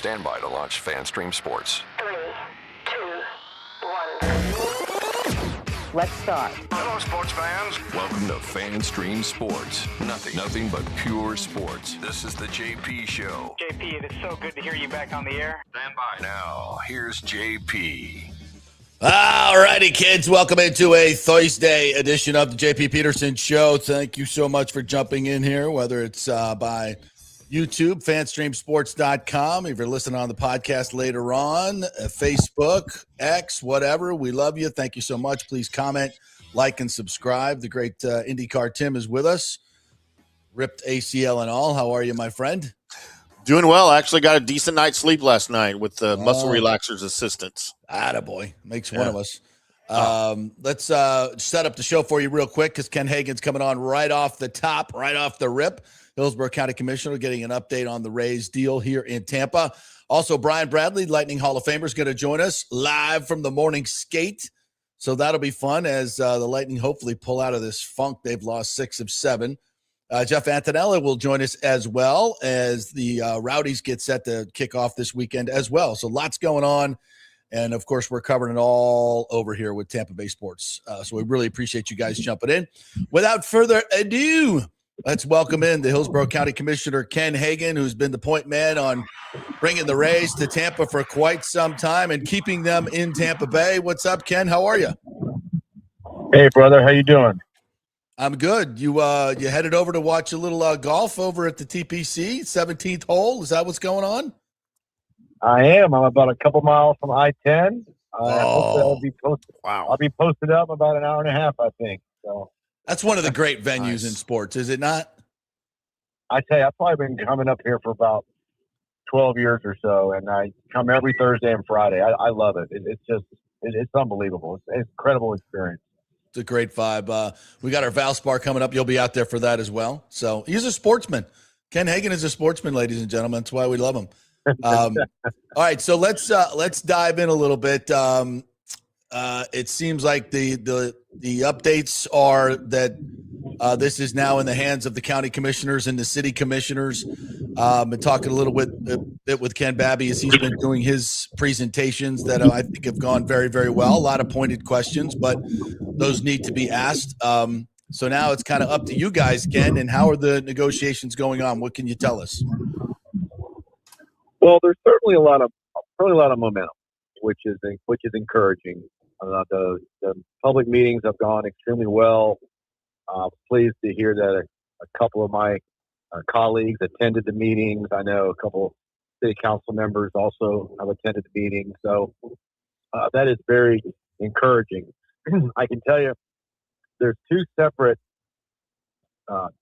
Stand by to launch FanStream Sports. 3, 2, 1. Let's start. Hello, sports fans. Welcome to FanStream Sports. Nothing but pure sports. This is the JP Show. JP, it is so good to hear you back on the air. Stand by. Now, here's JP. All righty, kids. Welcome into a Thursday edition of the JP Peterson Show. Thank you so much for jumping in here, whether it's by YouTube, fanstreamsports.com. If you're listening on the podcast later on, Facebook, X, whatever, we love you. Thank you so much. Please comment, like, and subscribe. The great IndyCarTim is with us. Ripped ACL and all. How are you, my friend? Doing well. I actually got a decent night's sleep last night with the muscle relaxers assistance. Attaboy. Makes one of us. Let's set up the show for you real quick because Ken Hagan's coming on right off the top, right off the rip. Hillsborough County Commissioner getting an update on the Rays deal here in Tampa. Also, Brian Bradley, Lightning Hall of Famer, is going to join us live from the morning skate. So that'll be fun as the Lightning hopefully pull out of this funk. They've lost 6 of 7. Jeff Attinella will join us as well as the Rowdies get set to kick off this weekend as well. So lots going on. And, of course, we're covering it all over here with Tampa Bay Sports. So we really appreciate you guys jumping in. Without further ado, let's welcome in the Hillsborough County Commissioner, Ken Hagan, who's been the point man on bringing the Rays to Tampa for quite some time and keeping them in Tampa Bay. What's up, Ken? How are you? Hey, brother. How you doing? I'm good. You headed over to watch a little golf over at the TPC, 17th hole. Is that what's going on? I am. I'm about a couple miles from I-10. I'll be posted. Wow. I'll be posted up about an hour and a half, I think. So that's one of the great venues in sports, is it not? I tell you, I've probably been coming up here for about 12 years or so, and I come every Thursday and Friday. I love it. It's unbelievable. It's an incredible experience. It's a great vibe. We got our Valspar coming up. You'll be out there for that as well. So he's a sportsman. Ken Hagan is a sportsman, ladies and gentlemen. That's why we love him. All right, so let's dive in a little bit. It seems like the updates are that this is now in the hands of the county commissioners and the city commissioners. Been talking a little bit with Ken Babby as he's been doing his presentations that I think have gone very, very well. A lot of pointed questions, but those need to be asked. So now it's kind of up to you guys, Ken, and how are the negotiations going on? What can you tell us? Well, there's certainly a lot of momentum, which is encouraging. The public meetings have gone extremely well. Pleased to hear that a couple of my colleagues attended the meetings. I know a couple city council members also have attended the meetings. So that is very encouraging. I can tell you there's 2 separate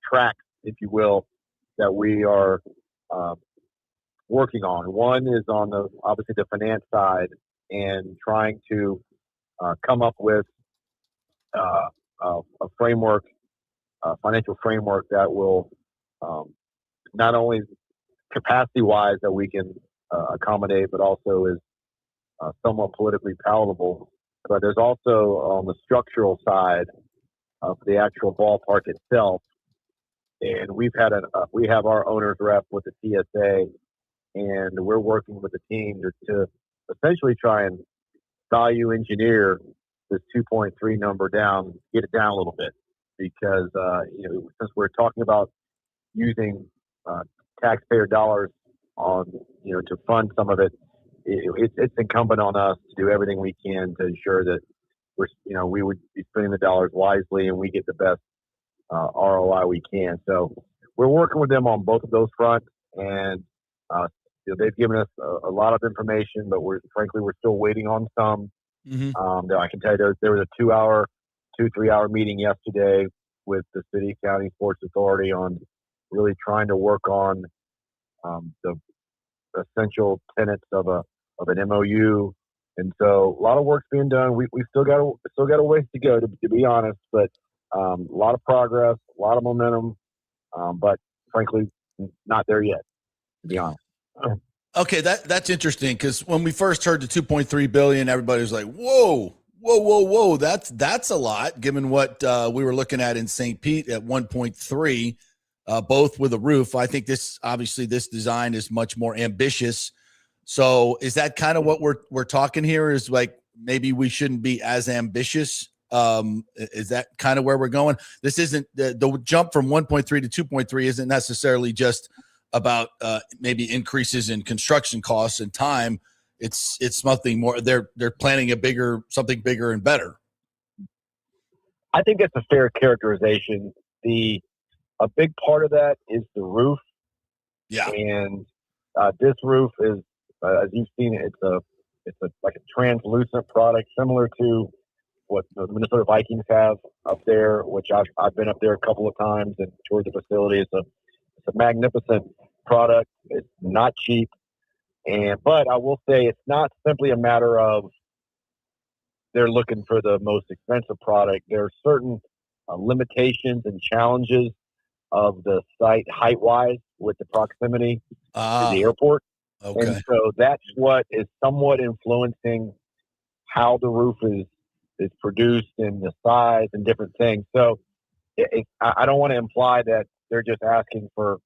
tracks, if you will, that we are working on. One is on obviously the finance side and trying to come up with a framework, financial framework that will not only capacity-wise that we can accommodate, but also is somewhat politically palatable. But there's also on the structural side of the actual ballpark itself, and we have our owner's rep with the TSA, and we're working with the team to essentially try and value engineer this 2.3 number down, get it down a little bit, because since we're talking about using taxpayer dollars on to fund some of it, it's incumbent on us to do everything we can to ensure that we would be spending the dollars wisely and we get the best ROI we can. So we're working with them on both of those fronts, and they've given us a lot of information, but we're still waiting on some. Mm-hmm. I can tell you there was a 2-3 hour meeting yesterday with the city, county sports authority on really trying to work on the essential tenets of an MOU. And so a lot of work's being done. We still got a ways to go, to be honest, but a lot of progress, a lot of momentum, but frankly, not there yet, to be honest. Okay, that's interesting, because when we first heard the $2.3 billion, everybody was like, whoa, that's a lot, given what we were looking at in St. Pete at 1.3, both with a roof. I think this design is much more ambitious So is that kind of what we're talking here? Is like maybe we shouldn't be as ambitious? Is that kind of where we're going? This isn't the jump from 1.3 to 2.3 isn't necessarily just about maybe increases in construction costs and time. It's something more. They're planning something bigger and better. I think that's a fair characterization. A big part of that is the roof. Yeah. And this roof is, as you've seen, it's like a translucent product similar to what the Minnesota Vikings have up there, which I've been up there a couple of times and toured the facility. It's a magnificent product. It's not cheap, but I will say it's not simply a matter of they're looking for the most expensive product. There are certain limitations and challenges of the site height-wise with the proximity to the airport. Okay. And so that's what is somewhat influencing how the roof is produced and the size and different things. So I don't want to imply that they're just asking for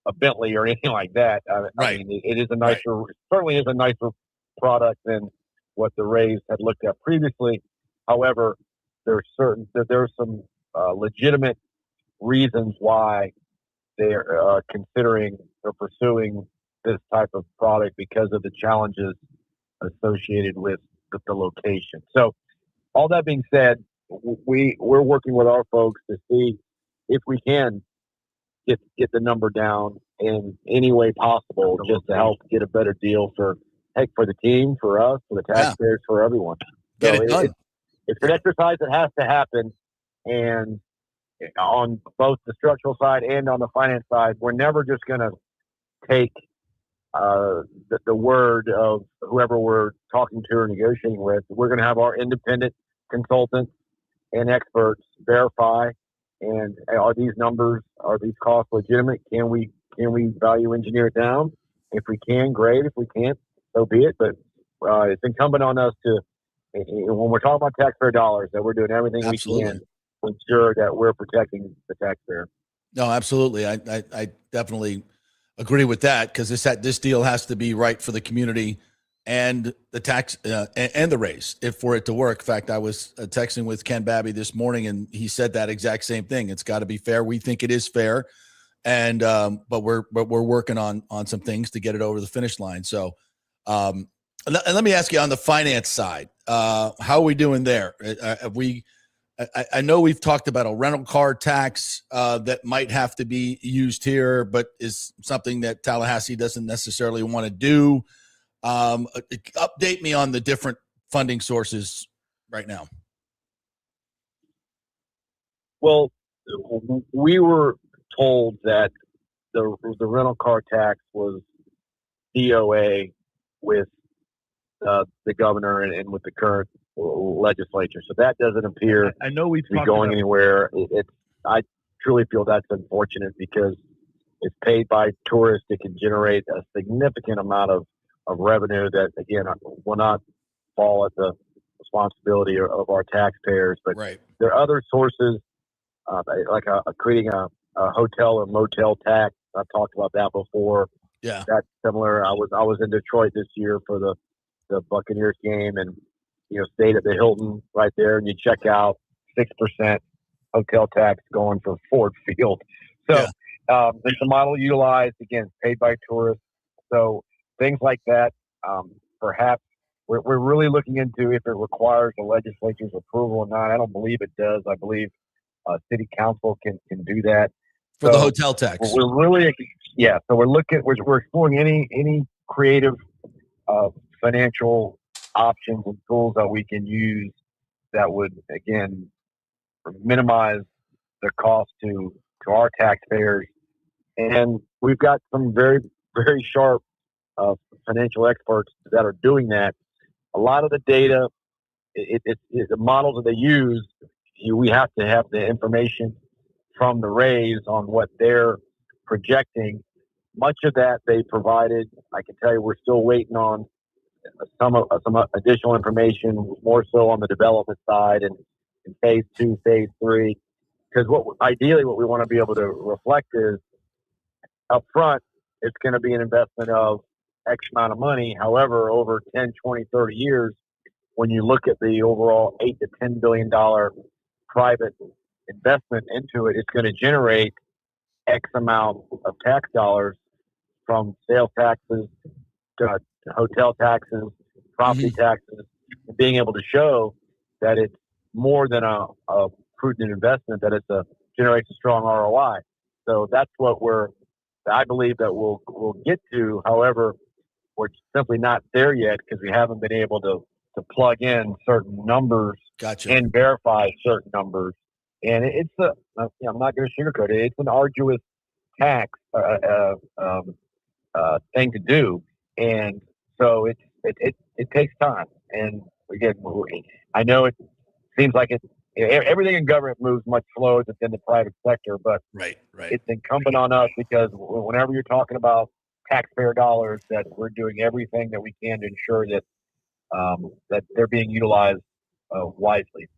a Bentley or anything like that. Right. I mean, it is certainly is a nicer product than what the Rays had looked at previously. However, there are some legitimate reasons why they're considering or pursuing this type of product because of the challenges associated with the location. So all that being said, we're working with our folks to see if we can get the number down in any way possible, just to help get a better deal for the team, for us, for the taxpayers, for everyone. Get it done. It's an exercise that has to happen, and on both the structural side and on the finance side, we're never just going to take the word of whoever we're talking to or negotiating with. We're going to have our independent consultants and experts verify, and are these numbers, are these costs legitimate? Can we value engineer it down? If we can, great. If we can't, so be it. But it's incumbent on us to, when we're talking about taxpayer dollars, that we're doing everything we can to ensure that we're protecting the taxpayer. No, absolutely. I definitely agree with that, because this deal has to be right for the community and the tax and the Rays for it to work. In fact, I was texting with Ken Babby this morning, and he said that exact same thing. It's got to be fair. We think it is fair, and but we're working on some things to get it over the finish line. So, let me ask you on the finance side, how are we doing there? I know we've talked about a rental car tax that might have to be used here, but is something that Tallahassee doesn't necessarily want to do. Update me on the different funding sources right now. Well, we were told that the rental car tax was DOA with the governor and with the current legislature. So that doesn't appear I know we've to be going anywhere. I truly feel that's unfortunate, because it's paid by tourists. It can generate a significant amount of revenue that, again, will not fall at the responsibility of our taxpayers. But there are other sources, like creating a hotel or motel tax. I've talked about that before. Yeah, that's similar. I was in Detroit this year for the Buccaneers game, and stayed at the Hilton right there, and you check out 6% hotel tax going for Ford Field. So it's a model utilized, again, paid by tourists. So things like that, perhaps we're really looking into if it requires the legislature's approval or not. I don't believe it does. I believe city council can do that for the hotel tax. We're really, so we're exploring any creative financial options and tools that we can use that would, again, minimize the cost to our taxpayers. And we've got some very, very sharp financial experts that are doing that. A lot of the data, the models that they use, we have to have the information from the Rays on what they're projecting. Much of that they provided. I can tell you we're still waiting on some additional information, more so on the development side and in phase 2, phase 3. Because ideally what we want to be able to reflect is up front, it's going to be an investment of X amount of money. However, over 10, 20, 30 years, when you look at the overall $8 to $10 billion private investment into it, it's going to generate X amount of tax dollars from sales taxes, to hotel taxes, property taxes, and being able to show that it's more than a prudent investment, that it generates a strong ROI. So that's what I believe that we'll get to. However, we're simply not there yet because we haven't been able to plug in certain numbers and verify certain numbers. And it's I'm not going to sugarcoat it. It's an arduous tax thing to do, and so it takes time. And again, I know it seems like everything in government moves much slower than the private sector, but it's incumbent on us, because whenever you're talking about taxpayer dollars, that we're doing everything that we can to ensure that that they're being utilized wisely.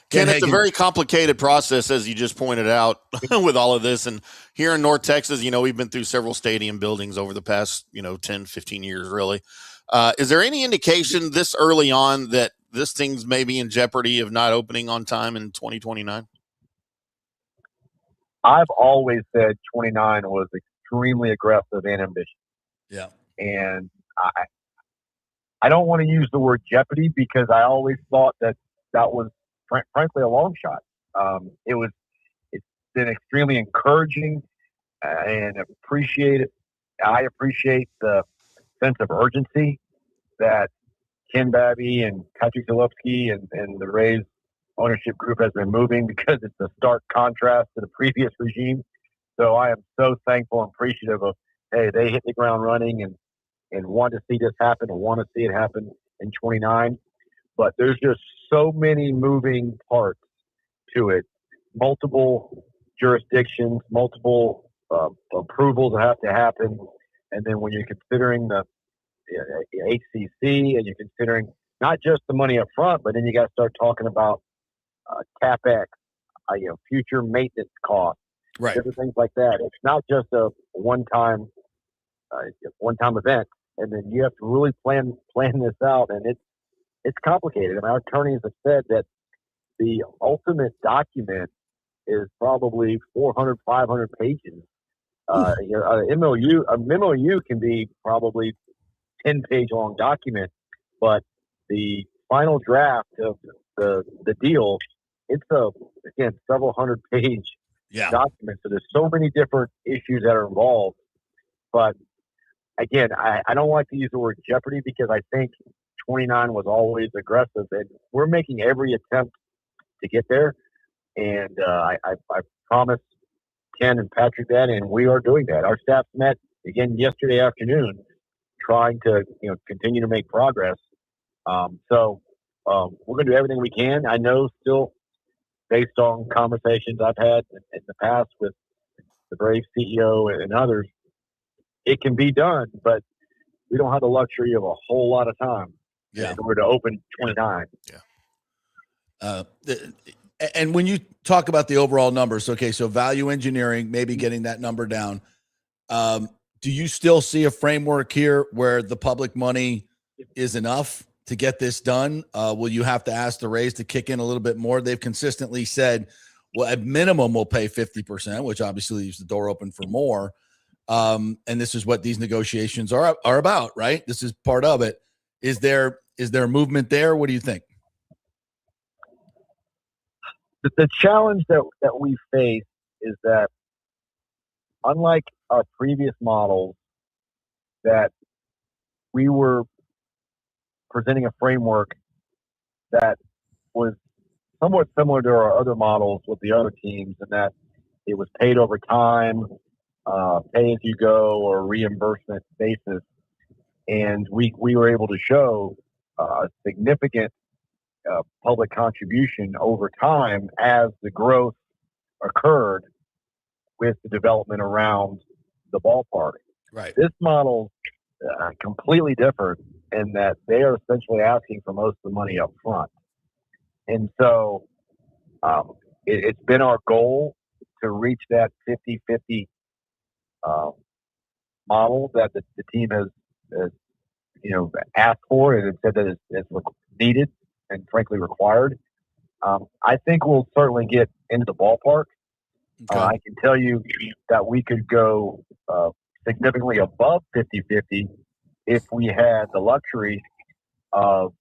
Ken, it's a very complicated process, as you just pointed out, with all of this. And here in North Texas, we've been through several stadium buildings over the past, 10, 15 years, really. Is there any indication this early on that this thing's maybe in jeopardy of not opening on time in 2029? I've always said 29 was extremely aggressive and ambitious. Yeah. And I don't want to use the word jeopardy, because I always thought that was frankly a long shot. It's been extremely encouraging and appreciated. I appreciate the sense of urgency that Ken Babby and Patrick Zalewski and the Rays ownership group has been moving, because it's a stark contrast to the previous regime. So I am so thankful and appreciative of, hey, they hit the ground running and want to see this happen and want to see it happen in 29. But there's just so many moving parts to it, multiple jurisdictions, multiple approvals that have to happen. And then when you're considering the HCC, and you're considering not just the money up front, but then you got to start talking about CapEx, future maintenance costs, different things like that. It's not just a one-time event, and then you have to really plan this out, and it's complicated. I mean, our attorneys have said that the ultimate document is probably 400, 500 pages. A MOU can be probably 10-page long document, but the final draft of the deal, it's again several hundred page document. So there's so many different issues that are involved. But again, I don't like to use the word jeopardy, because I think 29 was always aggressive, and we're making every attempt to get there. And I promised Ken and Patrick that, and we are doing that. Our staff met again yesterday afternoon, trying to continue to make progress. So we're going to do everything we can. I know, still based on conversations I've had in the past with the Braves CEO and others, it can be done, but we don't have the luxury of a whole lot of time in order to open 29. And when you talk about the overall numbers, okay, so value engineering, maybe getting that number down. Do you still see a framework here where the public money is enough to get this done? Will you have to ask the Rays to kick in a little bit more? They've consistently said, well, at minimum, we'll pay 50%, which obviously leaves the door open for more. And this is what these negotiations are about, right? This is part of it. Is there movement there? What do you think? The challenge that we face is that, unlike our previous models, that we were presenting a framework that was somewhat similar to our other models with the other teams, in that it was paid over time, pay as you go, or reimbursement basis. And we were able to show a significant public contribution over time as the growth occurred with the development around the ballpark. Right. This model completely different in that they are essentially asking for most of the money up front. And so it's been our goal to reach that 50-50 model that the team has asked for, and it said that it's needed and frankly required. I think we'll certainly get into the ballpark. Okay. I can tell you that we could go significantly above 50-50 if we had the luxury of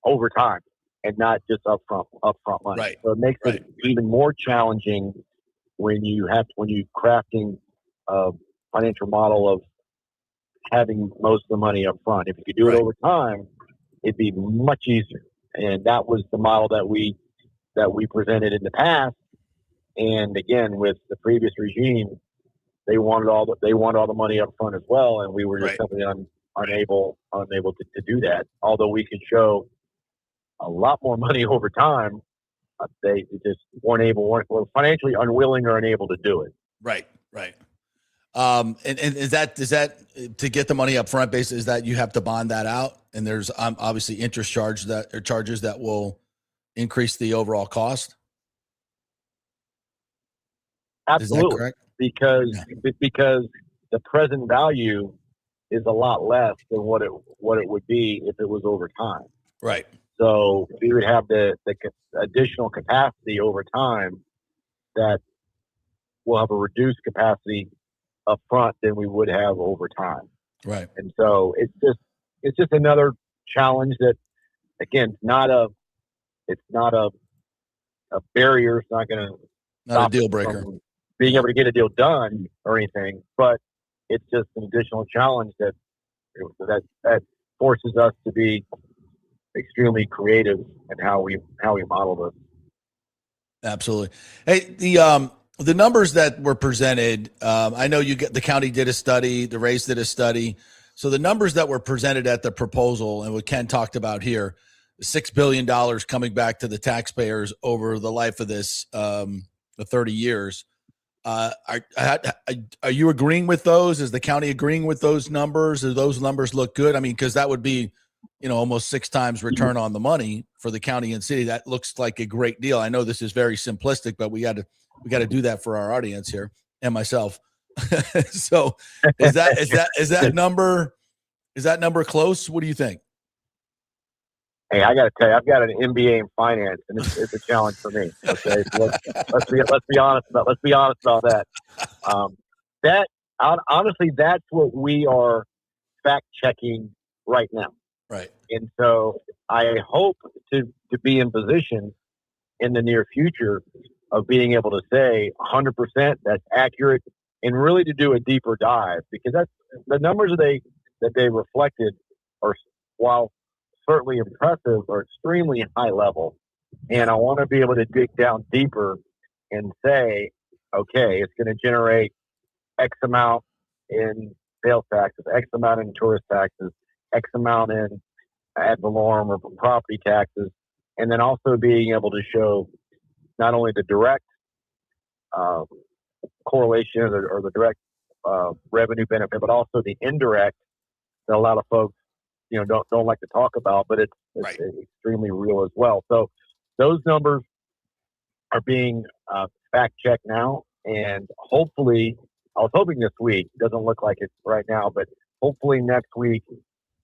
overtime and not just upfront money. Right. So it makes it even more challenging when you crafting a financial model of having most of the money up front. If you could do it over time, it'd be much easier. And that was the model that we presented in the past. And again, with the previous regime, they wanted all the money up front as well, and we were just simply unable to do that. Although we could show a lot more money over time, they just were financially unwilling or unable to do it. Right. And is that to get the money up front? Basically, is that you have to bond that out, and there's obviously interest charges that will increase the overall cost. Absolutely, is that correct? Because the present value is a lot less than what it would be if it was over time. Right. So we would have the additional capacity over time that will have a reduced capacity up front than we would have over time. Right. And so it's just another challenge that, again, it's not a barrier. It's not going to not a deal breaker from being able to get a deal done or anything, but it's just an additional challenge that forces us to be extremely creative in how we model this. Absolutely. Hey, the numbers that were presented, I know the county did a study, the Rays did a study. So the numbers that were presented at the proposal and what Ken talked about here, $6 billion coming back to the taxpayers over the life of this, the 30 years. Are you agreeing with those? Is the county agreeing with those numbers? Do those numbers look good? I mean, because that would be, almost 6 times return on the money for the county and city. That looks like a great deal. I know this is very simplistic, but we got to do that for our audience here and myself. So is that number close? What do you think? Hey, I got to tell you, I've got an MBA in finance, and it's a challenge for me. Okay, so let's be honest about that. Honestly, that's what we are fact checking right now. Right. And so I hope to be in position in the near future of being able to say 100% that's accurate, and really to do a deeper dive, because that's the numbers that they reflected are, while certainly impressive, are extremely high level. And I want to be able to dig down deeper and say, okay, it's going to generate X amount in sales taxes, X amount in tourist taxes, X amount in ad valorem or property taxes, and then also being able to show not only the direct correlation or the direct revenue benefit, but also the indirect that a lot of folks don't like to talk about, but it's extremely real as well. So those numbers are being fact checked now, and hopefully, I was hoping this week. Doesn't look like it right now, but hopefully next week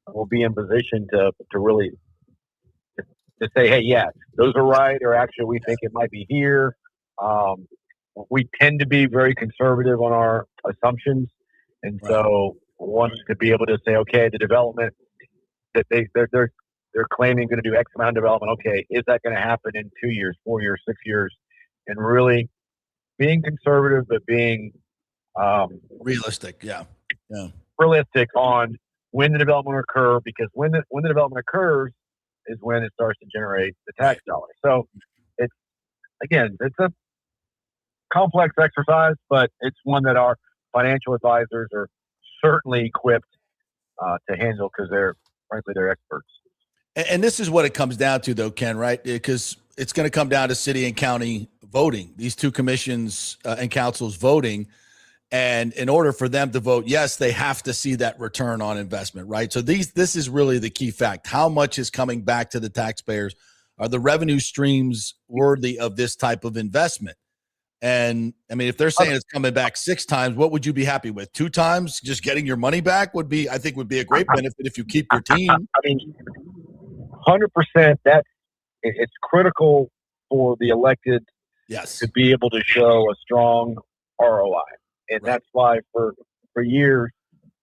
we'll be in position to really to say, hey, yeah, those are right, or actually we think it might be here. We tend to be very conservative on our assumptions, and so wanting to be able to say, okay, the development that they're claiming going to do X amount of development. Okay, is that going to happen in 2 years, 4 years, 6 years? And really being conservative, but being realistic. Yeah. Realistic on when the development will occur, because when the development occurs is when it starts to generate the tax dollars. So it's a complex exercise, but it's one that our financial advisors are certainly equipped to handle, because they're experts. And this is what it comes down to, though, Ken, right? Because it's going to come down to city and county voting, these two commissions and councils voting. And in order for them to vote yes, they have to see that return on investment, right? So this is really the key fact. How much is coming back to the taxpayers? Are the revenue streams worthy of this type of investment? And I mean, if they're saying it's coming back 6 times, what would you be happy with? 2 times? Just getting your money back would be a great benefit if you keep your team. I mean, 100%. It's critical for the elected to be able to show a strong ROI, and that's why for years,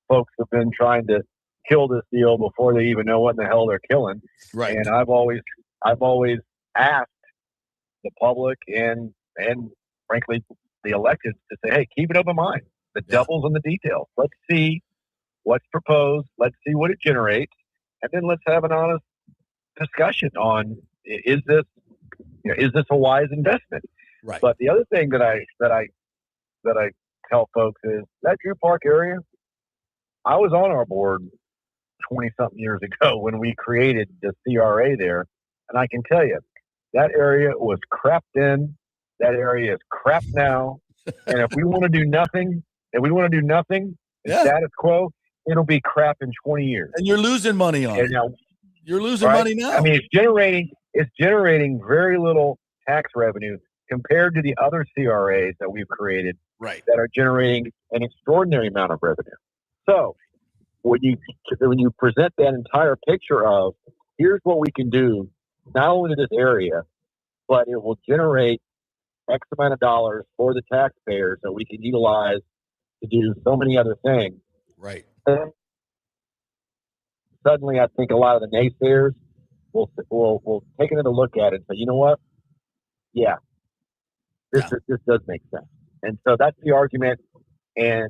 folks have been trying to kill this deal before they even know what in the hell they're killing. Right. And I've always asked the public and frankly the elected to say, hey, keep an open mind. The devil's in the details. Let's see what's proposed. Let's see what it generates, and then let's have an honest discussion on is this a wise investment? Right. But the other thing that I tell folks is that Drew Park area. I was on our board 20-something years ago when we created the CRA there, and I can tell you that area was crapped in. That area is crap now, and if we want to do nothing, status quo, it'll be crap in 20 years. And you're losing money on it. You're losing money now. I mean, it's generating very little tax revenue compared to the other CRAs that we've created, that are generating an extraordinary amount of revenue. So when you present that entire picture of here's what we can do, not only to this area, but it will generate X amount of dollars for the taxpayers that we can utilize to do so many other things. Right. And suddenly, I think a lot of the naysayers will take another look at it and say, you know what? Yeah, this does make sense. And so that's the argument and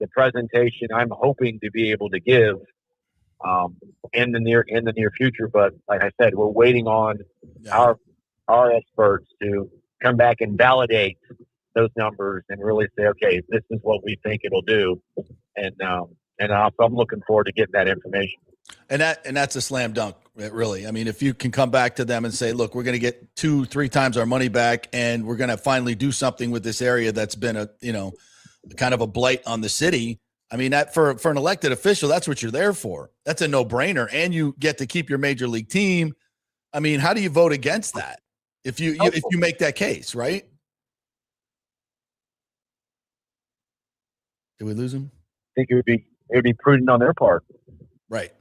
the presentation I'm hoping to be able to give in the near future. But like I said, we're waiting on our experts to come back and validate those numbers and really say, okay, this is what we think it'll do. And I'm looking forward to getting that information. And that's a slam dunk, really. I mean, if you can come back to them and say, look, we're going to get 2-3 times our money back, and we're going to finally do something with this area that's been a kind of a blight on the city. I mean, that for an elected official, that's what you're there for. That's a no-brainer, and you get to keep your major league team. I mean, how do you vote against that if you make that case, right? Did we lose him? I think it would be prudent on their part. Right.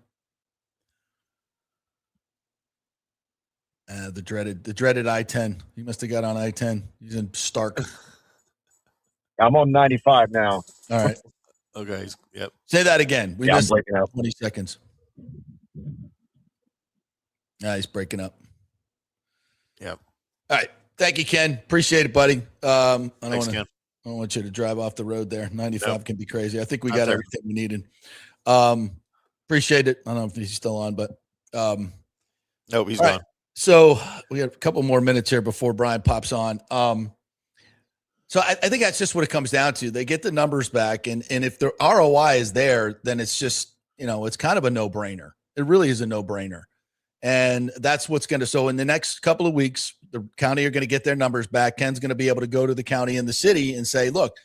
The dreaded I-10. He must have got on I-10. He's in Stark. I'm on 95 now. All right. Okay. Yep. Say that again. We missed breaking up. 20 seconds. He's breaking up. Yep. All right. Thank you, Ken. Appreciate it, buddy. Thanks, Ken. I don't want you to drive off the road there. 95 can be crazy. I think we got everything we needed. Appreciate it. I don't know if he's still on, but nope, he's gone. Right. So we have a couple more minutes here before Brian pops on. So I think that's just what it comes down to. They get the numbers back, and if the ROI is there, then it's just, it's kind of a no-brainer. It really is a no-brainer. And that's what's going to, so in the next couple of weeks, the county are going to get their numbers back. Ken's going to be able to go to the county and the city and say, look,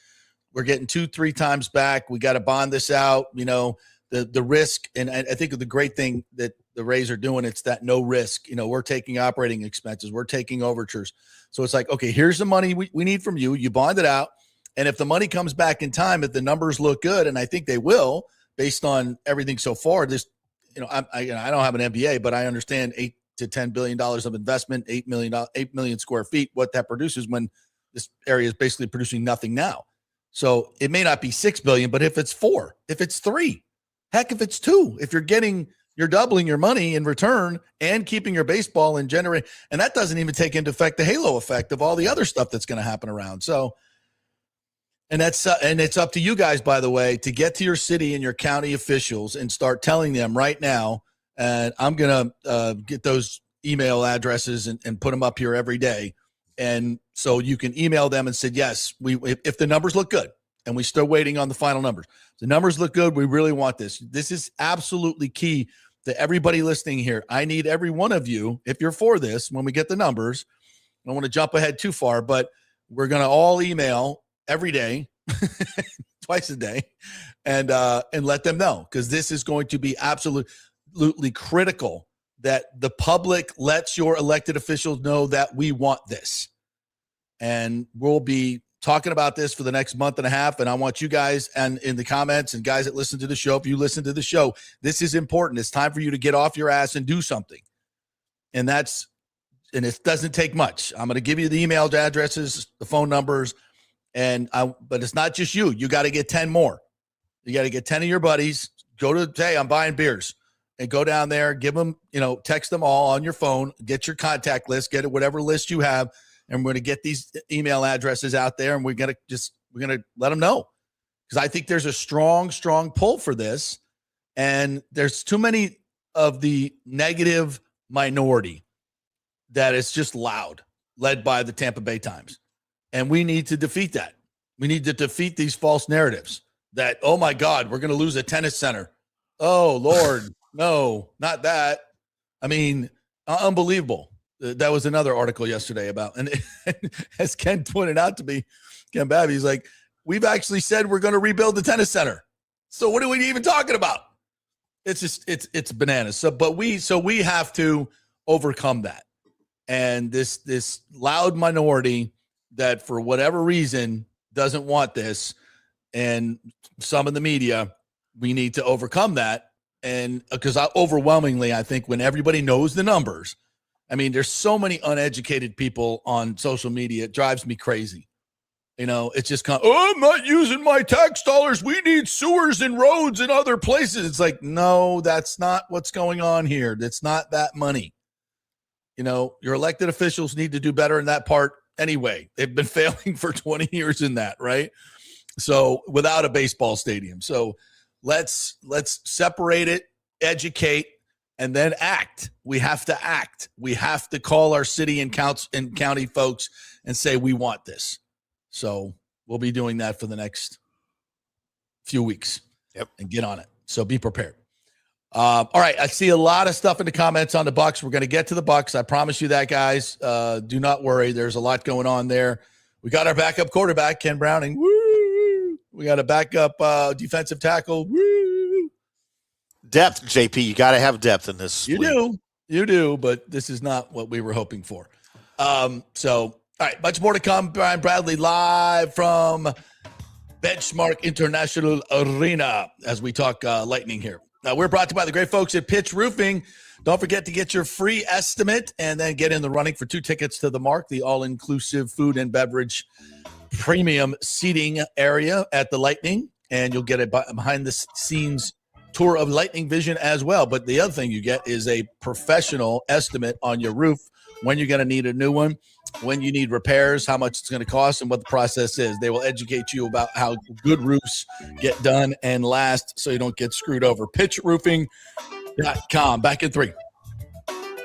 we're getting 2-3 times back. We got to bond this out, the risk. And I think the great thing that the Rays are doing, it's that no risk. We're taking operating expenses. We're taking overtures. So it's like, okay, here's the money we need from you. You bond it out. And if the money comes back in time, if the numbers look good, and I think they will, based on everything so far, this, I don't have an MBA, but I understand $8 to $10 billion of investment, 8 million square feet, what that produces when this area is basically producing nothing now. So it may not be 6 billion, but if it's 4, if it's 3, heck, if it's 2, if you're doubling your money in return and keeping your baseball and generating, and that doesn't even take into effect the halo effect of all the other stuff that's going to happen around. So, and it's up to you guys, by the way, to get to your city and your county officials and start telling them right now. And I'm going to get those email addresses and put them up here every day. And so you can email them and say, yes, if the numbers look good, and we're still waiting on the final numbers. The numbers look good. We really want this. This is absolutely key to everybody listening here. I need every one of you, if you're for this, when we get the numbers. I don't want to jump ahead too far, but we're going to all email every day, twice a day, and let them know, because this is going to be absolutely critical that the public lets your elected officials know that we want this. And we'll be talking about this for the next month and a half. And I want you guys and in the comments and guys that listen to the show, if you listen to the show, this is important. It's time for you to get off your ass and do something. And it doesn't take much. I'm going to give you the email addresses, the phone numbers, but it's not just you. You got to get 10 more. You got to get 10 of your buddies. Hey, I'm buying beers. And go down there, give them, text them all on your phone, get your contact list, get whatever list you have. And we're going to get these email addresses out there, and we're going to let them know, because I think there's a strong, strong pull for this. And there's too many of the negative minority that is just loud, led by the Tampa Bay Times. And we need to defeat that. We need to defeat these false narratives that, oh my God, we're going to lose a tennis center. Oh Lord, no, not that. I mean, unbelievable. That was another article yesterday about, and as Ken pointed out to me, Ken Babby, he's like, we've actually said we're going to rebuild the tennis center. So what are we even talking about? It's just, it's bananas. So we have to overcome that. And this loud minority that for whatever reason doesn't want this, and some in the media, we need to overcome that. And because overwhelmingly, I think when everybody knows the numbers, I mean, there's so many uneducated people on social media. It drives me crazy. It's just I'm not using my tax dollars. We need sewers and roads and other places. It's like, no, that's not what's going on here. That's not that money. Your elected officials need to do better in that part anyway. They've been failing for 20 years in that, right? So without a baseball stadium. So let's separate it, educate, and then act. We have to act. We have to call our city and county folks and say, we want this. So we'll be doing that for the next few weeks. Yep. And get on it. So be prepared. All right. I see a lot of stuff in the comments on the Bucs. We're going to get to the Bucs. I promise you that, guys. Do not worry. There's a lot going on there. We got our backup quarterback, Ken Browning. Woo! We got a backup defensive tackle. Woo! Depth, JP. You got to have depth in this. You do, but this is not what we were hoping for. All right, much more to come. Brian Bradley live from Benchmark International Arena as we talk Lightning here. We're brought to you by the great folks at Pitch Roofing. Don't forget to get your free estimate and then get in the running for 2 tickets to the Mark, the all-inclusive food and beverage premium seating area at the Lightning. And you'll get a behind-the-scenes tour of Lightning Vision as well. But the other thing you get is a professional estimate on your roof, when you're going to need a new one, when you need repairs, how much it's going to cost, and what the process is. They will educate you about how good roofs get done and last so you don't get screwed over. PitchRoofing.com. Back in 3.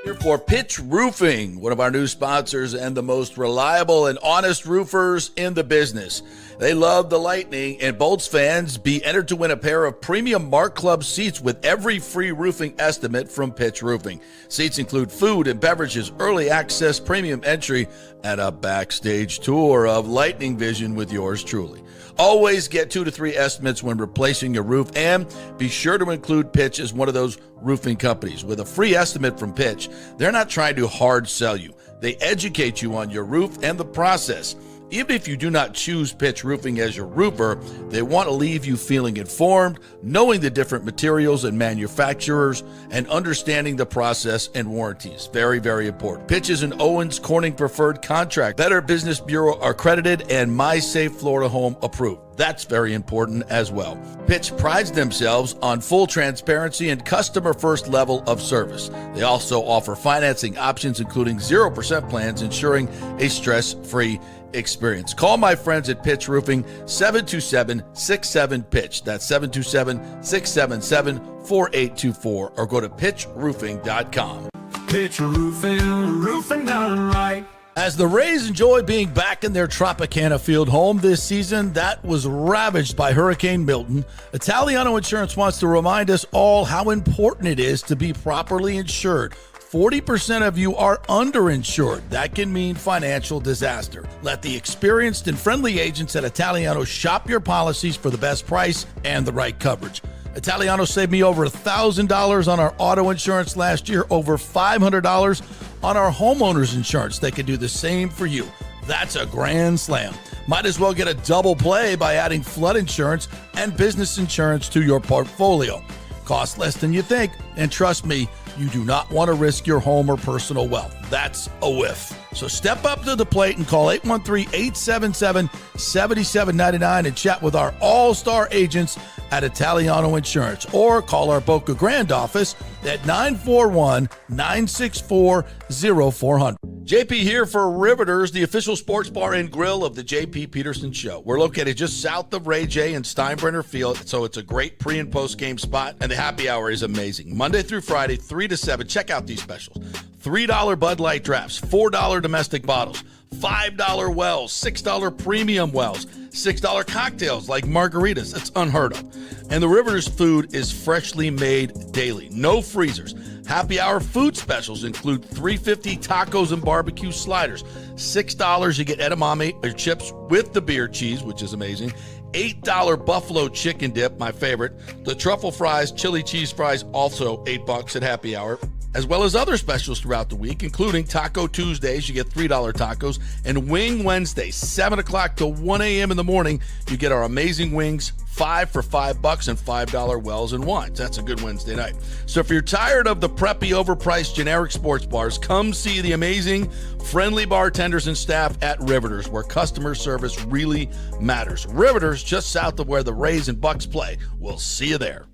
Here for Pitch Roofing, one of our new sponsors and the most reliable and honest roofers in the business. They love the Lightning, and Bolts fans be entered to win a pair of premium Mark Club seats with every free roofing estimate from Pitch Roofing. Seats include food and beverages, early access, premium entry, and a backstage tour of Lightning Vision with yours truly. Always get 2 to 3 estimates when replacing your roof, and be sure to include Pitch as one of those roofing companies. With a free estimate from Pitch, they're not trying to hard sell you. They educate you on your roof and the process. Even if you do not choose Pitch Roofing as your roofer, they want to leave you feeling informed, knowing the different materials and manufacturers, and understanding the process and warranties. Very, very important. Pitch is an Owens Corning preferred contract, Better Business Bureau accredited, and MySafe Florida Home approved. That's very important as well. Pitch prides themselves on full transparency and customer first level of service. They also offer financing options, including 0% plans, ensuring a stress-free experience. Call my friends at Pitch Roofing, 727-67-PITCH. That's 727-677-4824, or go to pitchroofing.com. Pitch Roofing, roofing done right. As the Rays enjoy being back in their Tropicana Field home this season that was ravaged by Hurricane Milton, Italiano Insurance wants to remind us all how important it is to be properly insured. 40% of you are underinsured. That can mean financial disaster. Let the experienced and friendly agents at Italiano shop your policies for the best price and the right coverage. Italiano saved me over $1,000 on our auto insurance last year, over $500 on our homeowners insurance. They can do the same for you. That's a grand slam. Might as well get a double play by adding flood insurance and business insurance to your portfolio. Costs less than you think, and trust me, you do not want to risk your home or personal wealth. That's a whiff. So step up to the plate and call 813-877-7799 and chat with our all-star agents at Italiano Insurance, or call our Boca Grande office at 941-964-0400. JP here for Riveters, the official sports bar and grill of the JP Peterson Show. We're located just south of Ray J and Steinbrenner Field, so it's a great pre- and post-game spot, and the happy hour is amazing. Monday through Friday, 3 to 7. Check out these specials. $3 Bud Light drafts, $4 domestic bottles, $5 wells, $6 premium wells, $6 cocktails like margaritas. That's unheard of. And the Riveters food is freshly made daily. No freezers. Happy hour food specials include $3.50 tacos and barbecue sliders. $6 you get edamame or chips with the beer cheese, which is amazing. $8 buffalo chicken dip, my favorite. The truffle fries, chili cheese fries, also $8 at happy hour, as well as other specials throughout the week, including Taco Tuesdays, you get $3 tacos, and Wing Wednesdays, 7 o'clock to 1 a.m. in the morning, you get our amazing wings, 5 for $5 and $5 wells and wines. That's a good Wednesday night. So if you're tired of the preppy, overpriced, generic sports bars, come see the amazing, friendly bartenders and staff at Riveters, where customer service really matters. Riveters, just south of where the Rays and Bucks play. We'll see you there.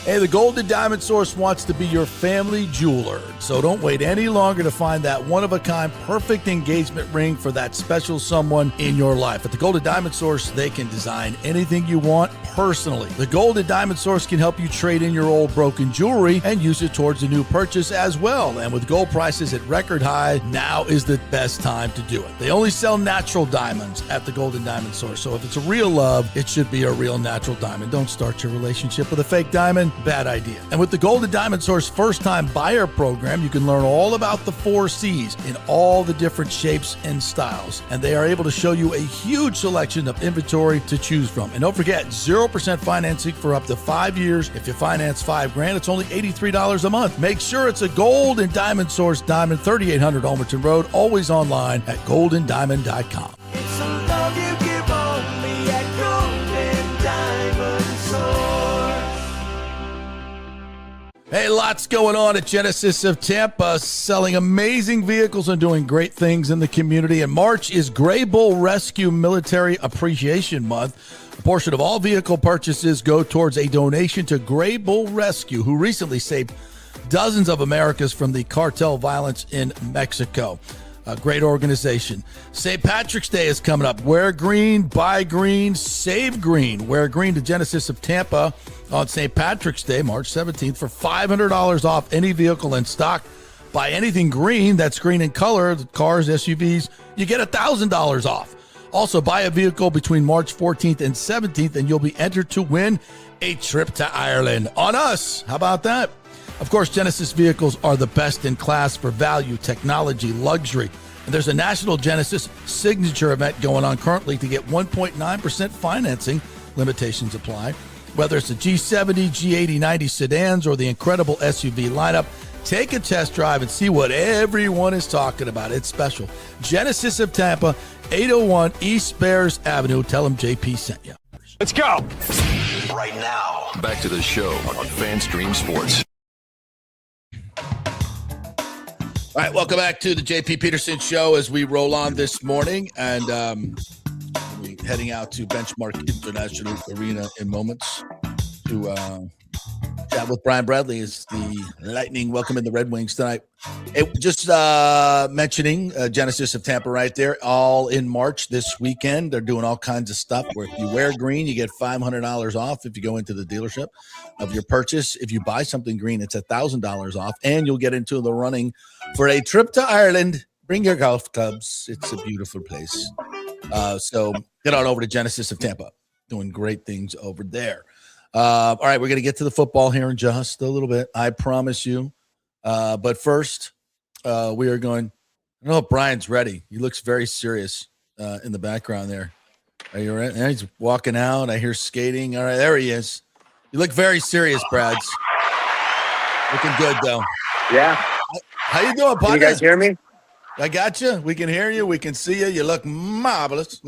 Hey, the Golden Diamond Source wants to be your family jeweler, so don't wait any longer to find that one-of-a-kind perfect engagement ring for that special someone in your life. At the Golden Diamond Source, they can design anything you want personally. The Golden Diamond Source can help you trade in your old broken jewelry and use it towards a new purchase as well. And with gold prices at record high, now is the best time to do it. They only sell natural diamonds at the Golden Diamond Source, so if it's a real love, it should be a real natural diamond. Don't start your relationship with a fake diamond. Bad idea. And with the Golden Diamond Source first-time buyer program, you can learn all about the 4 C's in all the different shapes and styles. And they are able to show you a huge selection of inventory to choose from. And don't forget, 0% financing for up to 5 years. If you finance $5,000, it's only $83 a month. Make sure it's a Golden Diamond Source diamond, 3800 Almerton Road, always online at goldendiamond.com. It's a love you give only at Golden Diamond Source. Hey, lots going on at Genesis of Tampa, selling amazing vehicles and doing great things in the community. And March is Gray Bull Rescue Military Appreciation Month. A portion of all vehicle purchases go towards a donation to Gray Bull Rescue, who recently saved dozens of Americans from the cartel violence in Mexico. A great organization. St. Patrick's Day is coming up. Wear green, buy green, save green. Wear green to Genesis of Tampa on St. Patrick's Day, March 17th, for $500 off any vehicle in stock. Buy anything green that's green in color, cars, SUVs, you get $1,000 off. Also, buy a vehicle between March 14th and 17th, and you'll be entered to win a trip to Ireland on us. How about that? Of course, Genesis vehicles are the best in class for value, technology, luxury. And there's a National Genesis Signature event going on currently to get 1.9% financing. Limitations apply. Whether it's the G70, G80, 90 sedans, or the incredible SUV lineup, take a test drive and see what everyone is talking about. It's special. Genesis of Tampa, 801 East Bears Avenue. Tell them JP sent you. Let's go. Right now, back to the show on FanStream Sports. All right, welcome back to the JP Peterson Show as we roll on this morning, and we're heading out to Benchmark International Arena in moments to chat with Brian Bradley as the Lightning welcome in the Red Wings tonight. Just mentioning Genesis of Tampa right there, all in March this weekend. They're doing all kinds of stuff where if you wear green, you get $500 off if you go into the dealership of your purchase. If you buy something green, it's $1,000 off, and you'll get into the running for a trip to Ireland. Bring your golf clubs. It's a beautiful place. So get on over to Genesis of Tampa. Doing great things over there. All right, we're going to get to the football here in just a little bit. I promise you. But first, we are going. I don't know if Brian's ready. He looks very serious in the background there. Are you ready? He's walking out. I hear skating. All right, there he is. You look very serious, Brads. Looking good, though. Yeah. How you doing, Can you guys hear me? I got you. We can hear you. We can see you. You look marvelous.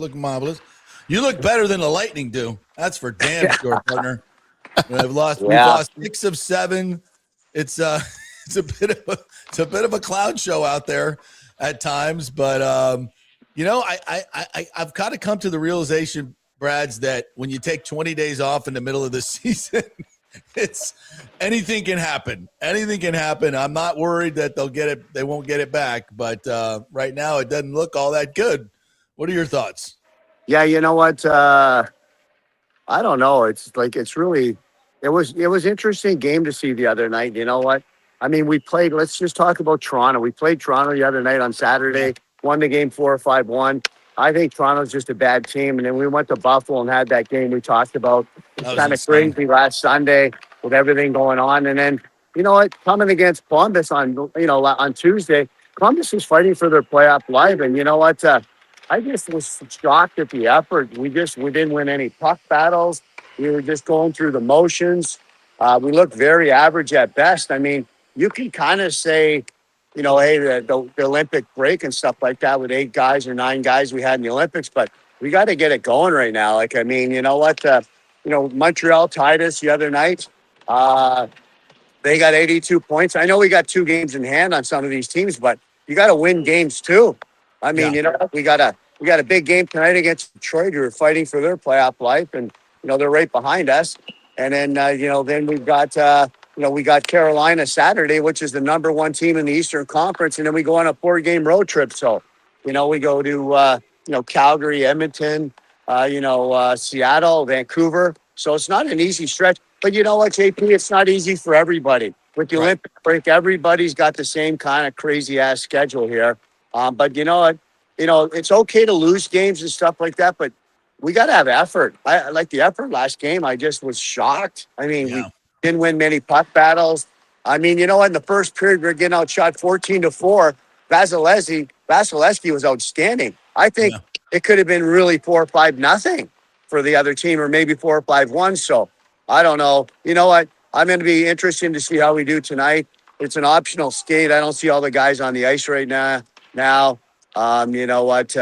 You look better than the Lightning do. That's for damn sure, partner. We've lost 6 of 7. It's a bit of a clown show out there at times, but I've kind of come to the realization, Brads, that when you take 20 days off in the middle of the season, it's anything can happen. Anything can happen. I'm not worried that they'll get it. They won't get it back, but right now it doesn't look all that good. What are your thoughts? Yeah, you know what? I don't know. It was interesting game to see the other night. You know what? I mean, let's just talk about Toronto. We played Toronto the other night on Saturday, won the game 4-5-1. I think Toronto's just a bad team. And then we went to Buffalo and had that game we talked about. It's kind of crazy last Sunday with everything going on. And then, you know what? Coming against Columbus on Tuesday, Columbus was fighting for their playoff life. And you know what? I just was shocked at the effort. We didn't win any puck battles. We were just going through the motions. We looked very average at best. I mean, you can kind of say, hey, the Olympic break and stuff like that with 8 guys or 9 guys we had in the Olympics, but we got to get it going right now. Like, I mean, you know what? Montreal tied us the other night. They got 82 points. I know we got 2 games in hand on some of these teams, but you got to win games too. I mean, we got a big game tonight against Detroit, who are fighting for their playoff life, and they're right behind us. And then then we've got we got Carolina Saturday, which is the number 1 team in the Eastern Conference, and then we go on a 4-game road trip. So, we go to Calgary, Edmonton, Seattle, Vancouver. So it's not an easy stretch. But you know what, JP? It's not easy for everybody. With the Olympic break, everybody's got the same kind of crazy ass schedule here. But you know what? It's okay to lose games and stuff like that, but we got to have effort. I like the effort last game. I just was shocked. I mean, we didn't win many puck battles. I mean, in the first period, we're getting outshot 14-4. Vasilevsky was outstanding. I think it could have been really 4-5-0 for the other team, or maybe 4-5-1. So I don't know. You know what? I'm going to be interested to see how we do tonight. It's an optional skate. I don't see all the guys on the ice right now. You know what?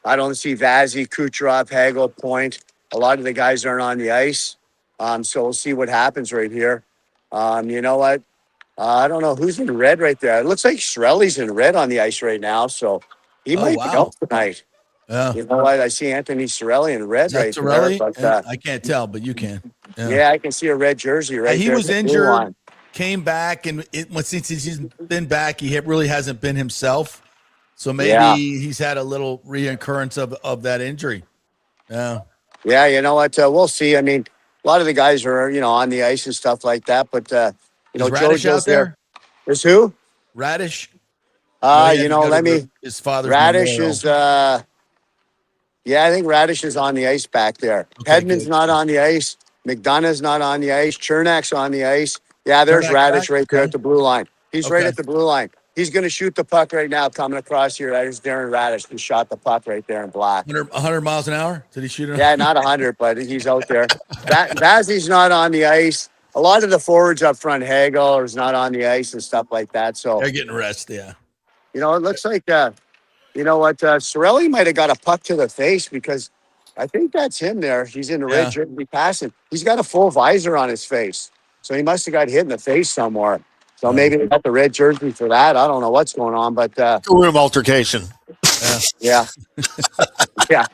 I don't see Vazzy, Kucherov, Hagel, Point. A lot of the guys aren't on the ice. So we'll see what happens right here. You know what? I don't know who's in red right there. It looks like Shirelli's in red on the ice right now. So he might be out tonight. Yeah. You know what? I see Anthony Cirelli in red right there. But, I can't tell, but you can. Yeah, I can see a red jersey right there. He was injured, came back, and since he's been back, he really hasn't been himself. So maybe he's had a little reoccurrence of that injury. Yeah. Yeah, you know what? We'll see. I mean, a lot of the guys are, on the ice and stuff like that. But, is Radish out there? Is who? Radish? His father's Radish memorial. I think Radish is on the ice back there. Okay, Hedman's not on the ice. McDonough's not on the ice. Chernak's on the ice. Yeah, there's Radish right there at the blue line. He's right at the blue line. He's going to shoot the puck right now coming across here. There's Darren Radish who shot the puck right there in black. 100 miles an hour? Did he shoot it? Yeah, not 100, but he's out there. Vazzy's not on the ice. A lot of the forwards up front, Hagel, is not on the ice and stuff like that. So they're getting rest, yeah. It looks like, Cirelli might have got a puck to the face, because I think that's him there. He's in the red jersey passing. He's got a full visor on his face. So he must have got hit in the face somewhere. So maybe they got the red jersey for that. I don't know what's going on, but room altercation. Yeah. Yeah.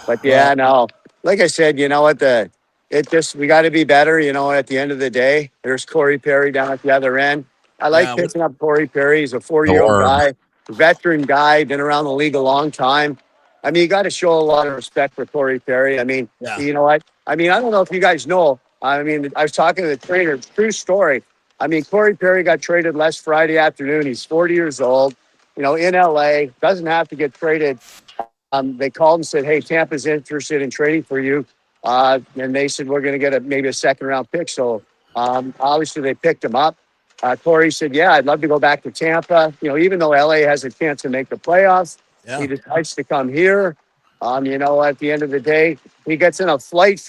But no. Like I said, we got to be better, at the end of the day. There's Corey Perry down at the other end. I like picking up Corey Perry. He's a 4-year-old guy, veteran guy, been around the league a long time. I mean, you got to show a lot of respect for Corey Perry. I mean, you know what? I mean, I don't know if you guys know. I mean, I was talking to the trainer. True story. I mean, Corey Perry got traded last Friday afternoon. He's 40 years old, in LA, doesn't have to get traded. They called and said, hey, Tampa's interested in trading for you. And they said, we're going to get maybe a second-round pick. So obviously they picked him up. Corey said, yeah, I'd love to go back to Tampa. Even though LA has a chance to make the playoffs, he decides to come here. At the end of the day, he gets in a flight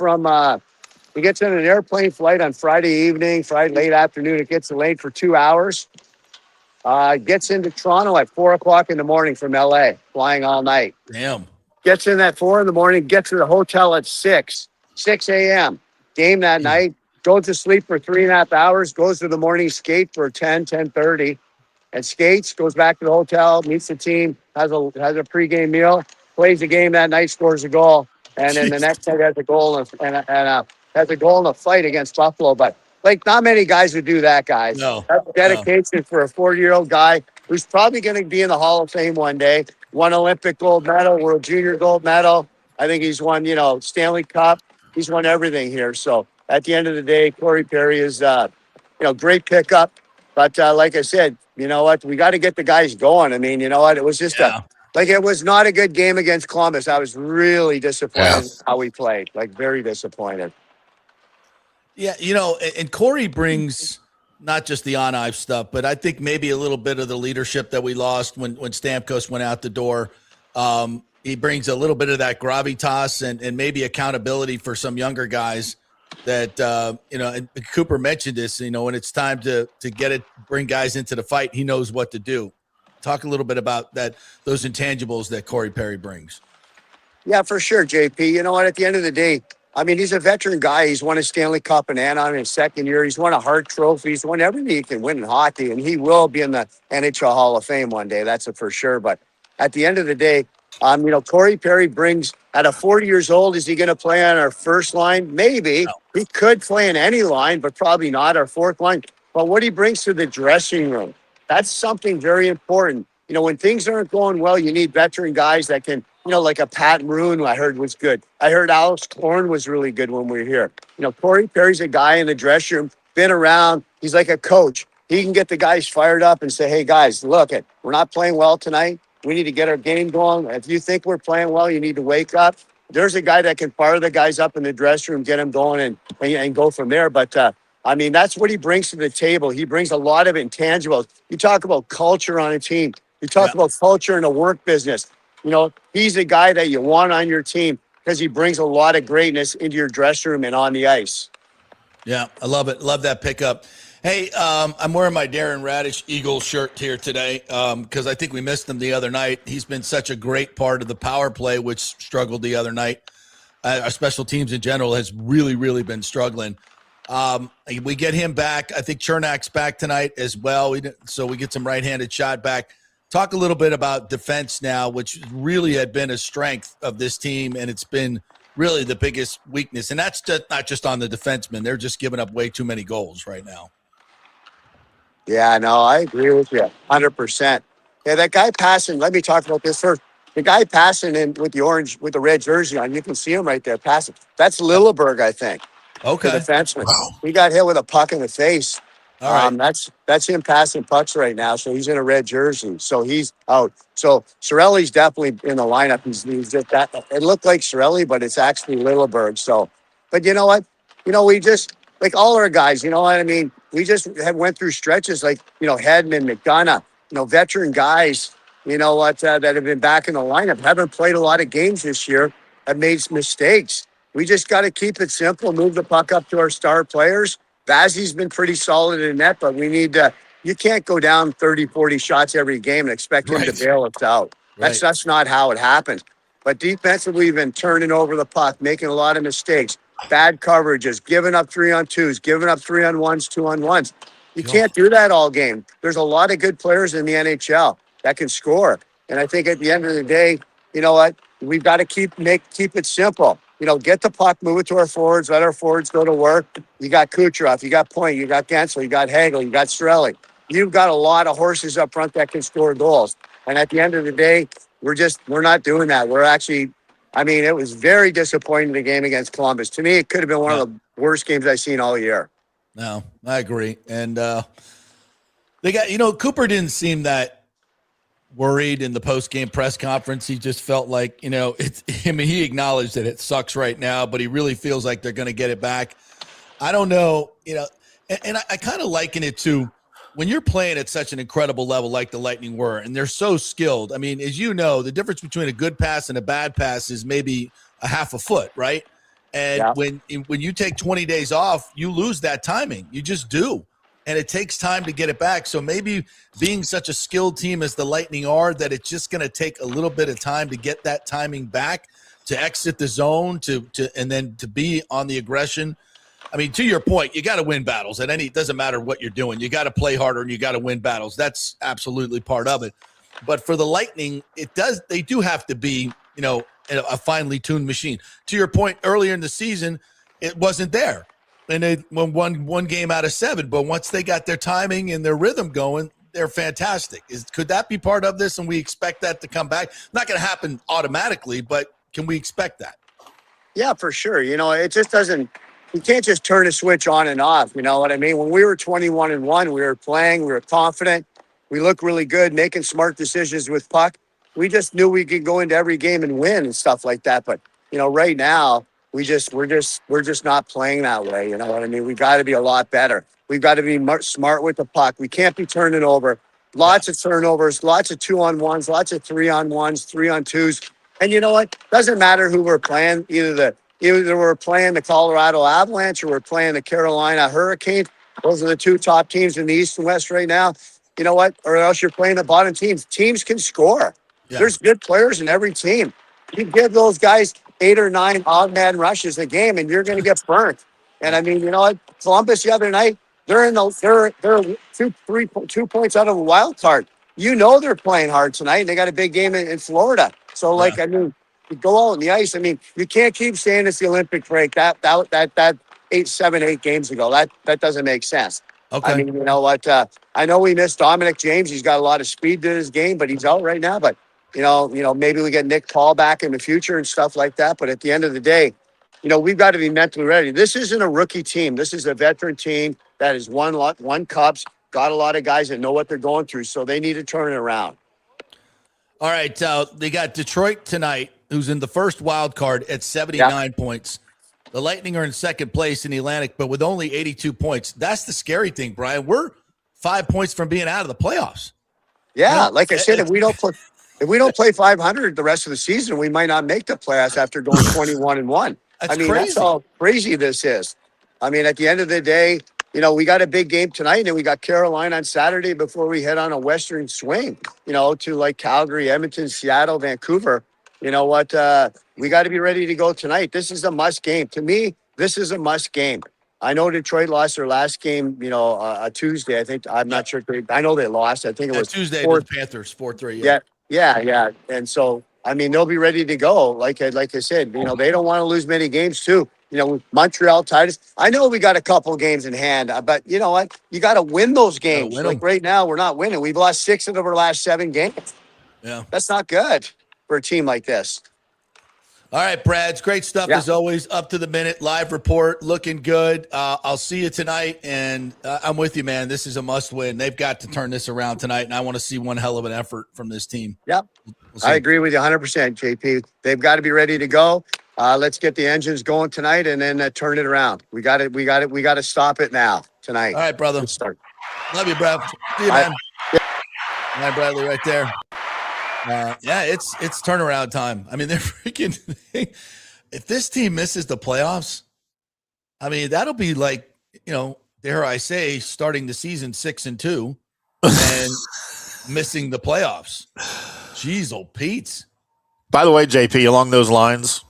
he gets in an airplane flight on Friday evening, Friday late afternoon. It gets delayed for 2 hours. Gets into Toronto at 4 o'clock in the morning from LA, flying all night. Damn. Gets in at 4 in the morning, gets to the hotel at 6 a.m. Game that night, goes to sleep for 3.5 hours, goes to the morning skate for 10:30, and skates, goes back to the hotel, meets the team, has a pregame meal, plays the game that night, scores a goal, and then the next night has a goal and has a goal in a fight against Buffalo. But like, not many guys would do that, guys. No. That's dedication for a 40-year-old guy who's probably going to be in the Hall of Fame one day. Won Olympic gold medal, World Junior gold medal. I think he's won, Stanley Cup. He's won everything here. So at the end of the day, Corey Perry is, great pickup. But like I said, you know what? We got to get the guys going. I mean, you know what? It was just it was not a good game against Columbus. I was really disappointed in how we played, very disappointed. Yeah, and Corey brings not just the on-ice stuff, but I think maybe a little bit of the leadership that we lost when Stamkos went out the door. He brings a little bit of that gravitas and maybe accountability for some younger guys that, and Cooper mentioned this, when it's time to bring guys into the fight, he knows what to do. Talk a little bit about those intangibles that Corey Perry brings. Yeah, for sure, JP. You know what? At the end of the day, I mean, he's a veteran guy. He's won a Stanley Cup in Anaheim in his second year. He's won a Hart Trophy. He's won everything he can win in hockey, and he will be in the NHL Hall of Fame one day. That's for sure. But at the end of the day, Corey Perry brings, at 40 years old, is he going to play on our first line? Maybe. No. He could play in any line, but probably not our fourth line. But what he brings to the dressing room, that's something very important. When things aren't going well, you need veteran guys that can, like a Pat Maroon, who I heard was good. I heard Alex Korn was really good when we were here. Corey Perry's a guy in the dressing room, been around. He's like a coach. He can get the guys fired up and say, hey, guys, look, we're not playing well tonight. We need to get our game going. If you think we're playing well, you need to wake up. There's a guy that can fire the guys up in the dressing room, get them going and go from there. But, that's what he brings to the table. He brings a lot of intangibles. You talk about culture on a team. You talk about culture in the work business. He's a guy that you want on your team because he brings a lot of greatness into your dressing room and on the ice. Yeah, I love it. Love that pickup. Hey, I'm wearing my Darren Radish Eagles shirt here today because I think we missed him the other night. He's been such a great part of the power play, which struggled the other night. Our special teams in general has really, really been struggling. We get him back. I think Chernak's back tonight as well. So we get some right-handed shot back. Talk a little bit about defense now, which really had been a strength of this team, and it's been really the biggest weakness. And that's not just on the defensemen. They're just giving up way too many goals right now. Yeah, no, I agree with you 100%. Yeah, that guy passing, let me talk about this first. The guy passing in with the red jersey on, you can see him right there passing. That's Lilleberg, I think. Okay. The defenseman. Wow. He got hit with a puck in the face. All right. That's him passing pucks right now. So he's in a red jersey. So he's out. So Cirelli's definitely in the lineup. He's just that. It looked like Cirelli, but it's actually Lilleberg. So, but you know what? We just, like all our guys, you know what I mean? We just went through stretches like, Hedman, McDonough, veteran guys, that have been back in the lineup, haven't played a lot of games this year, have made some mistakes. We just got to keep it simple, move the puck up to our star players. Vazzy's been pretty solid in net, but we need to, you can't go down 30, 40 shots every game and expect him to bail us out. That's not how it happens. But defensively, we've been turning over the puck, making a lot of mistakes, bad coverages, giving up 3-on-2s, giving up 3-on-1s, 2-on-1s. You can't do that all game. There's a lot of good players in the NHL that can score. And I think at the end of the day, you know what? We've got to keep it simple. Get the puck, move it to our forwards, let our forwards go to work. You got Kucherov, you got Point, you got Gensel, you got Hagel, you got Cirelli. You've got a lot of horses up front that can score goals. And at the end of the day, we're not doing that. We're actually, it was very disappointing, the game against Columbus. To me, it could have been one of the worst games I've seen all year. No, I agree. And they got, Cooper didn't seem that worried in the post-game press conference. He just felt like, he acknowledged that it sucks right now, but he really feels like they're going to get it back. I don't know, and I kind of liken it to when you're playing at such an incredible level like the Lightning were, and they're so skilled. As you know, the difference between a good pass and a bad pass is maybe a half a foot, right? And when you take 20 days off, you lose that timing. You just do. and it takes time to get it back. So maybe being such a skilled team as the Lightning are, that it's just going to take a little bit of time to get that timing back, to exit the zone, and then to be on the aggression. I mean, to your point, you got to win battles. It doesn't matter what you're doing. You got to play harder and you got to win battles. That's absolutely part of it. But for the Lightning, they do have to be, a finely tuned machine. To your point, earlier in the season, it wasn't there. And they won one game out of 7. But once they got their timing and their rhythm going, they're fantastic. Could that be part of this? And we expect that to come back? Not going to happen automatically, but can we expect that? Yeah, for sure. It just doesn't. You can't just turn a switch on and off. You know what I mean? When we were 21-1, we were playing. We were confident. We looked really good, making smart decisions with puck. We just knew we could go into every game and win and stuff like that. But right now, we're just not playing that way. You know what I mean? We got to be a lot better. We've got to be smart with the puck. We can't be turning over. Lots of turnovers, lots of 2-on-1s, lots of 3-on-1s, 3-on-2s. And you know what? Doesn't matter who we're playing. Either we're playing the Colorado Avalanche or we're playing the Carolina Hurricanes. Those are the 2 top teams in the East and West right now. You know what? Or else you're playing the bottom teams. Teams can score. Yeah. There's good players in every team. You give those guys 8 or 9 odd man rushes a game, and you're going to get burnt. And I mean, you know what? Columbus the other night, they're 2 points out of a wild card. They're playing hard tonight, and they got a big game in Florida. So, I mean, you go out on the ice. I mean, you can't keep saying it's the Olympic break. That 8 games ago. That doesn't make sense. Okay. I mean, you know what? I know we missed Dominic James. He's got a lot of speed to his game, but he's out right now. But maybe we get Nick Paul back in the future and stuff like that. But at the end of the day, we've got to be mentally ready. This isn't a rookie team. This is a veteran team that has won cups, got a lot of guys that know what they're going through. So they need to turn it around. All right. They got Detroit tonight, who's in the first wild card at 79 points. The Lightning are in second place in the Atlantic, but with only 82 points. That's the scary thing, Brian. We're 5 points from being out of the playoffs. Yeah, like I said, if we don't play 500 the rest of the season, we might not make the playoffs after going 21-1. Crazy. That's how crazy this is. I mean, at the end of the day, we got a big game tonight, and we got Carolina on Saturday before we head on a western swing, to like Calgary, Edmonton, Seattle, Vancouver. You know what? We got to be ready to go tonight. This is a must game. To me, this is a must game. I know Detroit lost their last game, a Tuesday. I think, I'm not sure. I know they lost. I think it was Tuesday to the Panthers, 4-3. Yeah. And so, I mean, they'll be ready to go. Like I said, they don't want to lose many games too. Montreal tied us. I know we got a couple games in hand, but you know what? You got to win those games. Like right now, we're not winning. We've lost 6 of our last 7 games. Yeah. That's not good for a team like this. All right, Brad, it's great stuff as always. Up to the minute, live report, looking good. I'll see you tonight, and I'm with you, man. This is a must-win. They've got to turn this around tonight, and I want to see one hell of an effort from this team. Yep, I agree with you 100%, JP. They've got to be ready to go. Let's get the engines going tonight, and then turn it around. We got to stop it now tonight. All right, brother. Let's start. Love you, Brad. See you, man. All right, Bradley, right there. It's turnaround time. I mean, they're freaking. If this team misses the playoffs, I mean, that'll be like, dare I say, starting the season 6-2 and missing the playoffs. Jeez, old Pete. By the way, JP, along those lines,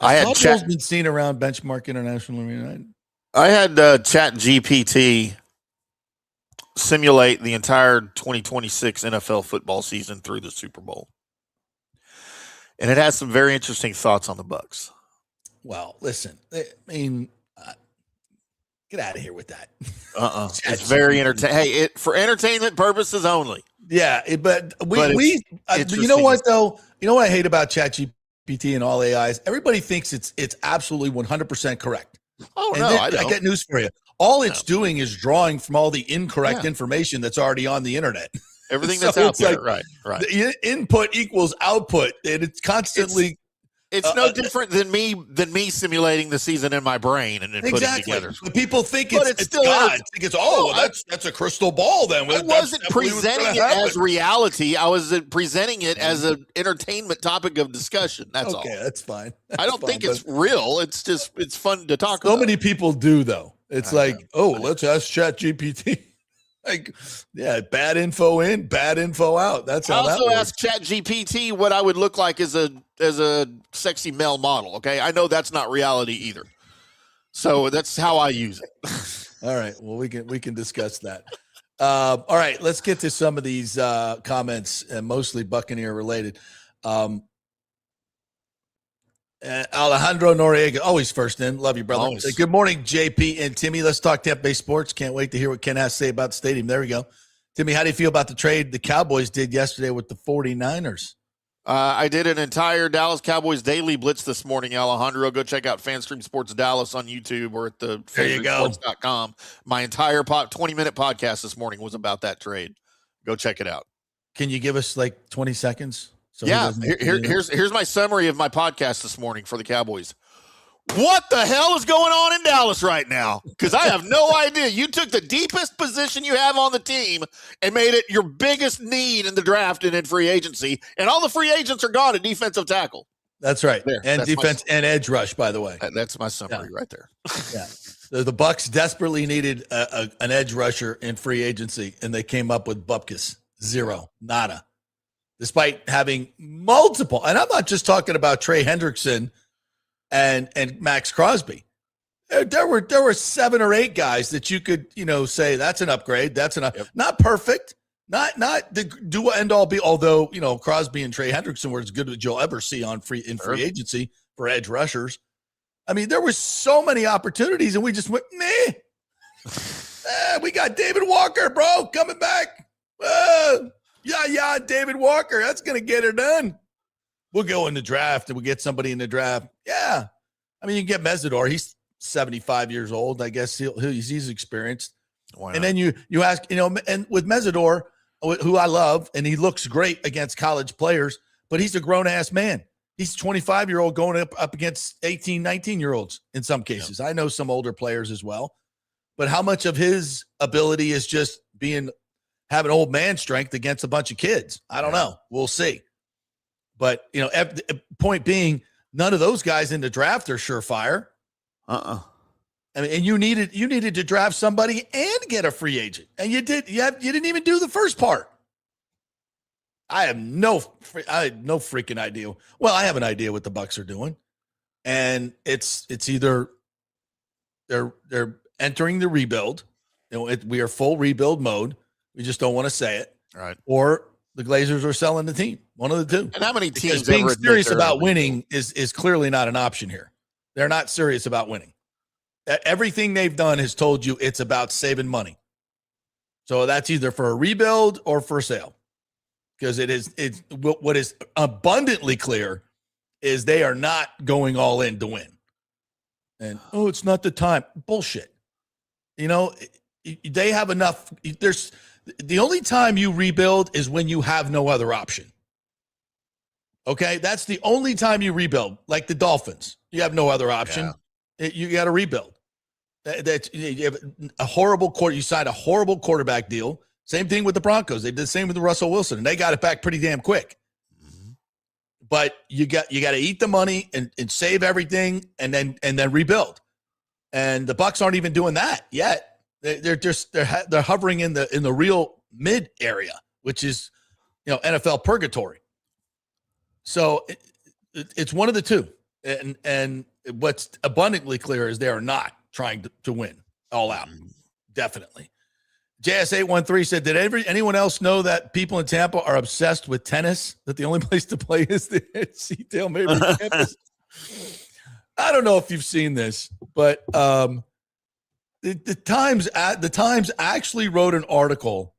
I had been seen around Benchmark International Arena. I had Chat GPT simulate the entire 2026 NFL football season through the Super Bowl. And it has some very interesting thoughts on the Bucs. Well, listen, I mean, get out of here with that. It's very entertaining. Hey, for entertainment purposes only. Yeah, but you know what though? You know what I hate about ChatGPT and all AIs? Everybody thinks it's absolutely 100% correct. Oh, and no, I I get news for you. All it's doing is drawing from all the incorrect information that's already on the internet. Everything that's out there, right. The input equals output, and it's constantly. It's no different than me simulating the season in my brain and then putting it together. But people think it's still God. Think it's that's a crystal ball. Then I wasn't presenting it as reality. I was presenting it as an entertainment topic of discussion. That's all. Okay, that's fine. I don't think it's real. It's just fun to talk about. So many people do though. It's let's ask ChatGPT. Like, yeah, bad info in, bad info out. That's how that works. I also asked ChatGPT what I would look like as a sexy male model. Okay, I know that's not reality either, so that's how I use it. All right, well we can discuss that. All right, let's get to some of these comments, mostly Buccaneer related. Alejandro Noriega, always first in. Love you, brother. Good morning, JP and Timmy. Let's talk Tampa Bay sports. Can't wait to hear what Ken has to say about the stadium. There we go. Timmy, how do you feel about the trade the Cowboys did yesterday with the 49ers? I did an entire Dallas Cowboys Daily Blitz this morning, Alejandro. Go check out FanStream Sports Dallas on YouTube or at the FanStreamSports.com. My entire 20-minute podcast this morning was about that trade. Go check it out. Can you give us like 20 seconds? So here's my summary of my podcast this morning for the Cowboys. What the hell is going on in Dallas right now? Because I have no idea. You took the deepest position you have on the team and made it your biggest need in the draft and in free agency, and all the free agents are gone at defensive tackle. That's right. And defense and edge rush, by the way. That's my summary right there. Yeah. The Bucs desperately needed an edge rusher in free agency, and they came up with Bupkis. Zero. Nada. Despite having multiple, and I'm not just talking about Trey Hendrickson and Max Crosby. There were 7 or 8 guys that you could, say that's an upgrade. That's not perfect, not the do end all be. Although Crosby and Trey Hendrickson were as good as you'll ever see in free agency for edge rushers. I mean, there were so many opportunities, and we just went meh. We got David Walker, bro, coming back. Yeah, David Walker. That's going to get her done. We'll go in the draft and we'll get somebody in the draft. Yeah. I mean, you can get Mesidor. He's 75 years old. I guess he's experienced. And then you ask, and with Mesidor, who I love, and he looks great against college players, but he's a grown-ass man. He's 25-year-old going up against 18, 19-year-olds in some cases. I know some older players as well. But how much of his ability is just having old man strength against a bunch of kids? I don't know. We'll see. But, point being, none of those guys in the draft are surefire. I mean, and you needed to draft somebody and get a free agent. And you did. You didn't even do the first part. I had no freaking idea. Well, I have an idea what the Bucs are doing. And it's either they're entering the rebuild. We are full rebuild mode. We just don't want to say it. Right. Or the Glazers are selling the team. One of the two. And how many teams being serious about winning is clearly not an option here. They're not serious about winning. Everything they've done has told you it's about saving money. So that's either for a rebuild or for sale. Because it's what is abundantly clear is they are not going all in to win. And it's not the time. Bullshit. They have enough. The only time you rebuild is when you have no other option. Okay, that's the only time you rebuild. Like the Dolphins, you have no other option. Yeah. You got to rebuild. You have a horrible quarter. You signed a horrible quarterback deal. Same thing with the Broncos. They did the same with Russell Wilson, and they got it back pretty damn quick. Mm-hmm. But you got to eat the money and save everything, and then rebuild. And the Bucs aren't even doing that yet. They're hovering in the real mid area, which is NFL purgatory. So it's one of the two, and what's abundantly clear is they are not trying to win all out. Definitely. JS813 said, did anyone else know that people in Tampa are obsessed with tennis? That the only place to play is the Seattle Mabry campus? I don't know if you've seen this, but the Times actually wrote an article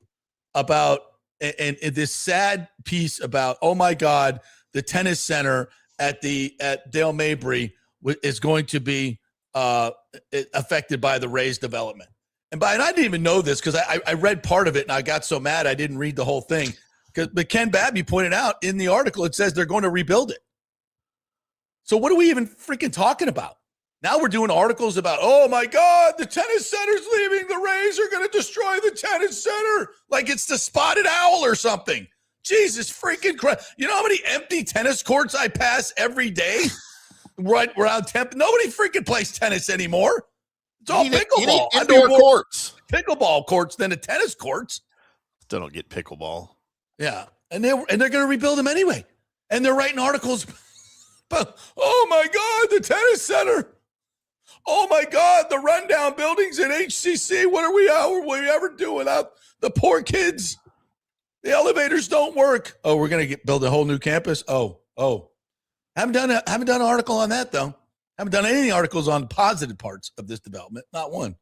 about and this sad piece about, oh my God, the tennis center at Dale Mabry is going to be affected by the Rays development. And I didn't even know this because I read part of it and I got so mad I didn't read the whole thing. But Ken Babby pointed out in the article, it says they're going to rebuild it. So what are we even freaking talking about? Now we're doing articles about, oh my God, the tennis center's leaving. The Rays are going to destroy the tennis center like it's the Spotted Owl or something. Jesus freaking Christ. You know how many empty tennis courts I pass every day right around Tampa? Nobody freaking plays tennis anymore. It's all pickleball. Indoor courts. Pickleball courts than the tennis courts. Still don't get pickleball. Yeah. And they're going to rebuild them anyway. And they're writing articles. But, oh, my God, the tennis center. Oh, my God, the rundown buildings in HCC. What are we ever doing out? The poor kids. The elevators don't work. Oh, we're going to build a whole new campus. Oh. Haven't done an article on that, though. Haven't done any articles on positive parts of this development. Not one.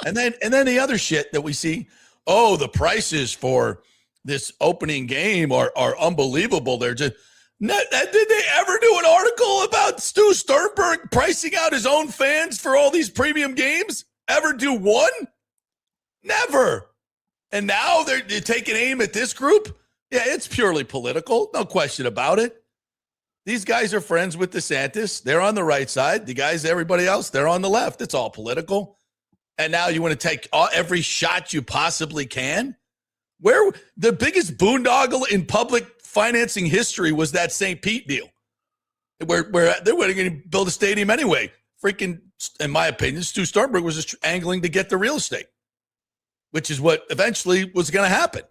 And then the other shit that we see. Oh, the prices for this opening game are unbelievable. They're just did they ever do an article about Stu Sternberg pricing out his own fans for all these premium games? Ever do one? Never. And now they're taking aim at this group? Yeah, it's purely political. No question about it. These guys are friends with DeSantis. They're on the right side. The guys, everybody else, they're on the left. It's all political. And now you want to take every shot you possibly can? Where the biggest boondoggle in public financing history was that St. Pete deal, where they were going to build a stadium anyway. Freaking, in my opinion, Stu Sternberg was just angling to get the real estate, which is what eventually was going to happen.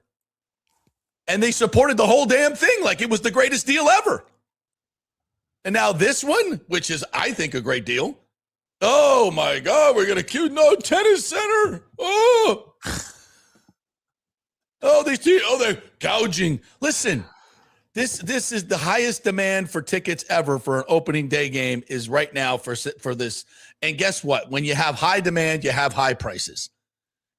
And they supported the whole damn thing like it was the greatest deal ever. And now this one, which is, I think, a great deal. Oh, my God, we're going to no tennis center. Oh, they're gouging. Listen, this is the highest demand for tickets ever for an opening day game is right now for this. And guess what? When you have high demand, you have high prices.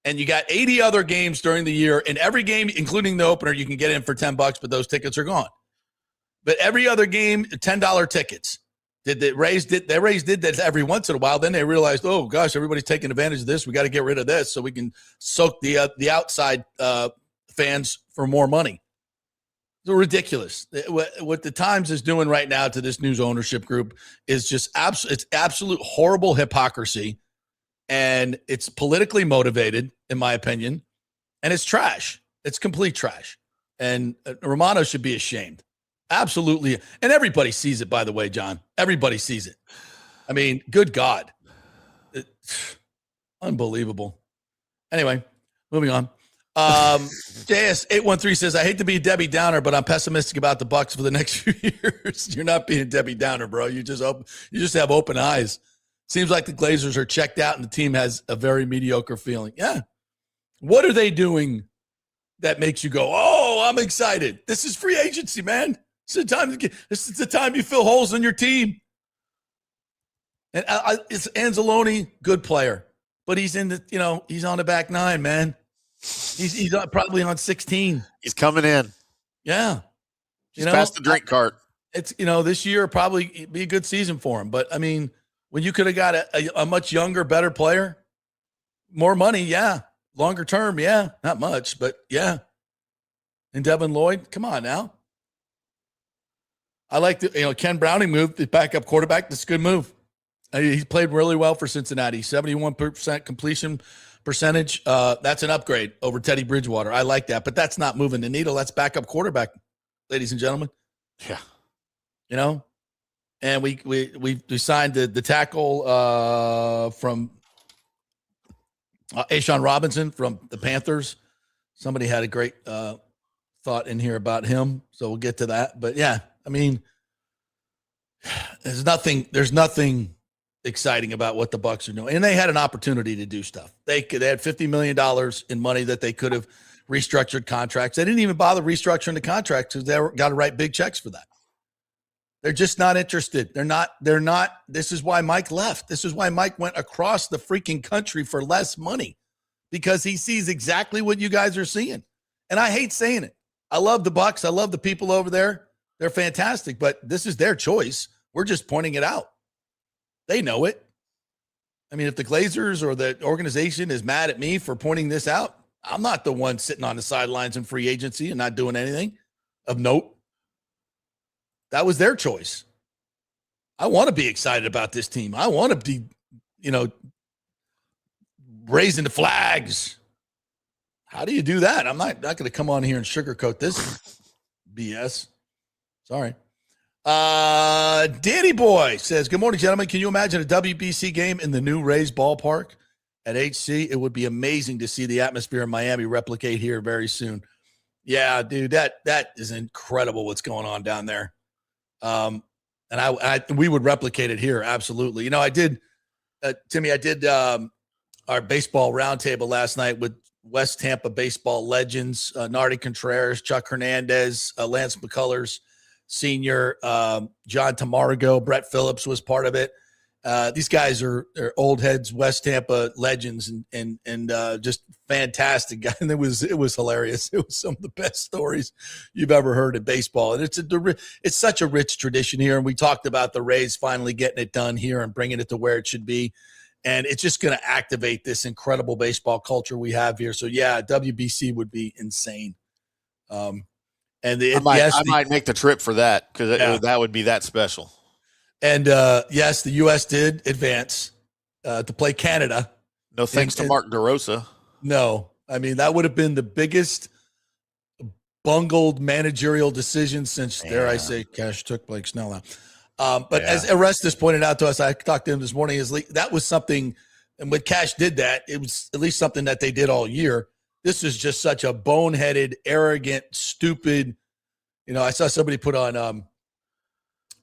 And you got 80 other games during the year. And every game, including the opener, you can get in for $10, but those tickets are gone. But every other game, $10 tickets. The Rays did that every once in a while. Then they realized, oh, gosh, everybody's taking advantage of this. We got to get rid of this so we can soak the outside fans for more money. It's ridiculous. What the Times is doing right now to this news ownership group is just absolute horrible hypocrisy. And it's politically motivated, in my opinion. And it's trash. It's complete trash. And Romano should be ashamed. Absolutely. And everybody sees it, by the way, John. Everybody sees it. I mean, good God. Unbelievable. Anyway, moving on. JS813 says, I hate to be a Debbie Downer, but I'm pessimistic about the Bucs for the next few years. You're not being Debbie Downer, bro. You just have open eyes. Seems like the Glazers are checked out and the team has a very mediocre feeling. Yeah. What are they doing that makes you go, oh, I'm excited? This is free agency, man. This is the time you fill holes in your team. And it's Anzalone, good player, but he's in he's on the back nine, man. He's probably on 16. He's coming in. Yeah. Just past the drink cart. It's, this year probably be a good season for him. But I mean, when you could have got a much younger, better player, more money. Yeah. Longer term. Yeah. Not much, but yeah. And Devin Lloyd, come on now. I like the, Ken Browning moved the backup quarterback. That's a good move. He played really well for Cincinnati. 71% completion percentage. That's an upgrade over Teddy Bridgewater. I like that, but that's not moving the needle. That's backup quarterback, ladies and gentlemen. Yeah. And we signed the tackle from Ashawn Robinson from the Panthers. Somebody had a great thought in here about him, so we'll get to that. But yeah, I mean, there's nothing exciting about what the Bucs are doing, and they had an opportunity to do stuff. They had $50 million in money that they could have restructured contracts. They didn't even bother restructuring the contracts because they got to write big checks for that. They're just not interested. They're not. This is why Mike left. This is why Mike went across the freaking country for less money, because he sees exactly what you guys are seeing. And I hate saying it. I love the Bucs. I love the people over there. They're fantastic, but this is their choice. We're just pointing it out. They know it. I mean, if the Glazers or the organization is mad at me for pointing this out, I'm not the one sitting on the sidelines in free agency and not doing anything of note. That was their choice. I want to be excited about this team. I want to be, raising the flags. How do you do that? I'm not going to come on here and sugarcoat this BS. Sorry. Danny Boy says, good morning, gentlemen. Can you imagine a WBC game in the new Rays ballpark at HC? It would be amazing to see the atmosphere in Miami replicate here very soon. Yeah, dude, that is incredible what's going on down there. And we would replicate it here. Absolutely. You know, I did, Timmy, our baseball roundtable last night with West Tampa baseball legends, Nardi Contreras, Chuck Hernandez, Lance McCullers Sr., John Tamargo, Brett Phillips was part of it. These guys are old heads, West Tampa legends, and just fantastic. And it was hilarious. It was some of the best stories you've ever heard in baseball. And it's such a rich tradition here. And we talked about the Rays finally getting it done here and bringing it to where it should be. And it's just going to activate this incredible baseball culture we have here. So yeah, WBC would be insane. I might make the trip for that because that would be that special. And yes, the U.S. did advance to play Canada. No thanks to Mark DeRosa. No, I mean, that would have been the biggest bungled managerial decision since, dare I say, Cash took Blake Snell out. But as Orestes pointed out to us, I talked to him this morning, that was something, and when Cash did that, it was at least something that they did all year. This is just such a boneheaded, arrogant, stupid, you know, I saw somebody put on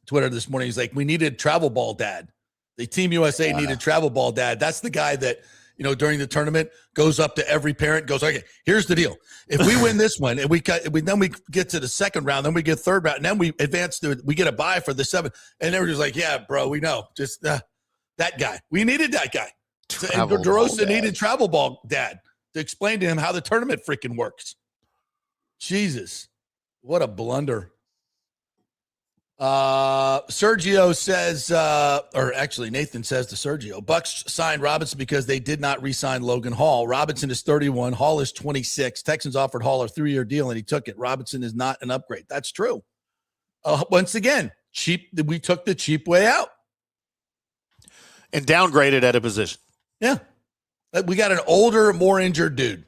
Twitter this morning. He's like, we needed travel ball dad. The Team USA needed travel ball dad. That's the guy that, you know, during the tournament goes up to every parent, goes, okay, here's the deal. If we win this one and then we get to the second round, then we get third round, and then we advance to, we get a bye for the seventh. And they were just like, yeah, bro, we know. Just that guy. We needed that guy. And DeRosa needed travel ball dad to explain to him how the tournament freaking works. Jesus. What a blunder. Sergio says, or actually Nathan says to Sergio, Bucks signed Robinson because they did not re-sign Logan Hall. Robinson is 31. Hall is 26. Texans offered Hall a 3-year deal and he took it. Robinson is not an upgrade. That's true. Once again, cheap. We took the cheap way out. And downgraded at a position. Yeah. We got an older, more injured dude.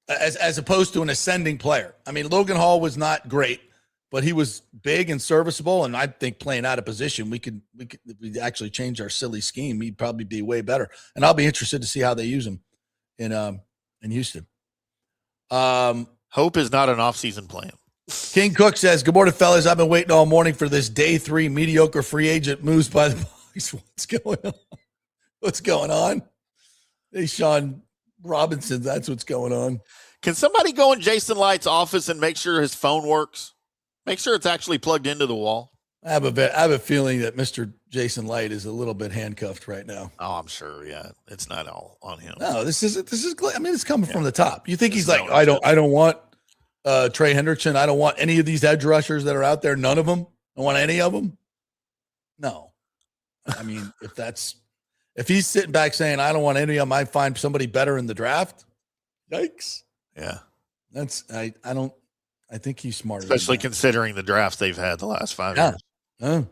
As opposed to an ascending player. I mean, Logan Hall was not great, but he was big and serviceable. And I think playing out of position, we could actually change our silly scheme. He'd probably be way better. And I'll be interested to see how they use him in Houston. Hope is not an off-season plan. King Cook says, good morning, fellas. I've been waiting all morning for this day 3 mediocre free agent moves by the Bucs. What's going on? What's going on? Hey, Sean Robinson, that's what's going on. Can somebody go in Jason Light's office and make sure his phone works? Make sure it's actually plugged into the wall. I have a feeling that Mr. Jason Light is a little bit handcuffed right now. Oh, I'm sure. Yeah, it's not all on him. No, this is. I mean, it's coming from the top. You think he's like, I don't want Trey Hendrickson. I don't want any of these edge rushers that are out there. None of them. I don't want any of them. No, I mean, if he's sitting back saying, I don't want any of them, I find somebody better in the draft. Yikes. Yeah. I think he's smarter. Especially considering the drafts they've had the last 5 years.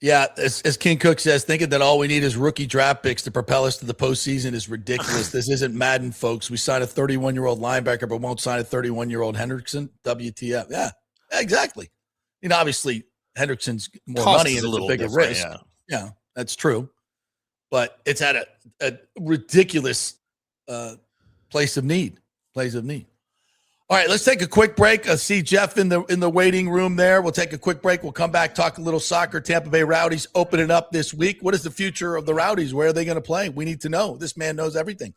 Yeah. As King Cook says, thinking that all we need is rookie draft picks to propel us to the postseason is ridiculous. This isn't Madden, folks. We signed a 31-year-old linebacker, but won't sign a 31-year-old Hendrickson. WTF. Yeah, exactly. You know, obviously, Hendrickson's more money and it's a bigger risk. Yeah, that's true. But it's at a ridiculous place of need. All right, let's take a quick break. I see Jeff in the waiting room there. We'll take a quick break. We'll come back, talk a little soccer. Tampa Bay Rowdies opening up this week. What is the future of the Rowdies? Where are they going to play? We need to know. This man knows everything.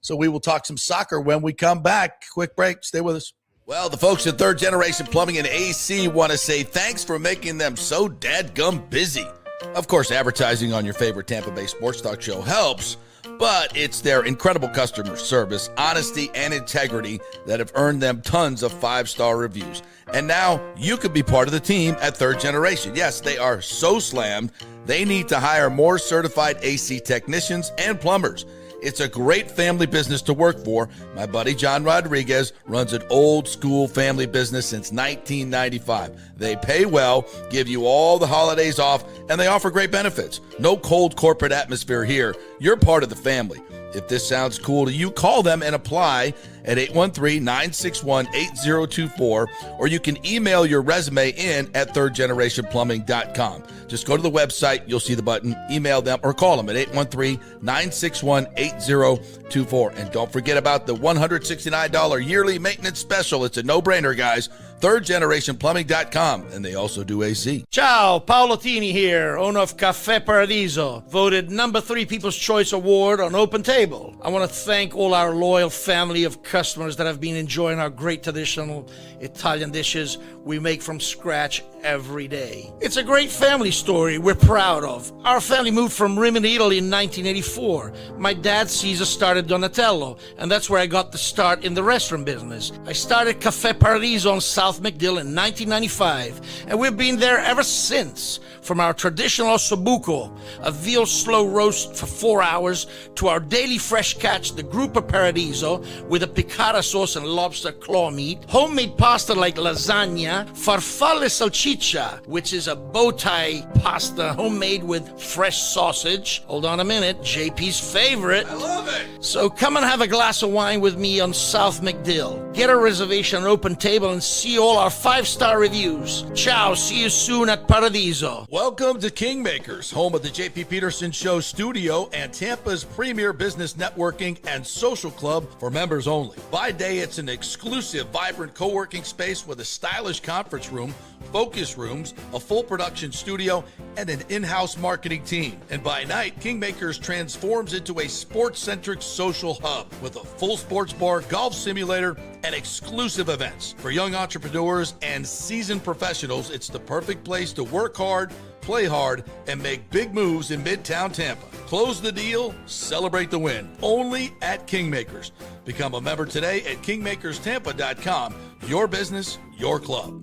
So we will talk some soccer when we come back. Quick break. Stay with us. Well, the folks at Third Generation Plumbing and AC want to say thanks for making them so dadgum busy. Of course, advertising on your favorite Tampa Bay sports talk show helps, but it's their incredible customer service, honesty, and integrity that have earned them tons of 5-star reviews. And now you could be part of the team at Third Generation. Yes, they are so slammed, they need to hire more certified AC technicians and plumbers. It's a great family business to work for. My buddy John Rodriguez runs an old school family business since 1995. They pay well, give you all the holidays off, and they offer great benefits. No cold corporate atmosphere here. You're part of the family. If this sounds cool to you, call them and apply at 813-961-8024, or you can email your resume in at thirdgenerationplumbing.com. Just go to the website, you'll see the button, email them, or call them at 813-961-8024. And don't forget about the $169 yearly maintenance special. It's a no-brainer, guys. thirdgenerationplumbing.com, and they also do AC. Ciao, Paolo Tini here, owner of Caffè Paradiso, voted number 3 People's Choice Award on Open Table. I want to thank all our loyal family of customers that have been enjoying our great traditional Italian dishes we make from scratch every day. It's a great family story we're proud of. Our family moved from Rimini, Italy in 1984. My dad, Caesar, started Donatello, and that's where I got the start in the restaurant business. I started Caffè Paradiso on South McDill in 1995, and we've been there ever since. From our traditional ossobuco, a veal slow roast for 4 hours, to our daily fresh catch, the Gruppo Paradiso, with a piccata sauce and lobster claw meat, homemade pasta like lasagna, farfalle salchicha, which is a bow tie pasta homemade with fresh sausage. Hold on a minute, JP's favorite. I love it. So come and have a glass of wine with me on South McDill. Get a reservation on Open Table and see all our 5-star reviews. Ciao, see you soon at Paradiso. Welcome to Kingmakers, home of the JP Peterson Show studio and Tampa's premier business networking and social club for members only. By day, it's an exclusive, vibrant co-working space with a stylish conference room, focus rooms, a full production studio, and an in-house marketing team. And by night, Kingmakers transforms into a sports-centric social hub with a full sports bar, golf simulator, and exclusive events. For young entrepreneurs and seasoned professionals, it's the perfect place to work hard, play hard, and make big moves in Midtown Tampa. Close the deal, celebrate the win. Only at Kingmakers. Become a member today at kingmakerstampa.com. Your business, your club.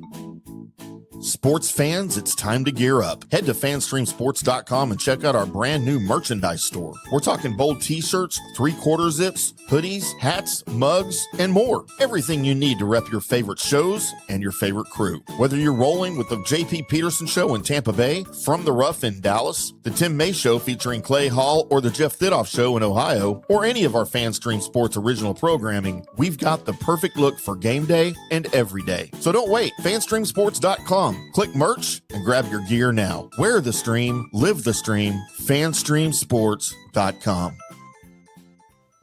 Sports fans, it's time to gear up. Head to fanstreamsports.com and check out our brand new merchandise store. We're talking bold t-shirts, 3/4 zips, hoodies, hats, mugs, and more. Everything you need to rep your favorite shows and your favorite crew. Whether you're rolling with the JP Peterson Show in Tampa Bay, From the Rough in Dallas, the Tim May Show featuring Clay Hall, or the Jeff Thitoff Show in Ohio, or any of our FanStream Sports original programming, we've got the perfect look for game day and every day. So don't wait. fanstreamsports.com. Click merch and grab your gear now. Wear the stream, live the stream, fanstreamsports.com.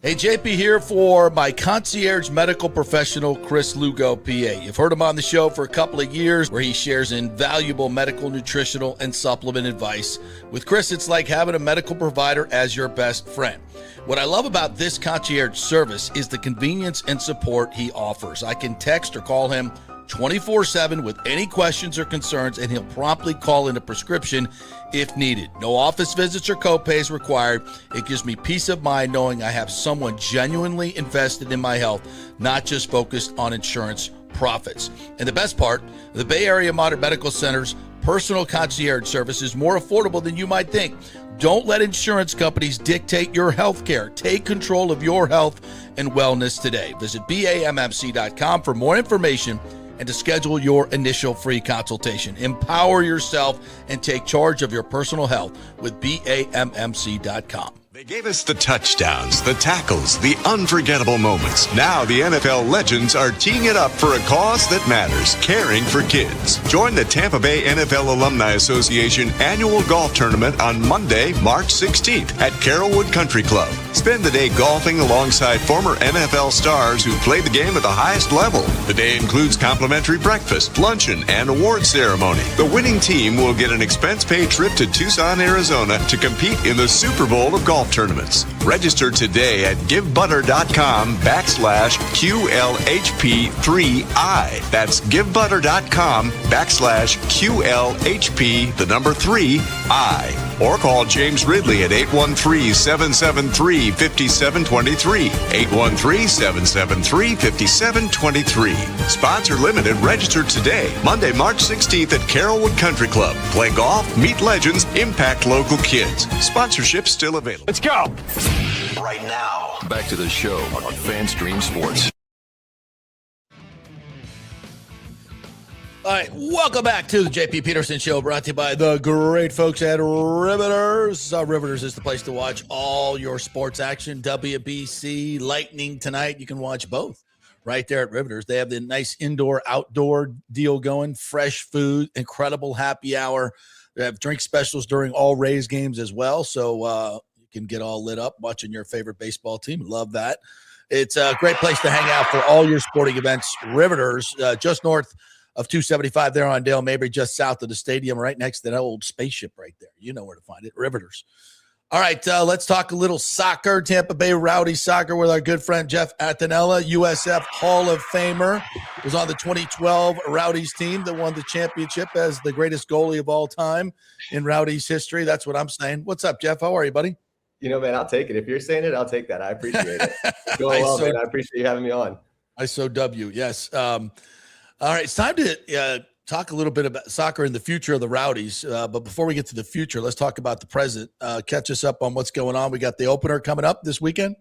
Hey, JP here for my concierge medical professional, Chris Lugo, PA. You've heard him on the show for a couple of years where he shares invaluable medical, nutritional, and supplement advice. With Chris, it's like having a medical provider as your best friend. What I love about this concierge service is the convenience and support he offers. I can text or call him 24/7 with any questions or concerns, and he'll promptly call in a prescription if needed. No office visits or copays required. It gives me peace of mind knowing I have someone genuinely invested in my health, not just focused on insurance profits. And the best part, the Bay Area Modern Medical Center's personal concierge service is more affordable than you might think. Don't let insurance companies dictate your health care. Take control of your health and wellness today. Visit BAMMC.com for more information and to schedule your initial free consultation. Empower yourself and take charge of your personal health with BAMMC.com. They gave us the touchdowns, the tackles, the unforgettable moments. Now the NFL legends are teeing it up for a cause that matters, caring for kids. Join the Tampa Bay NFL Alumni Association annual golf tournament on Monday, March 16th at Carrollwood Country Club. Spend the day golfing alongside former NFL stars who played the game at the highest level. The day includes complimentary breakfast, luncheon, and award ceremony. The winning team will get an expense-paid trip to Tucson, Arizona to compete in the Super Bowl of golf tournaments. Register today at givebutter.com/QLHP3I. That's givebutter.com/QLHP3I. Or call James Ridley at 813-773-5723. 813-773-5723. Sponsor limited. Register today. Monday, March 16th at Carrollwood Country Club. Play golf, meet legends, impact local kids. Sponsorship still available. Let's go. Right now, back to the show on FanStream Sports. All right, welcome back to the JP Peterson Show, brought to you by the great folks at Riveters. Riveters is the place to watch all your sports action. WBC, Lightning tonight. You can watch both right there at Riveters. They have the nice indoor-outdoor deal going, fresh food, incredible happy hour. They have drink specials during all Rays games as well, so you can get all lit up watching your favorite baseball team. Love that. It's a great place to hang out for all your sporting events. Riveters, just north of 275 there on Dale Mabry, just south of the stadium, right next to that old spaceship right there. You know where to find it, Riveters. All right, let's talk a little soccer, Tampa Bay Rowdies soccer with our good friend Jeff Attinella, USF Hall of Famer, was on the 2012 Rowdies team that won the championship as the greatest goalie of all time in Rowdies history. That's what I'm saying. What's up, Jeff? How are you, buddy? You know, man, I'll take it. If you're saying it, I'll take that. I appreciate it. It's going well, man. I appreciate you having me on. Yes. All right, it's time to talk a little bit about soccer and the future of the Rowdies. But before we get to the future, let's talk about the present. Catch us up on what's going on. We got the opener coming up this weekend.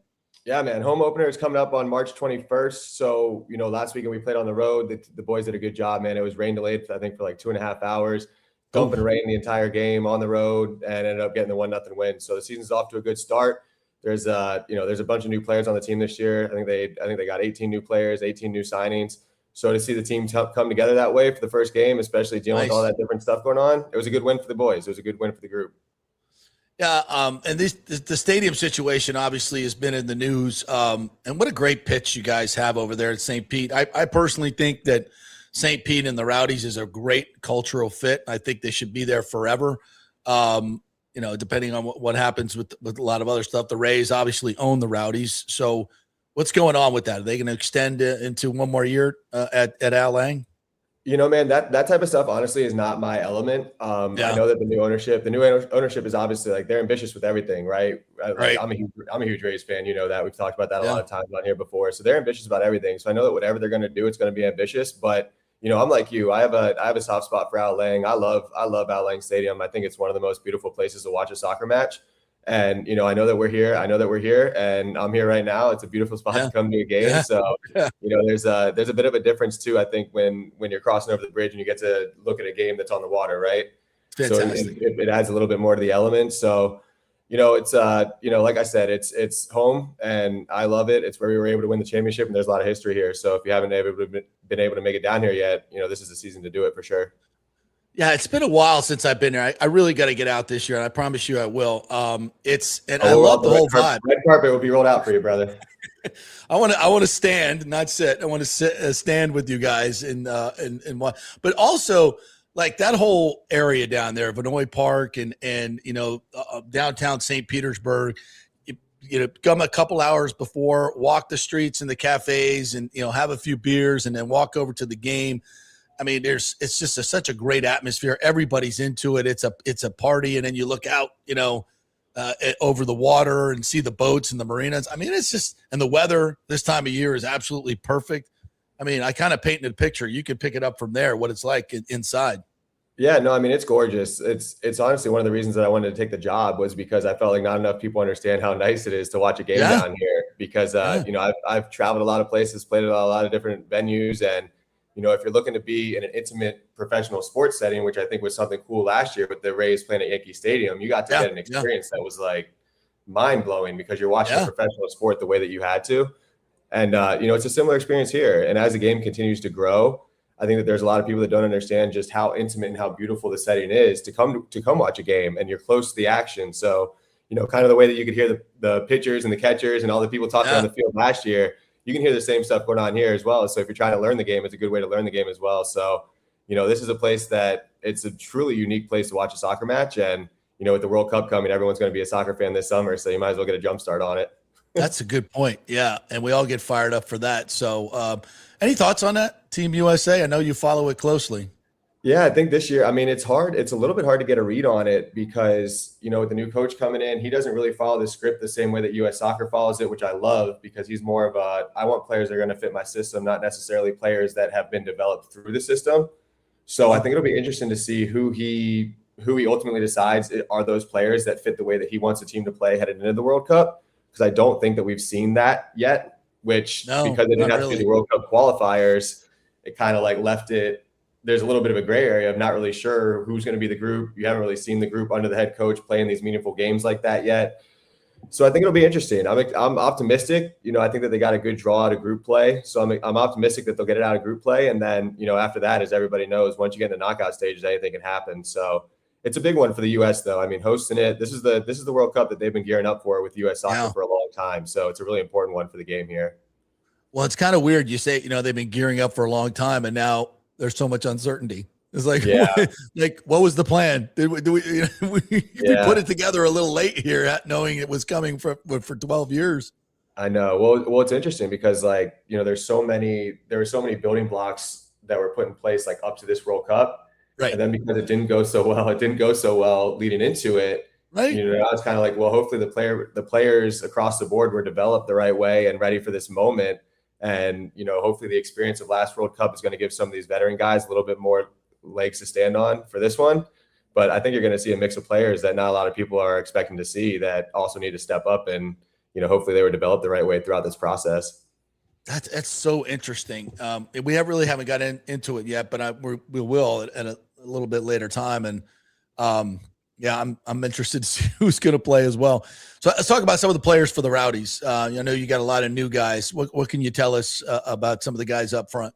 Yeah, man. Home opener is coming up on March 21st. So, you know, last weekend we played on the road. The boys did a good job, man. It was rain delayed, I think, for like 2.5 hours. Dumping rain the entire game on the road and ended up getting the 1-0 win. So the season's off to a good start. There's a bunch of new players on the team this year. I think they got 18 new players, 18 new signings. So to see the team come together that way for the first game, especially dealing with all that different stuff going on, it was a good win for the boys. It was a good win for the group. Yeah, and the stadium situation obviously has been in the news. And what a great pitch you guys have over there at St. Pete. I personally think that St. Pete and the Rowdies is a great cultural fit. I think they should be there forever. You know, depending on what happens with a lot of other stuff. The Rays obviously own the Rowdies. So what's going on with that? Are they going to extend into one more year at Al Lang? You know, man, that type of stuff honestly is not my element. I know that the new ownership is obviously like they're ambitious with everything, right? Right. I'm a huge Rays fan. You know that we've talked about that a lot of times on here before. So they're ambitious about everything. So I know that whatever they're going to do, it's going to be ambitious. But you know, I'm like you. I have a soft spot for Al Lang. I love Al Lang Stadium. I think it's one of the most beautiful places to watch a soccer match. And, you know, I know that we're here. And I'm here right now. It's a beautiful spot to come to a game. Yeah. So, you know, there's a bit of a difference too, I think, when you're crossing over the bridge and you get to look at a game that's on the water, right? Fantastic. So it adds a little bit more to the element. So, you know, it's, you know, like I said, it's home and I love it. It's where we were able to win the championship and there's a lot of history here. So if you haven't been able to make it down here yet, you know, this is the season to do it for sure. Yeah, it's been a while since I've been there. I really got to get out this year, and I promise you I will. I love the whole vibe. Red carpet will be rolled out for you, brother. I want to stand, not sit. I want to stand with you guys and what. But also, like that whole area down there, Vinoy Park and you know downtown St. Petersburg. You know, come a couple hours before, walk the streets and the cafes, and you know have a few beers, and then walk over to the game. I mean, it's just such a great atmosphere. Everybody's into it. It's a party, and then you look out, you know, over the water and see the boats and the marinas. I mean, it's just and the weather this time of year is absolutely perfect. I mean, I kind of painted a picture. You can pick it up from there. What it's like inside. Yeah, no, I mean, it's gorgeous. It's honestly one of the reasons that I wanted to take the job was because I felt like not enough people understand how nice it is to watch a game down here. Because you know, I've traveled a lot of places, played at a lot of different venues, and you know, if you're looking to be in an intimate professional sports setting, which I think was something cool last year with the Rays playing at Yankee Stadium, you got to get an experience that was like mind blowing because you're watching a professional sport the way that you had to. And, you know, it's a similar experience here. And as the game continues to grow, I think that there's a lot of people that don't understand just how intimate and how beautiful the setting is to come watch a game and you're close to the action. So, you know, kind of the way that you could hear the pitchers and the catchers and all the people talking on the field last year, you can hear the same stuff going on here as well. So if you're trying to learn the game, it's a good way to learn the game as well. So, you know, this is a place that it's a truly unique place to watch a soccer match. And, you know, with the World Cup coming, everyone's going to be a soccer fan this summer. So you might as well get a jump start on it. That's a good point. Yeah. And we all get fired up for that. So any thoughts on that, Team USA? I know you follow it closely. Yeah, I think this year, I mean, it's hard. It's a little bit hard to get a read on it because, you know, with the new coach coming in, he doesn't really follow the script the same way that U.S. Soccer follows it, which I love because he's more of I want players that are going to fit my system, not necessarily players that have been developed through the system. So I think it'll be interesting to see who he ultimately decides are those players that fit the way that he wants the team to play headed into the World Cup. Because I don't think that we've seen that yet, because they didn't have to do the World Cup qualifiers, it kind of like left it there's a little bit of a gray area of not really sure who's going to be the group. You haven't really seen the group under the head coach playing these meaningful games like that yet. So I think it'll be interesting. I'm optimistic. I think that they got a good draw out of group play. So I'm optimistic that they'll get it out of group play. And then, after that, as everybody knows, once you get in the knockout stages, anything can happen. So it's a big one for the U.S. though. I mean, hosting it, this is the World Cup that they've been gearing up for with U.S. soccer for a long time. So it's a really important one for the game here. Well, it's kind of weird. You say, they've been gearing up for a long time and now there's so much uncertainty. It's like, what was the plan? Did we put it together a little late here, knowing it was coming for 12 years? I know. Well, it's interesting because there were so many building blocks that were put in place up to this World Cup. Right. And then because it didn't go so well leading into it. Right. I was kind of like, well, hopefully the players across the board were developed the right way and ready for this moment. And, hopefully the experience of last World Cup is going to give some of these veteran guys a little bit more legs to stand on for this one. But I think you're going to see a mix of players that not a lot of people are expecting to see that also need to step up. And, hopefully they were developed the right way throughout this process. That's so interesting. We haven't got into it yet, but we will at a little bit later time. And I'm interested to see who's going to play as well. So let's talk about some of the players for the Rowdies. I know you got a lot of new guys. What can you tell us about some of the guys up front?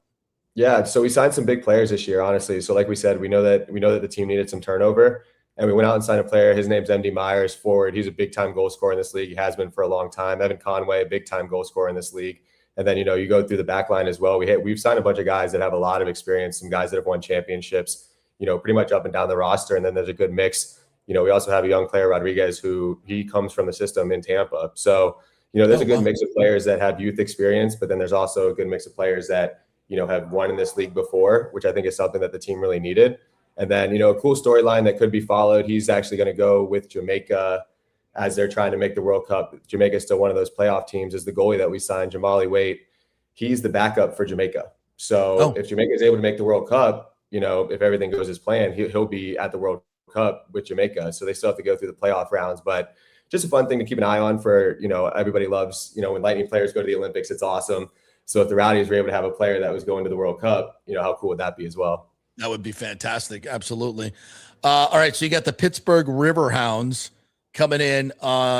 Yeah, so we signed some big players this year, honestly. So like we said, we know that the team needed some turnover, and we went out and signed a player. His name's MD Myers, forward. He's a big-time goal scorer in this league. He has been for a long time. Evan Conway, a big-time goal scorer in this league. And then, you go through the back line as well. We've signed a bunch of guys that have a lot of experience, some guys that have won championships, pretty much up and down the roster. And then there's a good mix. We also have a young player, Rodriguez, who he comes from the system in Tampa. So, there's a good mix of players that have youth experience, but then there's also a good mix of players that, have won in this league before, which I think is something that the team really needed. And then, a cool storyline that could be followed. He's actually going to go with Jamaica as they're trying to make the World Cup. Jamaica is still one of those playoff teams. Is the goalie that we signed, Jamali Waite. He's the backup for Jamaica. So if Jamaica is able to make the World Cup, if everything goes as planned, he'll be at the World Cup with Jamaica. So they still have to go through the playoff rounds, but just a fun thing to keep an eye on for, everybody loves, when Lightning players go to the Olympics, it's awesome. So if the Rowdies were able to have a player that was going to the World Cup, how cool would that be as well? That would be fantastic. Absolutely. All right. So you got the Pittsburgh Riverhounds coming in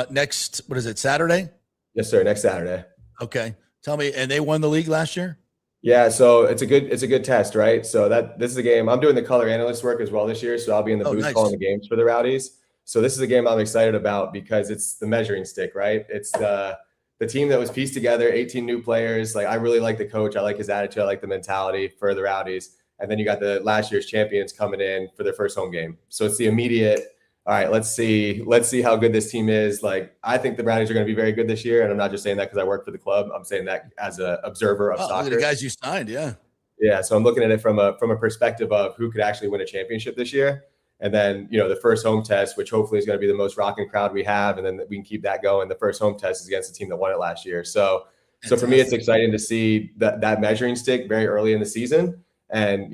next, Saturday? Yes, sir. Next Saturday. Okay. Tell me, and they won the league last year? Yeah, so it's a good test, right? So this is a game. I'm doing the color analyst work as well this year, so I'll be in the booth calling the games for the Rowdies. So this is a game I'm excited about because it's the measuring stick, right? It's the team that was pieced together, 18 new players. I really like the coach. I like his attitude. I like the mentality for the Rowdies. And then you got the last year's champions coming in for their first home game. So it's the immediate, all right, let's see how good this team is. I think the Rowdies are going to be very good this year. And I'm not just saying that because I work for the club. I'm saying that as an observer of soccer. The guys you signed, yeah. Yeah, so I'm looking at it from a perspective of who could actually win a championship this year. And then, the first home test, which hopefully is going to be the most rocking crowd we have. And then we can keep that going. The first home test is against the team that won it last year. So for me, it's exciting to see that measuring stick very early in the season. And,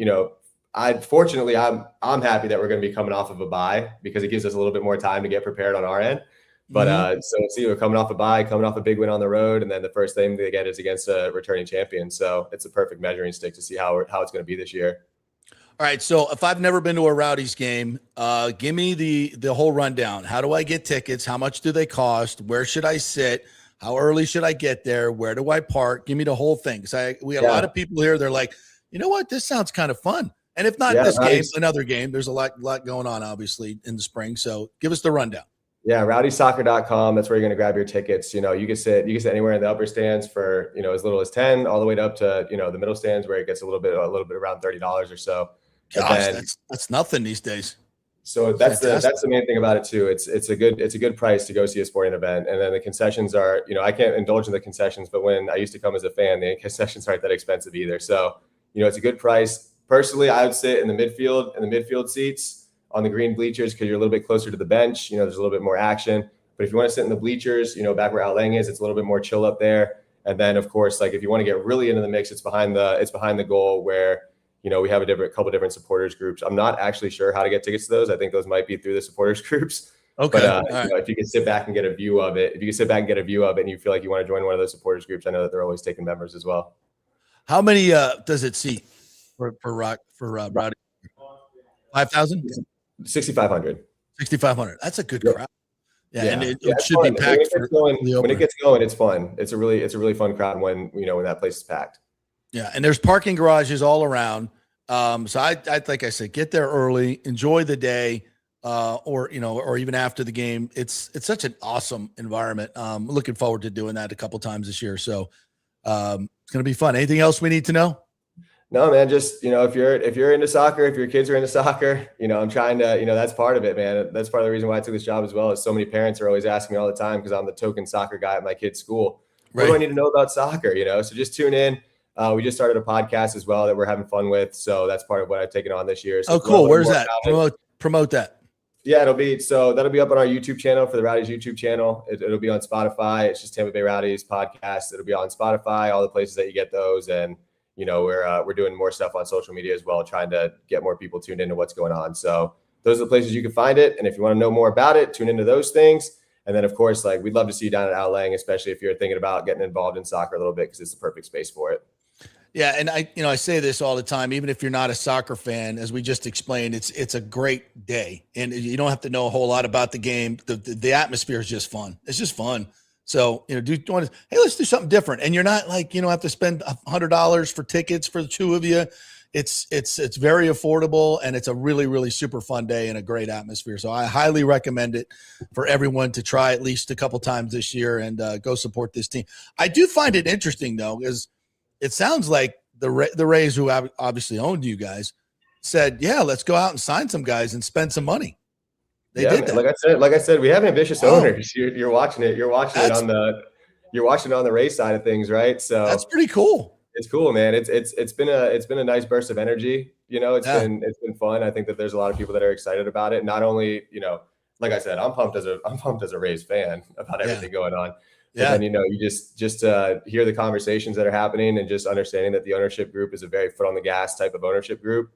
I'm happy that we're going to be coming off of a bye because it gives us a little bit more time to get prepared on our end. But we're coming off a bye, coming off a big win on the road. And then the first thing they get is against a returning champion. So it's a perfect measuring stick to see how it's going to be this year. All right, so if I've never been to a Rowdies game, give me the whole rundown. How do I get tickets? How much do they cost? Where should I sit? How early should I get there? Where do I park? Give me the whole thing. Because we have a lot of people here. They're like, you know what? This sounds kind of fun. And if not this game, another game. There's a lot going on, obviously, in the spring. So give us the rundown. Yeah, rowdysoccer.com. That's where you're going to grab your tickets. You can sit anywhere in the upper stands for as little as 10, all the way up to the middle stands where it gets a little bit around $30 or so. Gosh, that's nothing these days. So that's the main thing about it too. It's a good price to go see a sporting event, and then the concessions are I can't indulge in the concessions, but when I used to come as a fan, the concessions aren't that expensive either. So it's a good price. Personally, I would sit in the midfield seats on the green bleachers because you're a little bit closer to the bench. There's a little bit more action. But if you want to sit in the bleachers, back where Al Lang is, it's a little bit more chill up there. And then of course, if you want to get really into the mix, it's behind the goal where we have a couple different supporters groups. I'm not actually sure how to get tickets to those. I think those might be through the supporters groups. Okay. But if you can sit back and get a view of it, and you feel like you want to join one of those supporters groups, I know that they're always taking members as well. How many does it seat? for Rowdy? 5,000? 6,500. 6,500. That's a good crowd. Yeah, and it should fun. be packed When it gets going, it's fun. It's a really fun crowd when that place is packed. Yeah, and there's parking garages all around. So I like I said, get there early, enjoy the day, or even after the game. It's such an awesome environment. Looking forward to doing that a couple times this year. So it's gonna be fun. Anything else we need to know? No, man, just, if you're into soccer, if your kids are into soccer, I'm trying to, that's part of it, man. That's part of the reason why I took this job as well, is so many parents are always asking me all the time, because I'm the token soccer guy at my kid's school. Right. What do I need to know about soccer? So just tune in. We just started a podcast as well that we're having fun with. So that's part of what I've taken on this year. So cool. Where's that? Promote that. Yeah, that'll be up on our YouTube channel, for the Rowdies YouTube channel. It'll be on Spotify. It's just Tampa Bay Rowdies podcast. It'll be on Spotify, all the places that you get those. And, we're doing more stuff on social media as well, trying to get more people tuned into what's going on. So those are the places you can find it. And if you want to know more about it, tune into those things. And then, of course, we'd love to see you down at Al Lang, especially if you're thinking about getting involved in soccer a little bit, because it's the perfect space for it. Yeah, and I say this all the time, even if you're not a soccer fan, as we just explained, it's a great day, and you don't have to know a whole lot about the game. The atmosphere is just fun. It's just fun. So, hey, let's do something different. And you're not have to spend $100 for tickets for the two of you. It's very affordable, and it's a really, really super fun day and a great atmosphere. So I highly recommend it for everyone to try at least a couple times this year and go support this team. I do find it interesting, though, because it sounds like the Rays, who obviously owned you guys, said, yeah, let's go out and sign some guys and spend some money. They did that. Like I said, we have ambitious owners. You're watching it. You're watching it on the Rays side of things, right? So that's pretty cool. It's cool, man. It's been a nice burst of energy. It's been fun. I think that there's a lot of people that are excited about it. Not only, like I said, I'm pumped as a Rays fan about everything going on. Yeah. But then, you just hear the conversations that are happening, and just understanding that the ownership group is a very foot on the gas type of ownership group.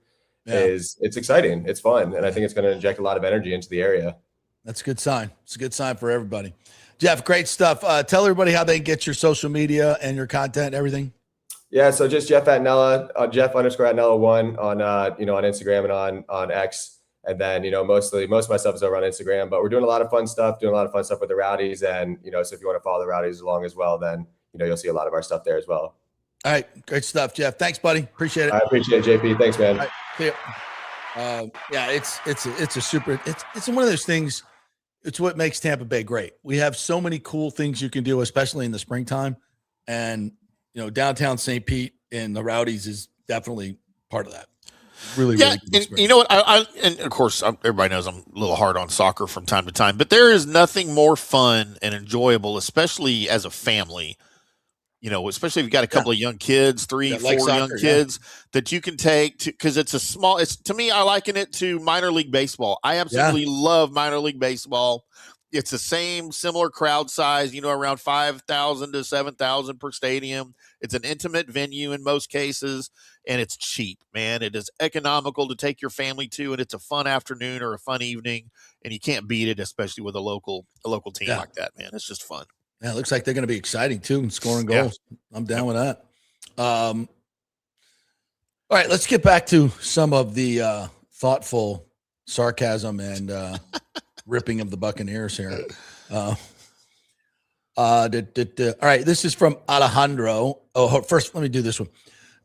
It's exciting. It's fun. And I think it's going to inject a lot of energy into the area. That's a good sign. It's a good sign for everybody. Jeff, great stuff. Tell everybody how they can get your social media and your content and everything. Yeah. So just Jeff Attinella, Jeff_Attinella1 on Instagram and on X. And then, most of my stuff is over on Instagram, but we're doing a lot of fun stuff, with the Rowdies. And, so if you want to follow the Rowdies along as well, then, you'll see a lot of our stuff there as well. All right. Great stuff, Jeff. Thanks, buddy. Appreciate it. I appreciate it, JP. Thanks, man. All right, see you. Yeah, it's one of those things. It's what makes Tampa Bay great. We have so many cool things you can do, especially in the springtime. And, downtown St. Pete and the Rowdies is definitely part of that. Really, yeah. Really and you know what? And of course, everybody knows I'm a little hard on soccer from time to time, but there is nothing more fun and enjoyable, especially as a family. Especially if you've got a couple of young kids, 3, 4 young kids that you can take to, because to me, I liken it to minor league baseball. I absolutely love minor league baseball. It's the similar crowd size, around 5,000 to 7,000 per stadium. It's an intimate venue in most cases, and it's cheap, man. It is economical to take your family to, and it's a fun afternoon or a fun evening, and you can't beat it, especially with a local team like that, man. It's just fun. Yeah, it looks like they're going to be exciting too and scoring goals. Yeah. I'm down with that. All right, let's get back to some of the thoughtful sarcasm and ripping of the Buccaneers here. All right, this is from Alejandro. Oh, first, let me do this one.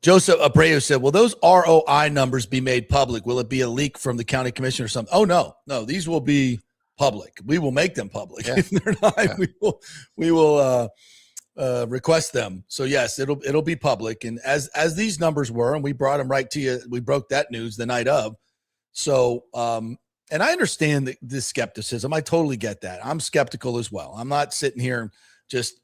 Joseph Abreu said, will those ROI numbers be made public? Will it be a leak from the county commission or something? Oh, no, these will be public. We will make them public. Yeah. If they're not, we will request them. So yes, it'll be public. And as these numbers were, and we brought them right to you, we broke that news the night of. So, and I understand the skepticism. I totally get that. I'm skeptical as well. I'm not sitting here just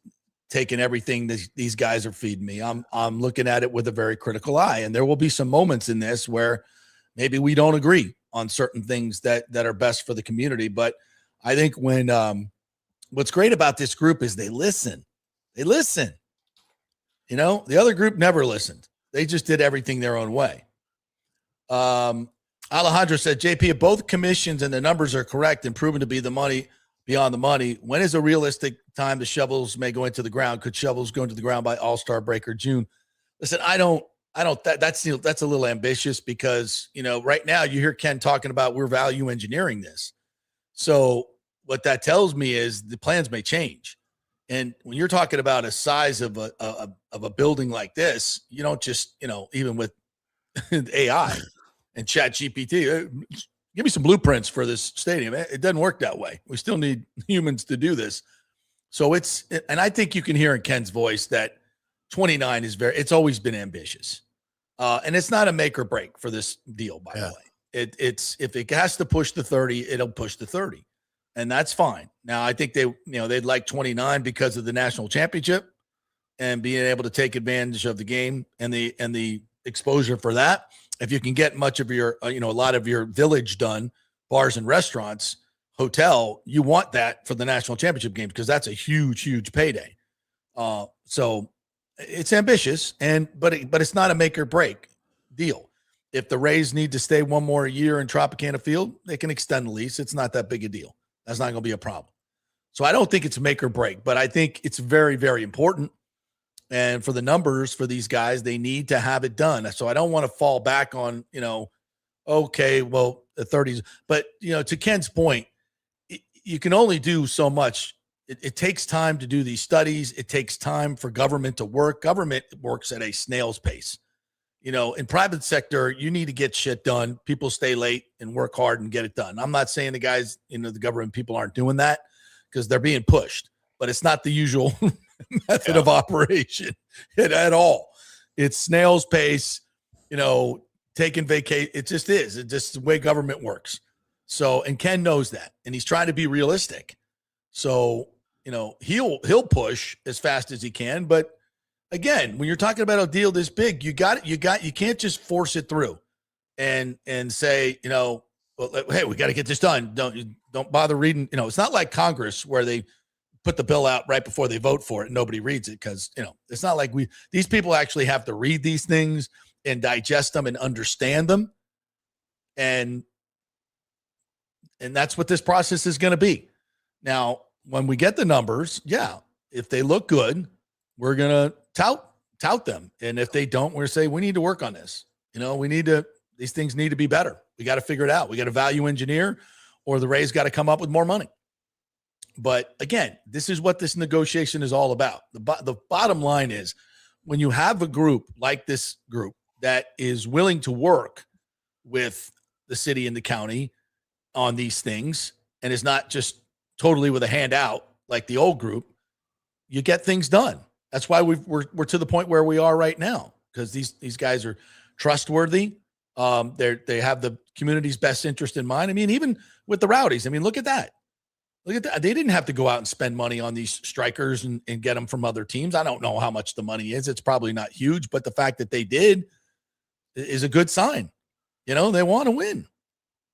taking everything these guys are feeding me. I'm looking at it with a very critical eye. And there will be some moments in this where maybe we don't agree on certain things that are best for the community. But I think when what's great about this group is they listen. The other group never listened. They just did everything their own way. Alejandro said, JP, if both commissions and the numbers are correct and proven to be beyond the money, when is a realistic time the shovels may go into the ground? Could shovels go into the ground by All-Star break or June? Listen, I don't I don't, that's a little ambitious because, right now you hear Ken talking about we're value engineering this. So what that tells me is the plans may change. And when you're talking about a size of a building like this, you don't just, even with AI and Chat GPT, give me some blueprints for this stadium. It doesn't work that way. We still need humans to do this. So and I think you can hear in Ken's voice that 29 it's always been ambitious. And it's not a make or break for this deal, by the way. It's if it has to push the 30, it'll push the 30. And that's fine. Now, I think they'd like 29 because of the national championship and being able to take advantage of the game and the exposure for that. If you can get much of your, a lot of your village done, bars and restaurants, hotel, you want that for the national championship game because that's a huge, huge payday. So it's ambitious, but it's not a make or break deal. If the Rays need to stay one more year in Tropicana Field, they can extend the lease. It's not that big a deal. That's not going to be a problem. So I don't think it's make or break, but I think it's very, very important. And for the numbers for these guys, they need to have it done. So I don't want to fall back on, okay, well, the 30s. But, to Ken's point, you can only do so much. It takes time to do these studies. It takes time for government to work. Government works at a snail's pace. In private sector, you need to get shit done. People stay late and work hard and get it done. I'm not saying the guys, the government people aren't doing that because they're being pushed, but it's not the usual method of operation at all. It's snail's pace, taking vacation. It just is. It's just the way government works. So, and Ken knows that, and he's trying to be realistic. So, he'll push as fast as he can. But again, when you're talking about a deal this big, you can't just force it through and say, well, hey, we got to get this done. Don't bother reading. It's not like Congress where they put the bill out right before they vote for it and nobody reads it because, it's not like these people actually have to read these things and digest them and understand them. And that's what this process is going to be. Now, when we get the numbers, if they look good, we're going to tout them. And if they don't, we're going to say, we need to work on this. These things need to be better. We got to figure it out. We got to value engineer, or the Rays got to come up with more money. But again, this is what this negotiation is all about. The bottom line is when you have a group like this group that is willing to work with the city and the county on these things and is not just totally with a handout like the old group, you get things done. That's why we're to the point where we are right now, because these guys are trustworthy. They have the community's best interest in mind. I mean, even with the Rowdies, look at that. Look at that. They didn't have to go out and spend money on these strikers and get them from other teams. I don't know how much the money is. It's probably not huge, but the fact that they did is a good sign. They want to win.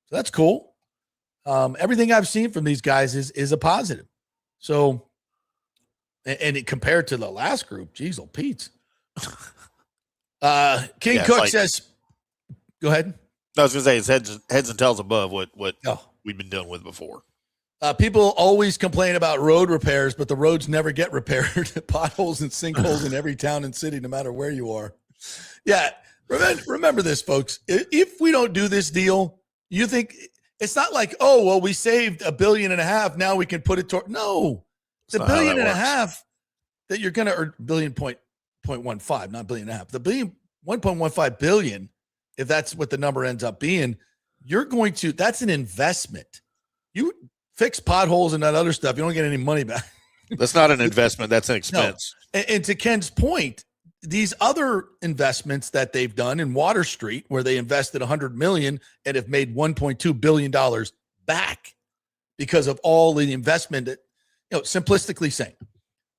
So that's cool. Everything I've seen from these guys is a positive. So, and it compared to the last group, geez, oh Pete. King Cook says, go ahead. I was going to say it's heads and tails above what we've been dealing with before. People always complain about road repairs, but the roads never get repaired. Potholes and sinkholes in every town and city, no matter where you are. Yeah, remember this, folks. If we don't do this deal, you think it's not like, oh, well, we saved $1.5 billion. Now we can put it toward. No, it's $1.5 billion that you're going to, or $1.15 billion, not $1.5 billion. The $1.15 billion, if that's what the number ends up being, that's an investment. You fix potholes and that other stuff, you don't get any money back. That's not an investment. That's an expense. No. And to Ken's point, these other investments that they've done in Water Street, where they invested $100 million and have made $1.2 billion back because of all the investment that, simplistically saying,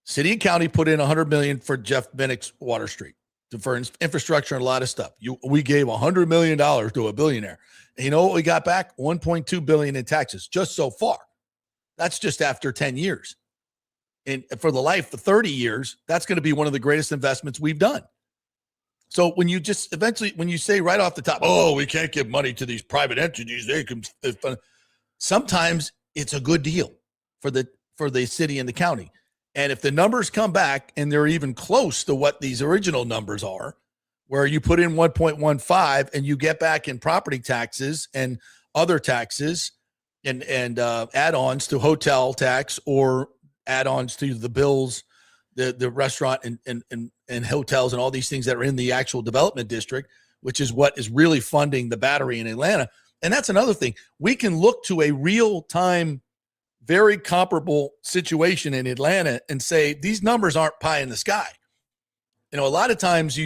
city and county put in $100 million for Jeff Bennick's Water Street for infrastructure and a lot of stuff. We gave $100 million to a billionaire. And you know what we got back? $1.2 billion in taxes just so far. That's just after 10 years. And for the life of 30 years, that's going to be one of the greatest investments we've done. So when you just eventually, when you say right off the top, oh, we can't give money to these private entities, they can, sometimes it's a good deal for the city and the county. And if the numbers come back and they're even close to what these original numbers are, where you put in 1.15 and you get back in property taxes and other taxes and add-ons to hotel tax or add-ons to the bills, the restaurant and hotels and all these things that are in the actual development district, which is what is really funding the Battery in Atlanta. And that's another thing. We can look to a real-time, very comparable situation in Atlanta and say these numbers aren't pie in the sky. A lot of times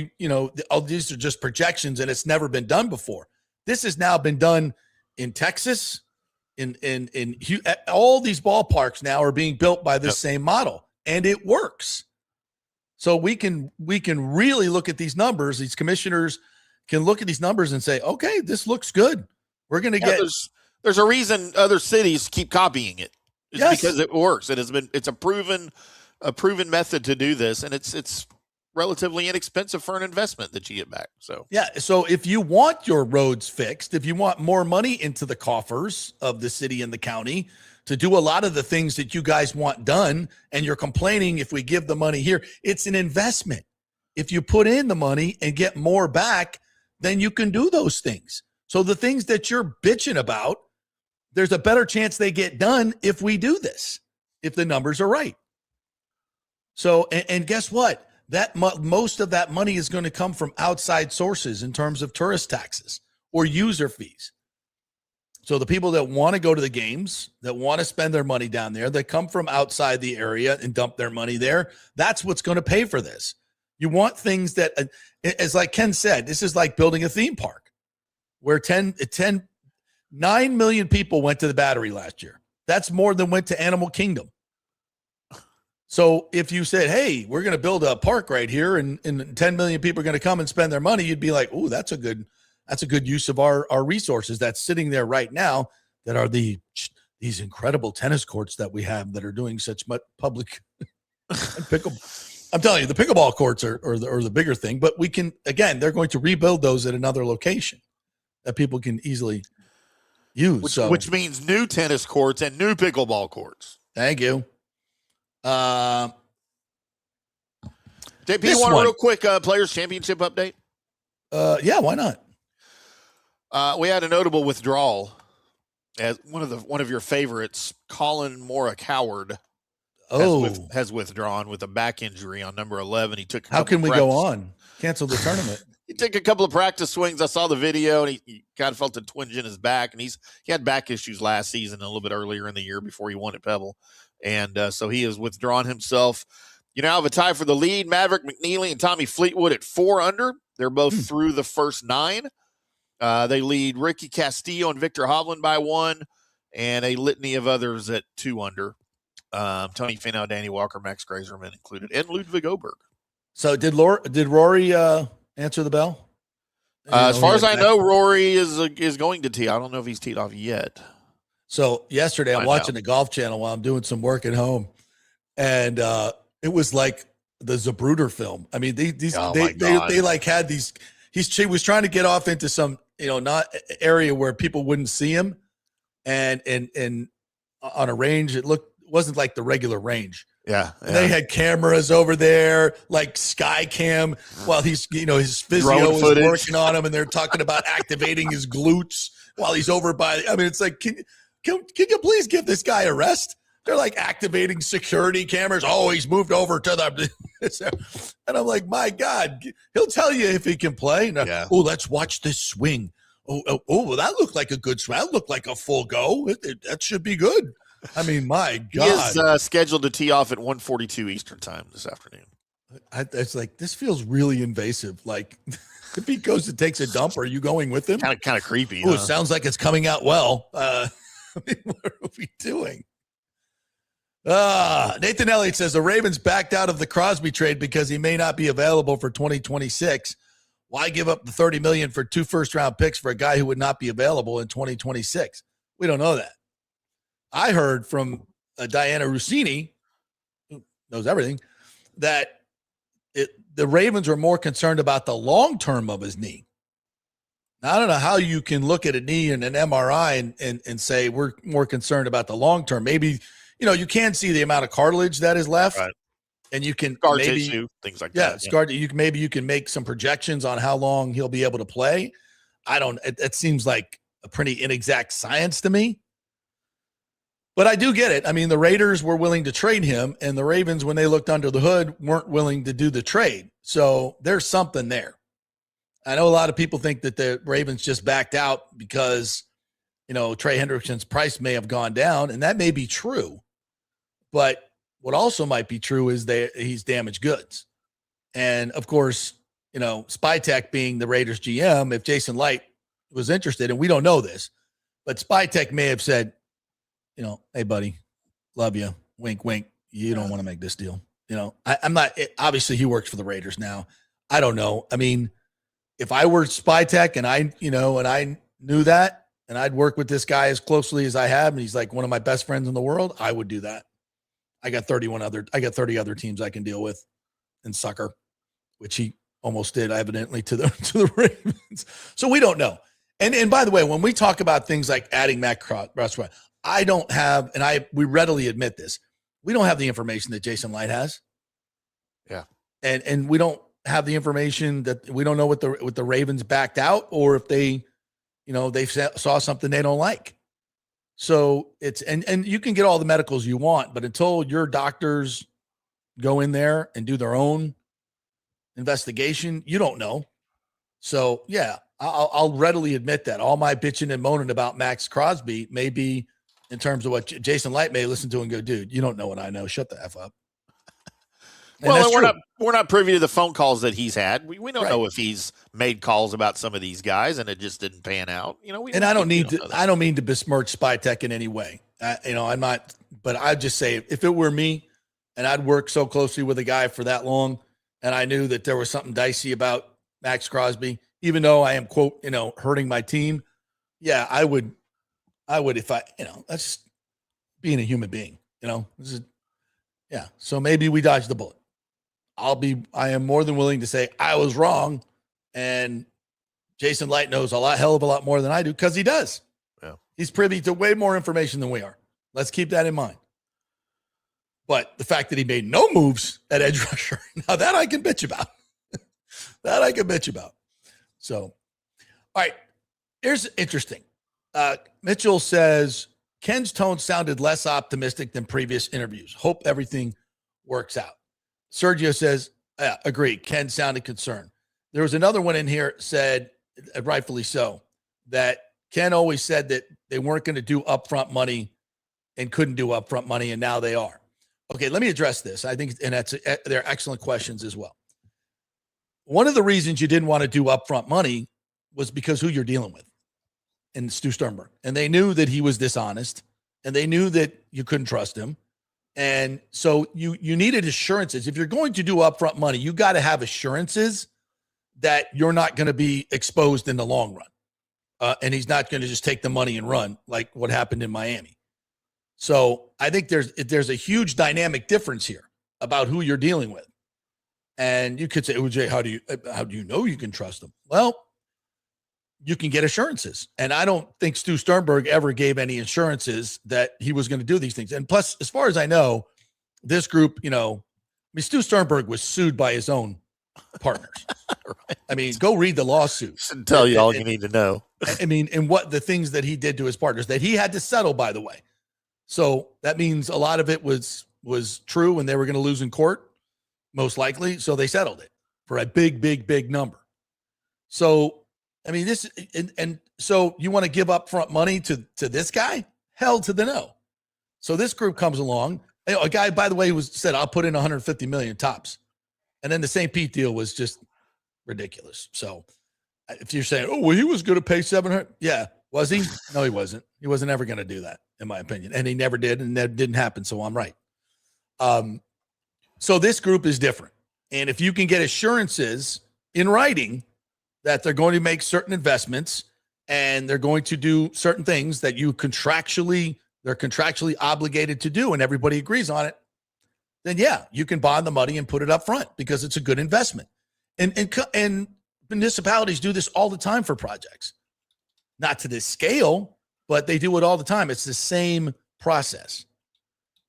all these are just projections and it's never been done before. This has now been done in Texas, in all these ballparks now are being built by this same model, and it works. So we can really look at these numbers. These commissioners can look at these numbers and say, okay, this looks good. We're going to get. There's a reason other cities keep copying it. It's because it works. It's a proven method to do this, and it's relatively inexpensive for an investment that you get back. So if you want your roads fixed, if you want more money into the coffers of the city and the county to do a lot of the things that you guys want done, and you're complaining if we give the money here, it's an investment. If you put in the money and get more back, then you can do those things. So the things that you're bitching about, there's a better chance they get done if we do this, if the numbers are right. So, and guess what? That most of that money is going to come from outside sources in terms of tourist taxes or user fees. So the people that want to go to the games, that want to spend their money down there, that come from outside the area and dump their money there, that's what's going to pay for this. You want things that, as like Ken said, this is like building a theme park where 9 million people went to the Battery last year. That's more than went to Animal Kingdom. So if you said, hey, we're going to build a park right here and 10 million people are going to come and spend their money, you'd be like, oh, that's a good use of our resources that's sitting there right now that are these incredible tennis courts that we have that are doing such much public I'm telling you, the pickleball courts are the bigger thing, but we can, again, they're going to rebuild those at another location that people can easily use. Which means new tennis courts and new pickleball courts. Thank you. JP, you want a real quick Players Championship update? Yeah, why not? We had a notable withdrawal as one of your favorites, Colin Morikawa, has withdrawn with a back injury on number 11. He took. How can we go on? Cancel the tournament. He took a couple of practice swings. I saw the video, and he kind of felt a twinge in his back, and he had back issues last season, a little bit earlier in the year before he won at Pebble. And so he has withdrawn himself. You now have a tie for the lead. Maverick McNeely and Tommy Fleetwood at 4 under. They're both through the first 9. They lead Ricky Castillo and Victor Hovland by 1, and a litany of others at 2 under. Tony Finau, Danny Walker, Max Grazerman included, and Ludwig Oberg. So did Rory answer the bell? As far as I know, Rory is going to tee. I don't know if he's teed off yet. So yesterday I'm watching the Golf Channel while I'm doing some work at home, and it was like the Zapruder film. I mean, they like had these. She was trying to get off into some not area where people wouldn't see him, and on a range it wasn't like the regular range. Yeah. They had cameras over there, like Sky Cam, while he's, his physio is working on him, and they're talking about activating his glutes while he's over by. I mean, it's like, can you please give this guy a rest? They're like activating security cameras. Oh, he's moved over to the. And I'm like, my God, he'll tell you if he can play. Yeah. Oh, let's watch this swing. Oh, well, that looked like a good swing. That looked like a full go. That should be good. I mean, my God. He is scheduled to tee off at 1:42 Eastern time this afternoon. It's like, this feels really invasive. Like, if he goes and takes a dump, are you going with him? Kind of creepy. Oh, It sounds like it's coming out well. I mean, what are we doing? Nathan Elliott says the Ravens backed out of the Crosby trade because he may not be available for 2026. Why give up the $30 million for 2 first-round picks for a guy who would not be available in 2026? We don't know that. I heard from Diana Rossini, who knows everything, that the Ravens are more concerned about the long-term of his knee. Now, I don't know how you can look at a knee and an MRI and say we're more concerned about the long-term. Maybe, you can see the amount of cartilage that is left. Right. and you can scar maybe tissue, things like yeah, that. scar. Maybe you can make some projections on how long he'll be able to play. It seems like a pretty inexact science to me. But I do get it. I mean, the Raiders were willing to trade him, and the Ravens, when they looked under the hood, weren't willing to do the trade. So there's something there. I know a lot of people think that the Ravens just backed out because, Trey Hendrickson's price may have gone down, and that may be true. But what also might be true is he's damaged goods. And, of course, Spytek being the Raiders GM, if Jason Light was interested, and we don't know this, but Spytek may have said, hey, buddy, love you. Wink, wink. You don't want to make this deal. I'm not – obviously he works for the Raiders now. I don't know. I mean, if I were Spytek and I knew that and I'd work with this guy as closely as I have, and he's like one of my best friends in the world, I would do that. I got 30 other teams I can deal with in sucker, which he almost did evidently to the Ravens. So we don't know. And by the way, when we talk about things like adding Matt Cross, I don't have, and we readily admit this, we don't have the information that Jason Light has. Yeah. And we don't have the information that we don't know what the Ravens backed out, or if they saw something they don't like. So it's, and you can get all the medicals you want, but until your doctors go in there and do their own investigation, you don't know. So yeah, I'll readily admit that all my bitching and moaning about Max Crosby may be in terms of what Jason Light may listen to and go, dude, you don't know what I know. Shut the F up. And well, we're not privy to the phone calls that he's had. We don't Right. know if he's made calls about some of these guys and it just didn't pan out. I don't mean to besmirch Spytek in any way. I'm not, but I'd just say if it were me and I'd worked so closely with a guy for that long and I knew that there was something dicey about Max Crosby, even though I am, quote, hurting my team. Yeah, I would if that's just being a human being, yeah. So maybe we dodged the bullet. I am more than willing to say I was wrong, and Jason Light knows hell of a lot more than I do, because he does. Yeah. He's privy to way more information than we are. Let's keep that in mind. But the fact that he made no moves at edge rusher, now that I can bitch about. So, all right, here's interesting. Mitchell says, Ken's tone sounded less optimistic than previous interviews. Hope everything works out. Sergio says, agree. Ken sounded concerned. There was another one in here said, rightfully so, that Ken always said that they weren't going to do upfront money and couldn't do upfront money, and now they are. Okay, let me address this. I think, and they're excellent questions as well. One of the reasons you didn't want to do upfront money was because who you're dealing with, and Stu Sternberg. And they knew that he was dishonest, and they knew that you couldn't trust him. And so you needed assurances. If you're going to do upfront money, you got to have assurances that you're not going to be exposed in the long run. And he's not going to just take the money and run like what happened in Miami. So I think there's a huge dynamic difference here about who you're dealing with. And you could say, OJ, how do you know you can trust them? Well, you can get assurances. And I don't think Stu Sternberg ever gave any assurances that he was going to do these things. And plus, as far as I know, this group, Stu Sternberg was sued by his own partners. Right. I mean, go read the lawsuit. Shouldn't tell you all you need to know. I mean, and what the things that he did to his partners that he had to settle, by the way. So that means a lot of it was true and they were going to lose in court, most likely. So they settled it for a big, big, big number. So, I mean, so you want to give up front money to this guy? Hell to the no. So this group comes along. A guy, by the way, said, I'll put in 150 million tops. And then the St. Pete deal was just ridiculous. So if you're saying, oh, well, he was going to pay 700. Yeah. Was he? No, he wasn't. He wasn't ever going to do that, in my opinion. And he never did. And that didn't happen. So I'm right. So this group is different. And if you can get assurances in writing that they're going to make certain investments and they're going to do certain things that they're contractually obligated to do, and everybody agrees on it, then yeah, you can bond the money and put it up front because it's a good investment. And municipalities do this all the time for projects, not to this scale, but they do it all the time. It's the same process.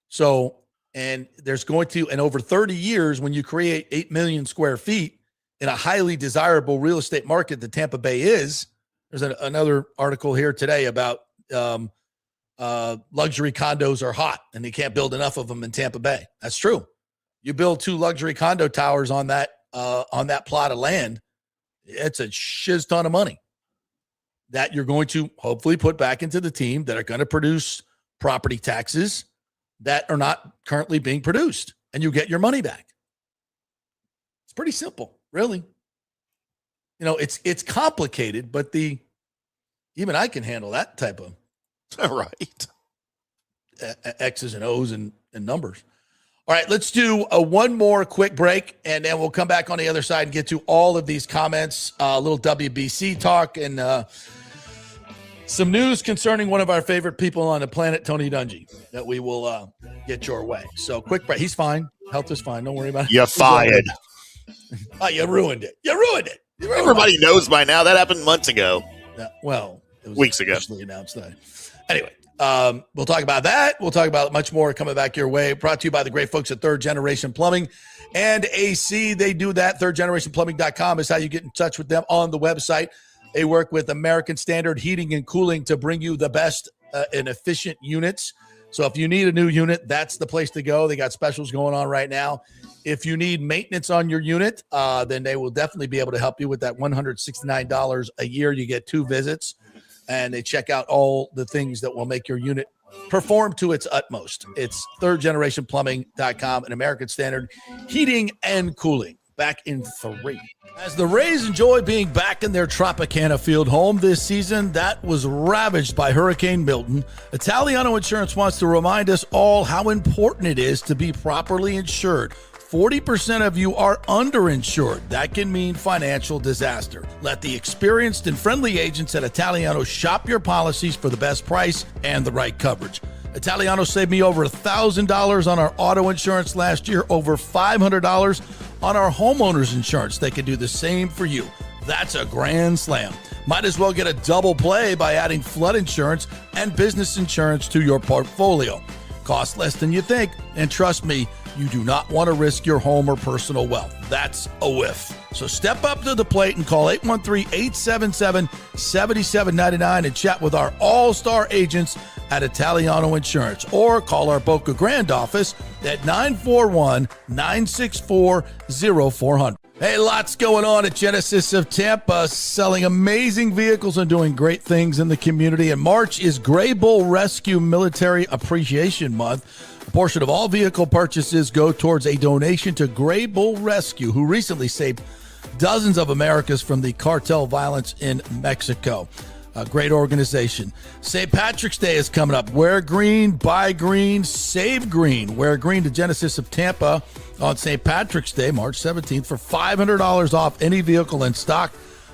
So And there's going to, and over 30 years, when you create 8 million square feet in a highly desirable real estate market that Tampa Bay is, there's another article here today about luxury condos are hot and they can't build enough of them in Tampa Bay. That's true. You build 2 luxury condo towers on that plot of land, it's a shiz ton of money that you're going to hopefully put back into the team that are going to produce property taxes that are not currently being produced, and you get your money back. It's pretty simple, really. You know, it's complicated, but even I can handle that type of right X's and O's and numbers. All right, let's do one more quick break, and then we'll come back on the other side and get to all of these comments, a little WBC talk, and some news concerning one of our favorite people on the planet, Tony Dungy, that we will get your way. So quick break. He's fine. Health is fine. Don't worry about it. You're fired. Oh, you ruined it. You ruined it. Everybody knows by now. That happened months ago. Yeah, well, it was weeks ago. Announced that. Anyway, we'll talk about that. We'll talk about much more coming back your way. Brought to you by the great folks at Third Generation Plumbing and AC. They do that. ThirdGenerationPlumbing.com is how you get in touch with them on the website. They work with American Standard Heating and Cooling to bring you the best and efficient units. So if you need a new unit, that's the place to go. They got specials going on right now. If you need maintenance on your unit, then they will definitely be able to help you with that $169 a year. You get 2 visits, and they check out all the things that will make your unit perform to its utmost. It's thirdgenerationplumbing.com and American Standard Heating and Cooling. Back in 3. As the Rays enjoy being back in their Tropicana Field home this season that was ravaged by Hurricane Milton, Italiano Insurance wants to remind us all how important it is to be properly insured. 40% of you are underinsured. That can mean financial disaster. Let the experienced and friendly agents at Italiano shop your policies for the best price and the right coverage. Italiano saved me over $1,000 on our auto insurance last year, over $500 on our homeowners insurance. They can do the same for you. That's a grand slam. Might as well get a double play by adding flood insurance and business insurance to your portfolio. Cost less than you think, and trust me, you do not want to risk your home or personal wealth. That's a whiff. So step up to the plate and call 813-877-7799 and chat with our all-star agents at Italiano Insurance, or call our Boca Grande office at 941-964-0400. Hey, lots going on at Genesis of Tampa, selling amazing vehicles and doing great things in the community. And March is Gray Bull Rescue Military Appreciation Month. A portion of all vehicle purchases go towards a donation to Gray Bull Rescue, who recently saved dozens of Americans from the cartel violence in Mexico. A great organization. St. Patrick's Day is coming up. Wear green, buy green, save green. Wear green to Genesis of Tampa on St. Patrick's Day, March 17th, for $500 off any vehicle in stock.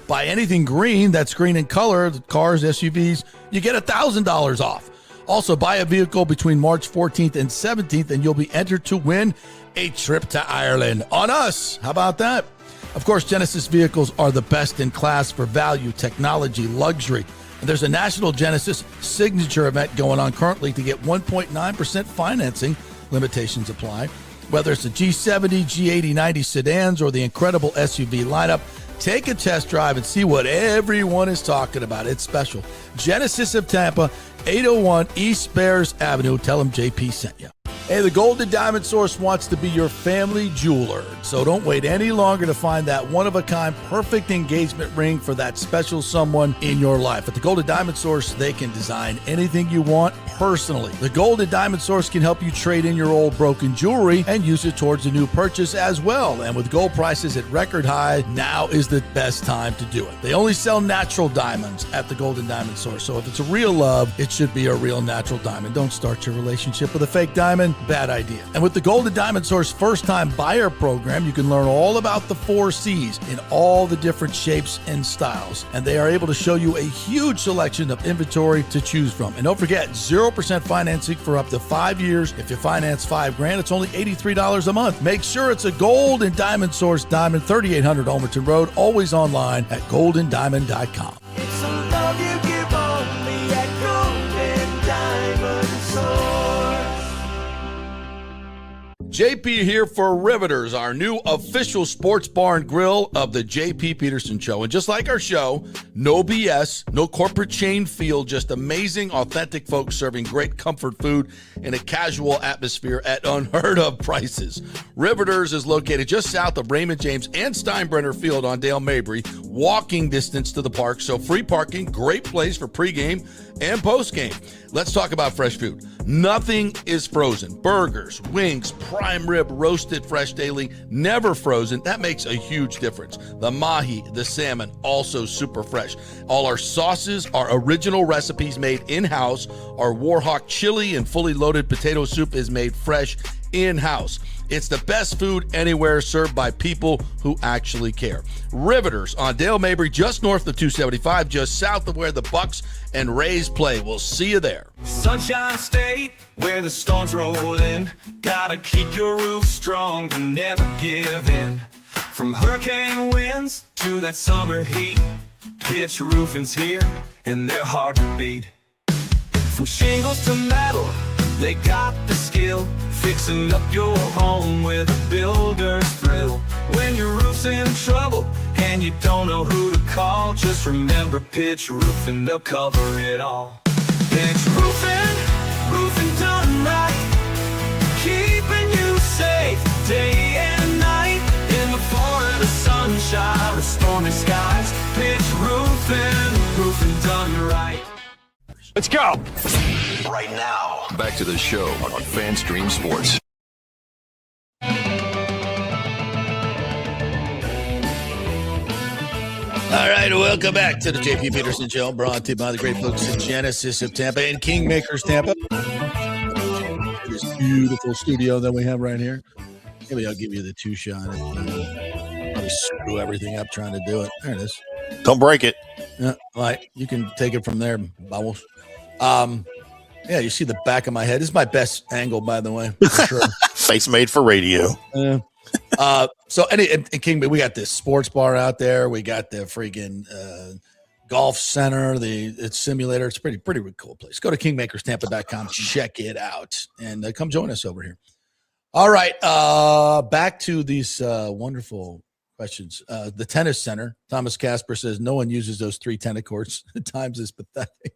Buy anything green, that's green in color, cars, SUVs, you get $1,000 off. Also, buy a vehicle between March 14th and 17th, and you'll be entered to win a trip to Ireland on us. How about that? Of course, Genesis vehicles are the best in class for value, technology, luxury. And there's a National Genesis Signature event going on currently to get 1.9% financing. Limitations apply. Whether it's the G70, G80, 90 sedans, or the incredible SUV lineup, take a test drive and see what everyone is talking about. It's special. Genesis of Tampa, 801 East Bears Avenue. Tell them JP sent you. Hey, the Golden Diamond Source wants to be your family jeweler, so don't wait any longer to find that one-of-a-kind perfect engagement ring for that special someone in your life. At the Golden Diamond Source, they can design anything you want personally. The Golden Diamond Source can help you trade in your old broken jewelry and use it towards a new purchase as well. And with gold prices at record high, now is the best time to do it. They only sell natural diamonds at the Golden Diamond Source, so if it's a real love, it should be a real natural diamond. Don't start your relationship with a fake diamond. Bad idea. And with the Golden Diamond Source first-time buyer program, you can learn all about the 4 C's in all the different shapes and styles. And they are able to show you a huge selection of inventory to choose from. And don't forget, 0% financing for up to 5 years. If you finance $5,000, it's only $83 a month. Make sure it's a Golden Diamond Source diamond, 3800 Almerton Road, always online at goldendiamond.com. It's a love you give only at Golden Diamond Source. JP here for Riveters, our new official sports bar and grill of the JP Peterson Show. And just like our show, no BS, no corporate chain feel, just amazing, authentic folks serving great comfort food in a casual atmosphere at unheard of prices. Riveters is located just south of Raymond James and Steinbrenner Field on Dale Mabry, walking distance to the park, so free parking, great place for pregame and postgame. Let's talk about fresh food. Nothing is frozen. Burgers, wings, prime rib, roasted fresh daily, never frozen. That makes a huge difference. The mahi, the salmon, also super fresh. All our sauces are original recipes made in-house. Our Warhawk chili and fully loaded potato soup is made fresh in-house. It's the best food anywhere, served by people who actually care. Riveters on Dale Mabry, just north of 275, just south of where the Bucks and Rays play. We'll see you there. Sunshine State, where the storms roll in. Gotta keep your roof strong and never give in. From hurricane winds to that summer heat, pitch roofing's here and they're hard to beat. From shingles to metal, they got the skill, fixing up your home with a builder's thrill. When your roof's in trouble and you don't know who to call, just remember Pitch Roofing, they'll cover it all. Pitch Roofing, roofing done right, keeping you safe day and night. In the Florida sunshine or stormy skies, Pitch Roofing, roofing done right. Let's go. Right now, back to the show on FanStream Sports. All right, welcome back to the JP Peterson Show, brought to you by the great folks at Genesis of Tampa and Kingmakers Tampa. This beautiful studio that we have right here. Maybe I'll give you the two-shot. Probably screw everything up trying to do it. There it is. Don't break it. Yeah, right. You can take it from there, Bubbles. Yeah, you see the back of my head. This is my best angle, by the way. For sure. Face made for radio. So in King, we got this sports bar out there. We got the freaking golf center, it's simulator. It's a pretty cool place. Go to kingmakerstampa.com, check it out, and come join us over here. All right, back to these wonderful questions. The tennis center. Thomas Casper says no one uses those 3 tennis courts. At times is pathetic.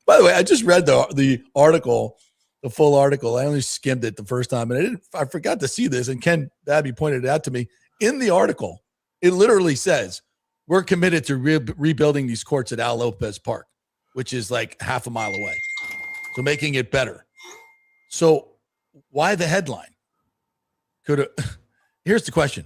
By the way, I just read the article, the full article. I only skimmed it the first time, and I forgot to see this, and Ken Babby pointed it out to me. In the article, it literally says, we're committed to rebuilding these courts at Al Lopez Park, which is like half a mile away, so making it better. So why the headline? Here's the question.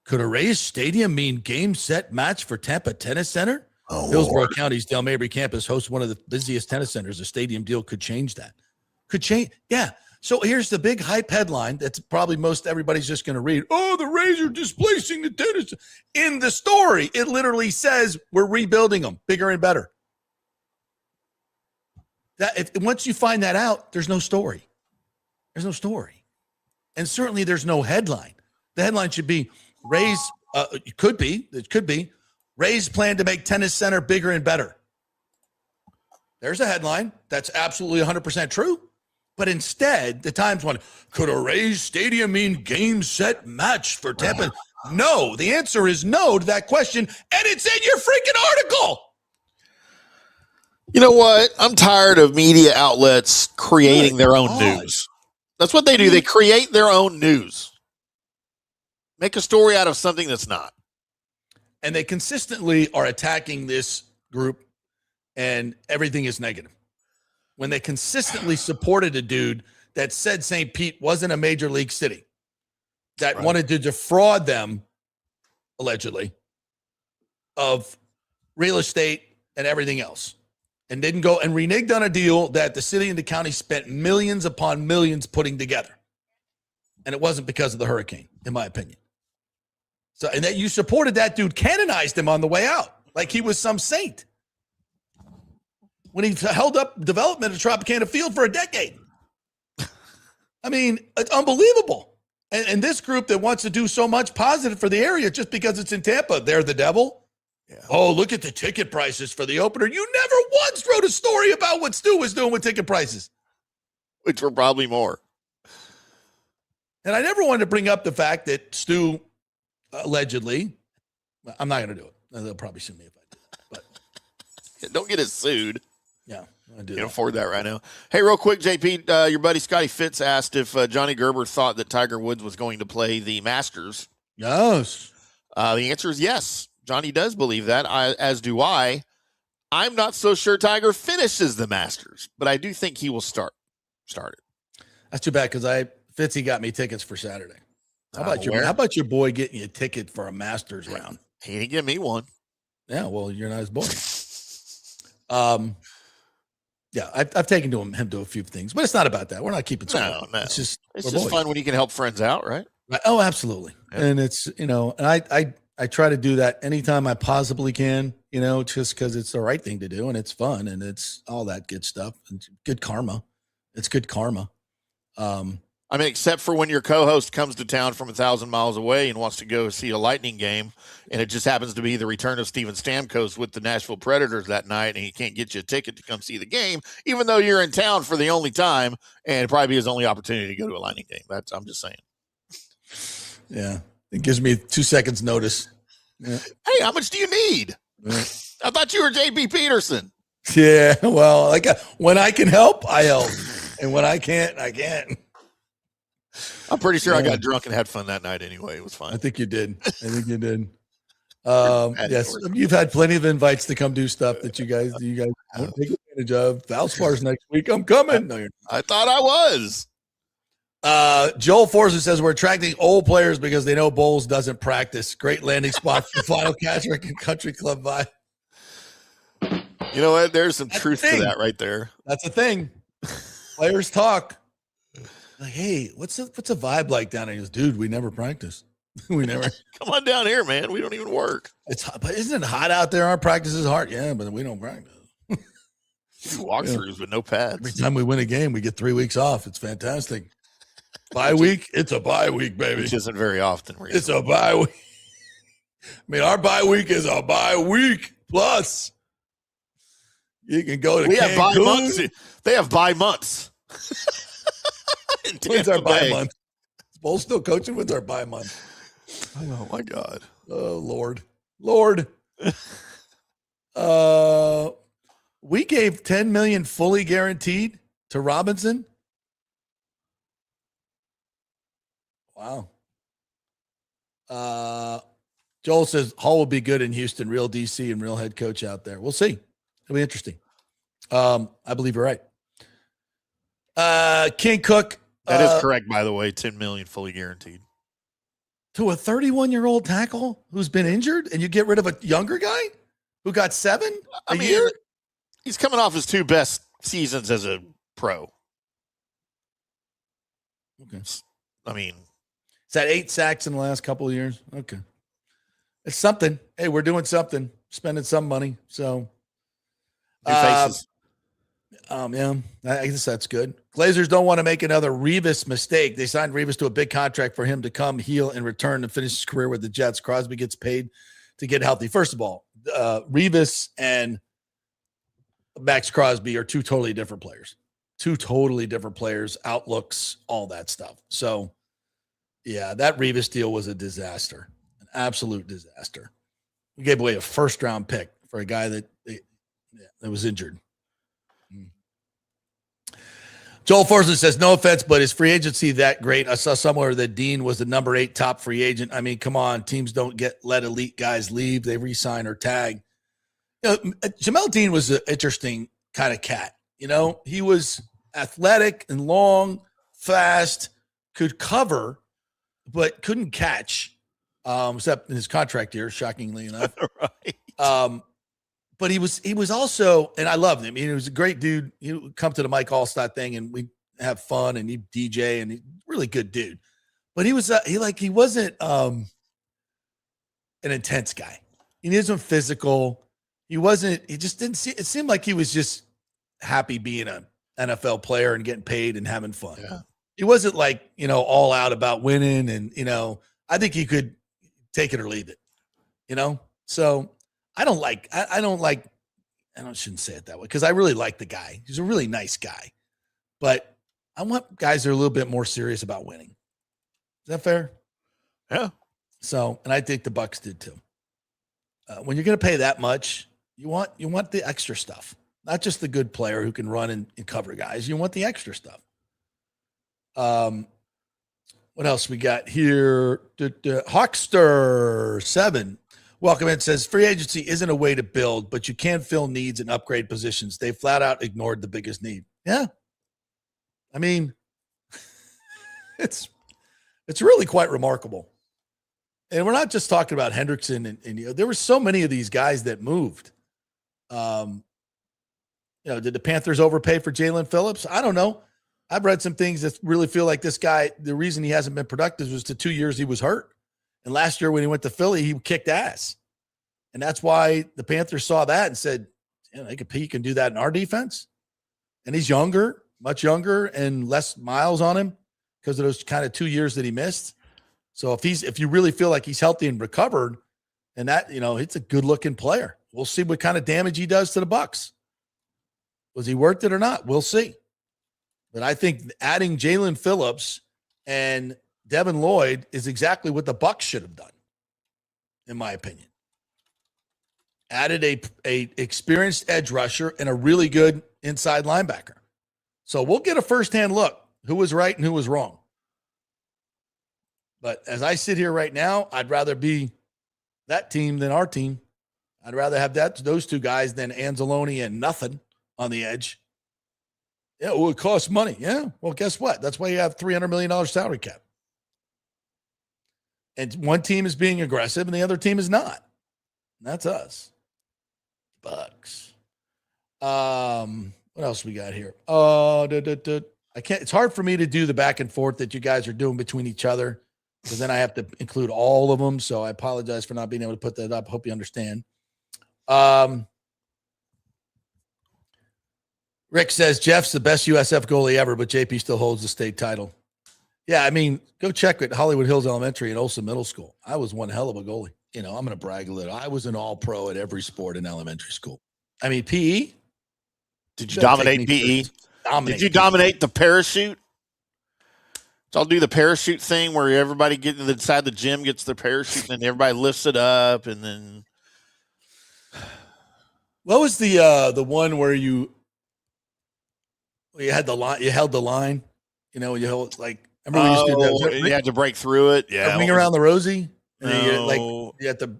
Could a Rays stadium mean game, set, match for Tampa Tennis Center? Hillsborough County's Dale Mabry campus hosts one of the busiest tennis centers. A stadium deal could change that. Could change. Yeah. So here's the big hype headline that's probably most everybody's just going to read. Oh, the Rays are displacing the tennis. In the story, it literally says we're rebuilding them bigger and better. Once you find that out, there's no story. There's no story. And certainly there's no headline. The headline should be Rays, it could be, Rays plan to make tennis center bigger and better. There's a headline. That's absolutely 100% true. But instead, the Times went, could a Rays stadium mean game, set, match for Tampa? No, the answer is no to that question, and it's in your freaking article. You know what? I'm tired of media outlets creating their own news. That's what they do. They create their own news. Make a story out of something that's not. And they consistently are attacking this group, and everything is negative. When they consistently supported a dude that said St. Pete wasn't a major league city, that wanted to defraud them, allegedly, of real estate and everything else, and didn't go and reneged on a deal that the city and the county spent millions upon millions putting together. And it wasn't because of the hurricane, in my opinion. So, and that you supported that dude, canonized him on the way out like he was some saint when he held up development at Tropicana Field for a decade. I mean, it's unbelievable. And this group that wants to do so much positive for the area just because it's in Tampa, they're the devil. Yeah. Oh, look at the ticket prices for the opener. You never once wrote a story about what Stu was doing with ticket prices. Which were probably more. And I never wanted to bring up the fact that Stu allegedly, I'm not going to do it. They'll probably sue me if I do it. But don't get us sued. Yeah, I do. Can't afford that right now. Hey, real quick, JP, your buddy Scotty Fitz asked if Johnny Gerber thought that Tiger Woods was going to play the Masters. Yes. The answer is yes. Johnny does believe that, as do I. I'm not so sure Tiger finishes the Masters, but I do think he will start it. That's too bad because Fitzy got me tickets for Saturday. How about your boy getting you a ticket for a Masters round? He didn't give me one. Yeah, well, you're not his boy. Yeah, I've taken him to a few things, but it's not about that. We're not keeping score. No. It's just fun when you can help friends out, right? Oh, absolutely. Yeah. And it's, and I try to do that anytime I possibly can, just because it's the right thing to do and it's fun and it's all that good stuff and good karma. It's good karma. I mean, except for when your co-host comes to town from 1,000 miles away and wants to go see a Lightning game, and it just happens to be the return of Steven Stamkos with the Nashville Predators that night, and he can't get you a ticket to come see the game, even though you're in town for the only time, and it'd probably be his only opportunity to go to a Lightning game. I'm just saying. Yeah, it gives me 2 seconds notice. Yeah. Hey, how much do you need? Yeah. I thought you were JP Peterson. Yeah, well, when I can help, I help, and when I can't, I can't. I'm pretty sure I got drunk and had fun that night anyway. It was fine. I think you did. Yes, you've had plenty of invites to come do stuff that you guys won't take advantage of. Valspar's next week. I'm coming. No, you're not. I thought I was. Joel Forster says we're attracting old players because they know Bowles doesn't practice. Great landing spot for Final Catcherick and Country Club vibe. You know what? There's some truth to that right there. That's a thing. Players talk. Like, hey, what's a vibe like down there? He goes, dude, we never practice. We never come on down here, man. We don't even work. It's hot, but isn't it hot out there? Our practice is hard. Yeah, but we don't practice. Walkthroughs with no pads. Every time we win a game, we get 3 weeks off. It's fantastic. Bye week. It's a bye week, baby. Which isn't very often. It's a bye week. I mean, our bye week is a bye week plus. You can go to Cancun. Have bye months. They have bye months. When's our bye month? Is Bowles still coaching? When's our bye month? Oh my God. Oh Lord. We gave $10 million fully guaranteed to Robinson. Wow. Joel says Hall will be good in Houston, real DC and real head coach out there. We'll see. It'll be interesting. I believe you're right. King Cook. That is correct, by the way. $10 million fully guaranteed. To a 31-year-old tackle who's been injured, and you get rid of a younger guy who got $7 a year? He's coming off his 2 best seasons as a pro. Okay. I mean, is that 8 sacks in the last couple of years? Okay. It's something. Hey, we're doing something, spending some money. So, new faces. Yeah, I guess that's good. Glazers don't want to make another Revis mistake. They signed Revis to a big contract for him to come heal and return and finish his career with the Jets. Crosby gets paid to get healthy. First of all, Revis and Max Crosby are 2 totally different players. 2 totally different players, outlooks, all that stuff. So, yeah, that Revis deal was a disaster, an absolute disaster. We gave away a first-round pick for a guy that was injured. Joel Forson says, no offense, but is free agency that great? I saw somewhere that Dean was the number 8 top free agent. I mean, come on. Teams don't let elite guys leave. They re-sign or tag. Jamel Dean was an interesting kind of cat. He was athletic and long, fast, could cover, but couldn't catch, except in his contract year, shockingly enough. Right. But he was also, and I loved him. He was a great dude. He would come to the Mike Allstott thing, and we have fun, and he DJ, and he's a really good dude. But he wasn't an intense guy. He wasn't physical. He just didn't see. It seemed like he was just happy being an NFL player and getting paid and having fun. Yeah. He wasn't like all out about winning, and I think he could take it or leave it. So. I shouldn't say it that way because I really like the guy. He's a really nice guy, but I want guys that are a little bit more serious about winning. that fair? Yeah. So, and I think the Bucs did too. When you're going to pay that much, you want the extra stuff, not just the good player who can run and cover guys. You want the extra stuff. What else we got here? Hawkster7. Welcome in. Says free agency isn't a way to build, but you can fill needs and upgrade positions. They flat out ignored the biggest need. Yeah. I mean, it's really quite remarkable. And we're not just talking about Hendrickson and there were so many of these guys that moved. Did the Panthers overpay for Jalen Phillips? I don't know. I've read some things that really feel like this guy, the reason he hasn't been productive was the 2 years he was hurt. And last year when he went to Philly, he kicked ass. And that's why the Panthers saw that and said, he can do that in our defense. And he's younger, much younger, and less miles on him because of those kind of 2 years that he missed. So if you really feel like he's healthy and recovered, and that, it's a good looking player. We'll see what kind of damage he does to the Bucs. Was he worth it or not? We'll see. But I think adding Jalen Phillips and Devin Lloyd is exactly what the Bucs should have done, in my opinion. Added a experienced edge rusher and a really good inside linebacker. So we'll get a firsthand look who was right and who was wrong. But as I sit here right now, I'd rather be that team than our team. I'd rather have those two guys than Anzalone and nothing on the edge. Yeah, well, it costs money. Yeah, well, guess what? That's why you have $300 million salary cap. And one team is being aggressive and the other team is not. And that's us. Bucks. What else we got here? I can't. It's hard for me to do the back and forth that you guys are doing between each other because then I have to include all of them. So I apologize for not being able to put that up. Hope you understand. Rick says Jeff's the best USF goalie ever, but JP still holds the state title. Yeah, I mean, go check at Hollywood Hills Elementary and Olson Middle School. I was one hell of a goalie. I'm going to brag a little. I was an all-pro at every sport in elementary school. I mean, PE. Did you dominate PE? Did you dominate the parachute? So I'll do the parachute thing where everybody getting inside the gym gets the parachute and then everybody lifts it up and then. What was the one where you had the line? You held the line. You held remember we used to do that? You had to break through it. Yeah, ring around the Rosie. And you had to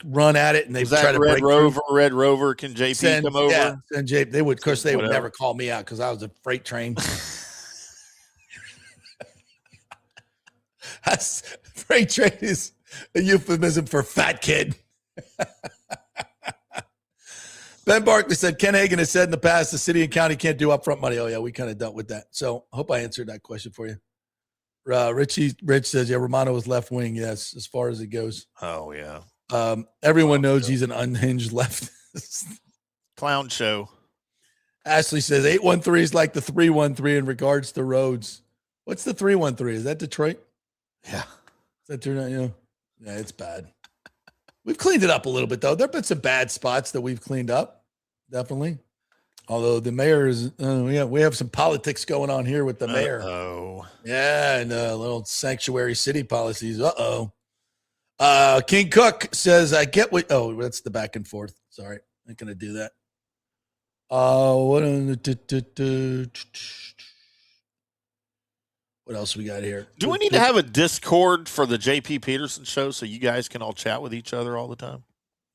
run at it and they try to break through. Red Rover. Can JP come over? Yeah, and JP, they would never call me out because I was a freight train. Freight train is a euphemism for fat kid. Ben Barkley said, Ken Hagan has said in the past, the city and county can't do upfront money. Oh, yeah, we kind of dealt with that. So I hope I answered that question for you. Rich says, yeah, Romano was left wing. Yes, as far as it goes. Oh, yeah. Everyone knows he's an unhinged leftist. Clown show. Ashley says 813 is like the 313 in regards to roads. What's the 313? Is that Detroit? Yeah. Is that yeah, it's bad. We've cleaned it up a little bit, though. There have been some bad spots that we've cleaned up, definitely. Although the mayor is, we have some politics going on here with the mayor. Oh, yeah, and little sanctuary city policies. King Cook says, "I get what." Oh, that's the back and forth. Sorry, I'm not gonna do that. What else we got here? Do we need to have a Discord for the JP Peterson Show so you guys can all chat with each other all the time?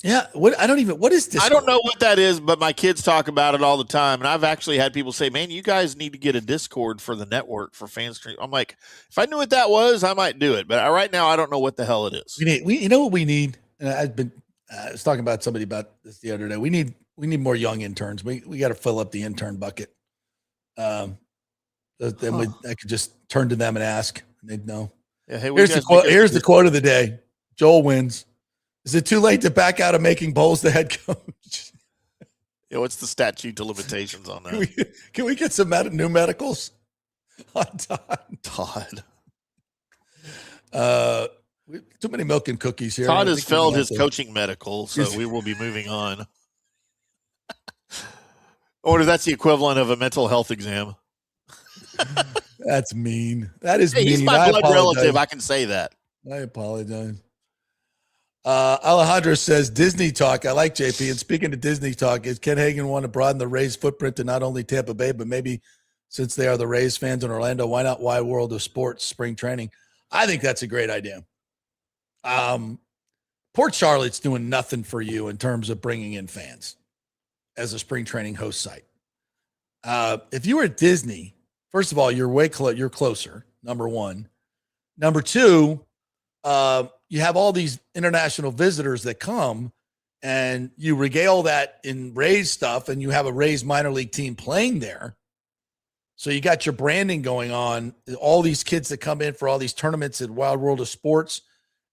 Yeah, what is Discord? I don't know what that is, but my kids talk about it all the time. And I've actually had people say, man, you guys need to get a Discord for the network for FanStream. I'm like, if I knew what that was, I might do it. But right now, I don't know what the hell it is. You know what we need? I was talking about somebody about this the other day. We need more young interns. We got to fill up the intern bucket. Then I could just turn to them and ask, and they'd know. Yeah, hey, here's the quote of the day. Joel wins. Is it too late to back out of making Bowles the head coach? Yeah, what's the statute of limitations on that? Can we get some new medicals on Todd? Too many milk and cookies here. Todd has failed his coaching medical, so we will be moving on. Or that's the equivalent of a mental health exam. That's mean. That is mean. He's my blood relative. I can say that. I apologize. Alejandro says Disney talk. I like JP. And speaking of Disney talk, is Ken Hagan want to broaden the Rays footprint to not only Tampa Bay, but maybe since they are the Rays fans in Orlando, why not Wide World of Sports spring training? I think that's a great idea. Port Charlotte's doing nothing for you in terms of bringing in fans as a spring training host site. If you were at Disney, first of all, you're closer, number one. Number two, you have all these international visitors that come, and you regale that in Rays stuff, and you have a Rays minor league team playing there. So you got your branding going on, all these kids that come in for all these tournaments at Wild World of Sports,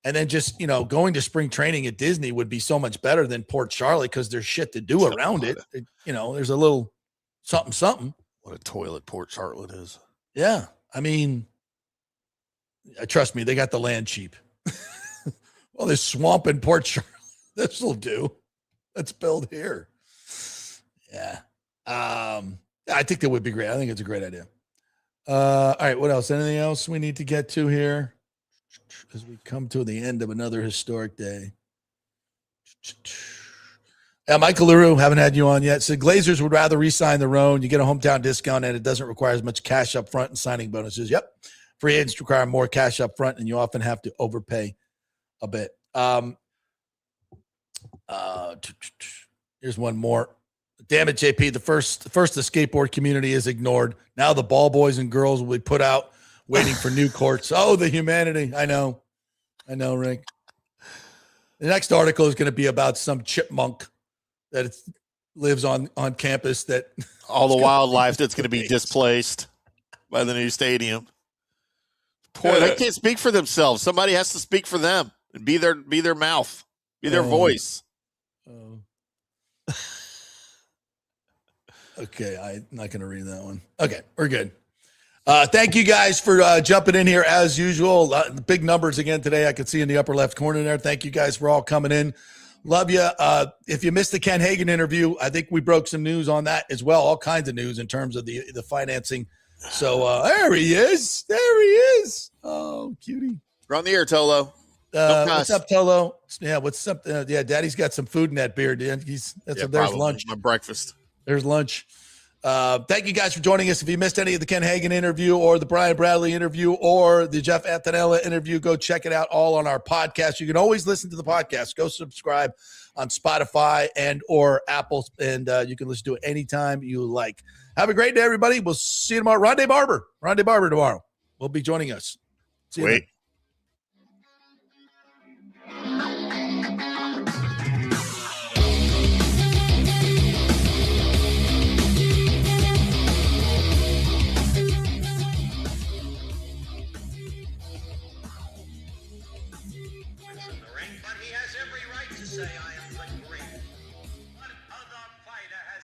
and then just, going to spring training at Disney would be so much better than Port Charlotte because there's shit to do around it. There's a little something. What a toilet Port Charlotte is. Yeah. I mean, trust me, they got the land cheap. Well, there's swamp in Port Charlotte. This will do. Let's build here. Yeah. I think that would be great. I think it's a great idea. All right. What else? Anything else we need to get to here as we come to the end of another historic day? Yeah, Michael LaRue, haven't had you on yet. Said Glazers would rather re-sign their own. You get a hometown discount, and it doesn't require as much cash up front and signing bonuses. Yep. Free agents require more cash up front, and you often have to overpay a bit. Here's one more. Damn it, JP. The first the skateboard community is ignored. Now the ball boys and girls will be put out waiting for new courts. Oh, the humanity. I know, Rick. The next article is going to be about some chipmunk that lives on campus, that all the wildlife that's going to be displaced by the new stadium. Poor, they can't speak for themselves. Somebody has to speak for them and be their mouth, be their voice. Okay, I'm not going to read that one. Okay, we're good. Thank you guys for jumping in here as usual. Big numbers again today. I can see in the upper left corner there. Thank you guys for all coming in. Love you. If you missed the Ken Hagan interview, I think we broke some news on that as well. All kinds of news in terms of the financing. So there he is. There he is. Oh, cutie. We're on the air, Tolo. What's up, Tolo? Yeah, what's up? Daddy's got some food in that beard. There's lunch. My breakfast. There's lunch. Thank you guys for joining us. If you missed any of the Ken Hagan interview or the Brian Bradley interview or the Jeff Attinella interview, go check it out all on our podcast. You can always listen to the podcast. Go subscribe on Spotify and or Apple, and you can listen to it anytime you like. Have a great day, everybody. We'll see you tomorrow. Rondé Barber tomorrow will be joining us. See you then.